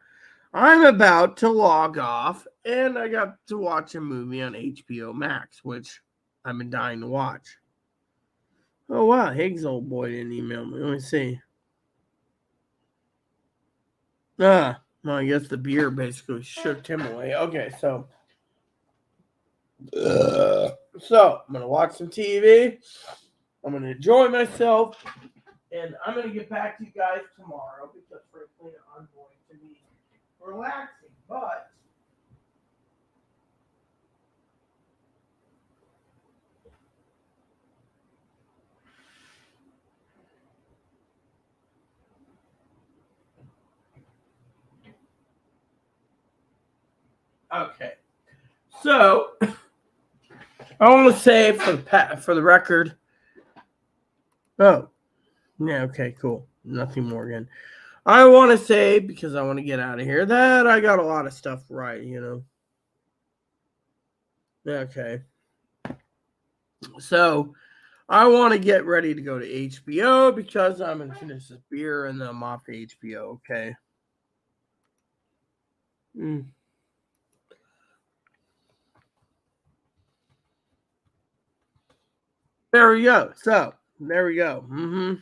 I'm about to log off, and I got to watch a movie on HBO Max, which I've been dying to watch. Oh, wow. Higgs, old boy, didn't email me. Let me see. Well, I guess the beer basically shook him away. Okay, so I'm gonna watch some TV. I'm gonna enjoy myself, and I'm gonna get back to you guys tomorrow because frankly I'm going to be relaxing. But okay, so I want to say for the record. Oh, yeah. Okay, cool. Nothing more again. I want to say, because I want to get out of here, that I got a lot of stuff right, Okay. So, I want to get ready to go to HBO because I'm going to finish this beer and then I'm off to HBO, okay? There we go. So, there we go.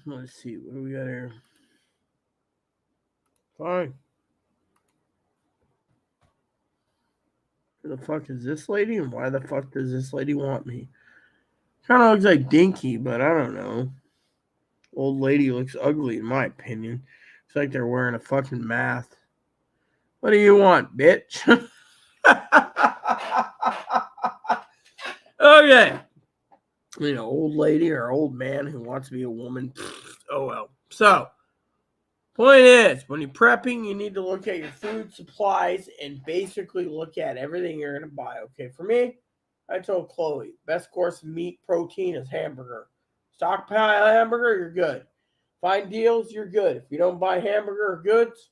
Let's see. What do we got here? Fine. Who the fuck is this lady, and why the fuck does this lady want me? Kind of looks like Dinky, but I don't know. Old lady looks ugly, in my opinion. It's like they're wearing a fucking mask. What do you want, bitch? Okay. Old lady or old man who wants to be a woman. Oh well. So, point is, when you're prepping, you need to look at your food supplies and basically look at everything you're going to buy. Okay, for me, I told Chloe, best course of meat protein is hamburger. Stockpile hamburger, you're good. Find deals, you're good. If you don't buy hamburger goods,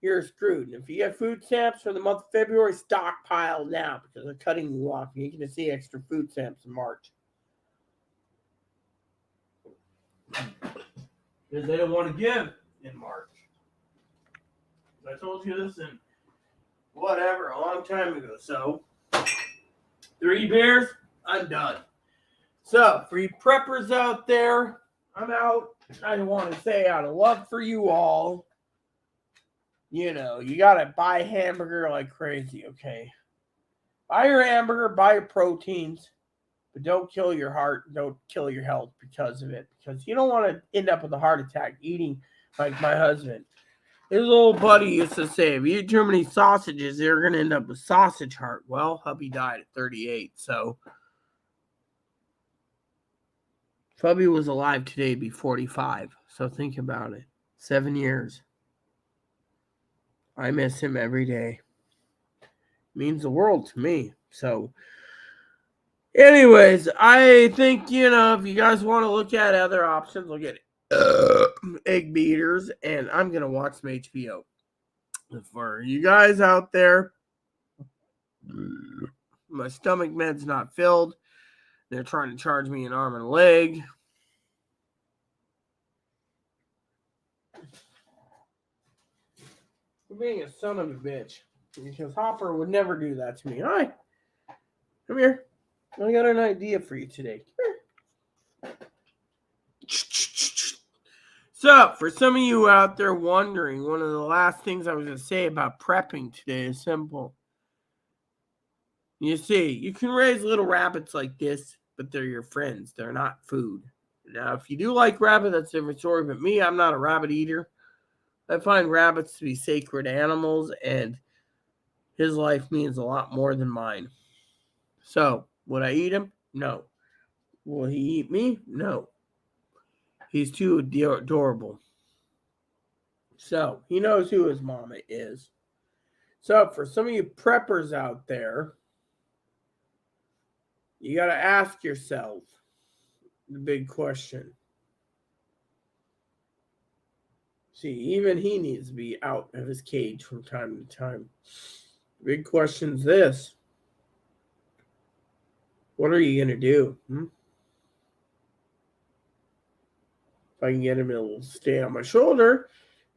you're screwed. And if you get food stamps for the month of February, stockpile now because they're cutting you off. You're going to see extra food stamps in March. Because they don't want to give in March. I told you this in whatever, a long time ago. So, 3 beers, I'm done. So, for you preppers out there, I'm out. I want to say out of love for you all, you got to buy hamburger like crazy, okay? Buy your hamburger, buy your proteins, but don't kill your heart, don't kill your health because of it. Because you don't want to end up with a heart attack eating like my husband. His old buddy used to say, if you eat too many sausages, you're going to end up with sausage heart. Well, hubby died at 38, so Hubby was alive today, be 45. So think about it. 7 years. I miss him every day. Means the world to me. So, anyways, I think, if you guys want to look at other options, look at egg beaters, and I'm going to watch some HBO. For you guys out there, my stomach med's not filled. They're trying to charge me an arm and a leg. For being a son of a bitch. Because Hopper would never do that to me. Hi. Come here. I got an idea for you today. Come here. So, for some of you out there wondering, one of the last things I was going to say about prepping today is simple. You see, you can raise little rabbits like this, but they're your friends. They're not food. Now, if you do like rabbit, that's a different story. But me, I'm not a rabbit eater. I find rabbits to be sacred animals, and his life means a lot more than mine. So, would I eat him? No. Will he eat me? No. He's too adorable. So, he knows who his mama is. So for some of you preppers out there, you got to ask yourself the big question. See, even he needs to be out of his cage from time to time. The big question's this. What are you going to do? If I can get him to stay on my shoulder,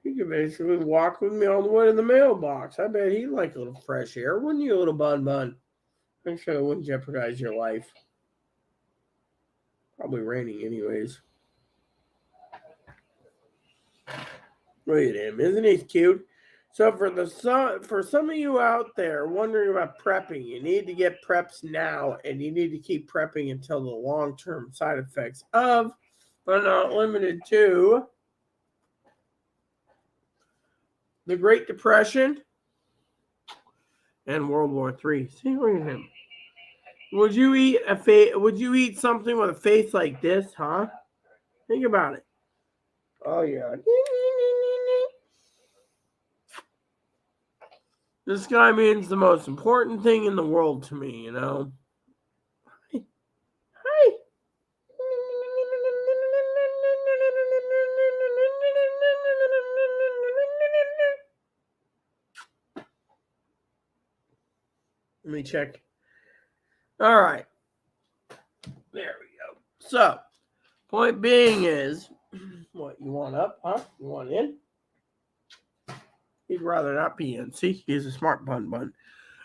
he can basically walk with me all the way to the mailbox. I bet he'd like a little fresh air, wouldn't you, little bun? I'm sure it wouldn't jeopardize your life. Probably raining anyways. Look at him. Isn't he cute? So for some of you out there wondering about prepping, you need to get preps now, and you need to keep prepping until the long-term side effects of, but not limited to, the Great Depression and World War III. See, look at him. Would you eat something with a face like this, huh? Think about it. Oh yeah. This guy means the most important thing in the world to me, you know. Hi. Let me check. All right. There we go. So, point being is, what, you want up, huh? You want in? He'd rather not be in. See, he's a smart bun.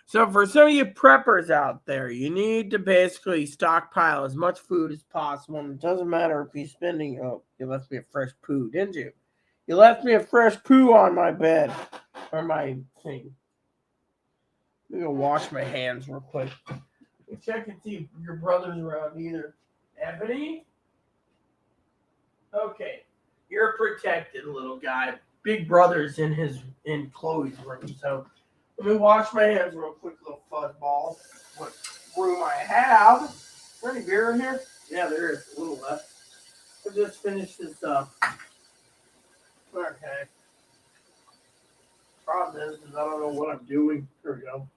So for some of you preppers out there, you need to basically stockpile as much food as possible. And it doesn't matter if you're spending, you left me a fresh poo, didn't you? You left me a fresh poo on my bed, or my thing. I'm going to wash my hands real quick. Check and see if your brother's around either. Ebony? Okay. You're protected, little guy. Big brother's in Chloe's room, so let me wash my hands real quick, little fuzzball. What room I have. Is there any beer in here? Yeah, there is. A little left. We'll just finish this up. Okay. Problem is I don't know what I'm doing. Here we go.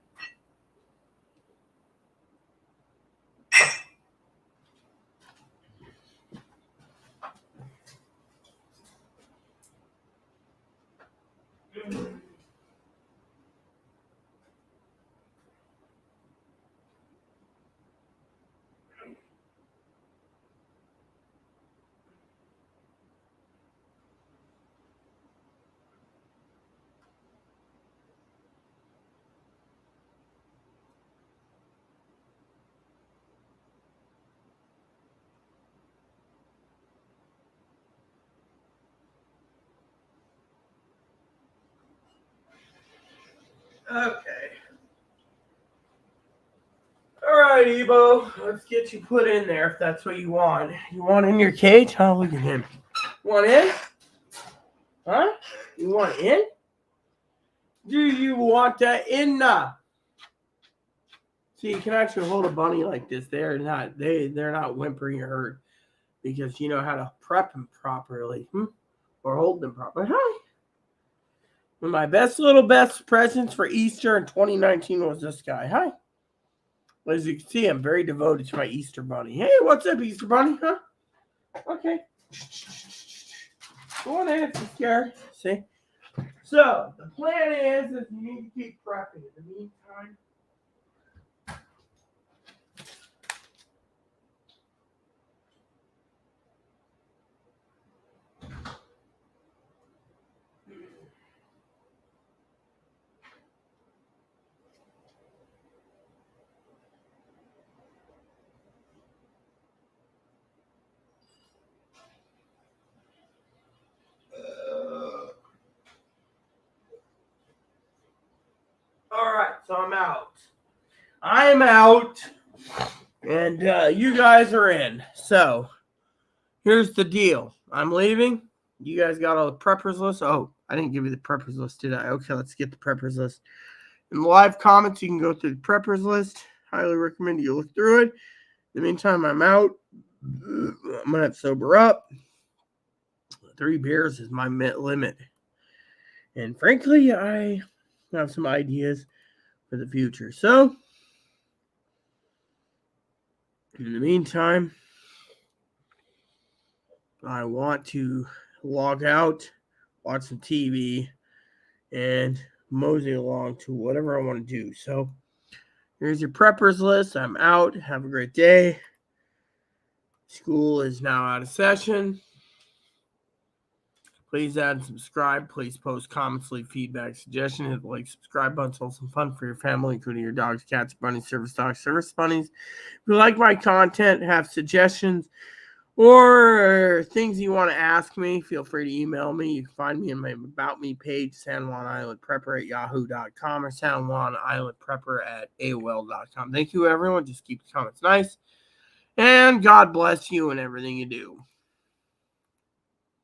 Okay. All right, Ebo. Let's get you put in there if that's what you want. You want in your cage? Huh? Look at him. Want in? Huh? You want in? Do you want in? See, you can actually hold a bunny like this. They're not whimpering or hurt because you know how to prep them properly, or hold them properly. Hi. My best presents for Easter in 2019 was this guy. Hi. As you can see, I'm very devoted to my Easter bunny. Hey, what's up, Easter bunny? Huh? Okay. Go on in if you're scared. See? So, the plan is you need to keep prepping. In the meantime, all right, so I'm out. I'm out, and you guys are in. So, here's the deal. I'm leaving. You guys got all the preppers list? Oh, I didn't give you the preppers list, did I? Okay, let's get the preppers list. In the live comments, you can go through the preppers list. Highly recommend you look through it. In the meantime, I'm out. I'm going to have to sober up. 3 beers is my limit. And frankly, have some ideas for the future. So, in the meantime, I want to log out, watch some TV, and mosey along to whatever I want to do. So, here's your preppers list. I'm out. Have a great day. School is now out of session. Please add and subscribe. Please post comments, leave feedback, suggestions. Hit the like, subscribe button. So some fun for your family, including your dogs, cats, bunnies, service dogs, service bunnies. If you like my content, have suggestions, or things you want to ask me, feel free to email me. You can find me in my About Me page, San Juan Island Prepper at yahoo.com or San Juan Island Prepper at AOL.com. Thank you, everyone. Just keep the comments nice. And God bless you and everything you do.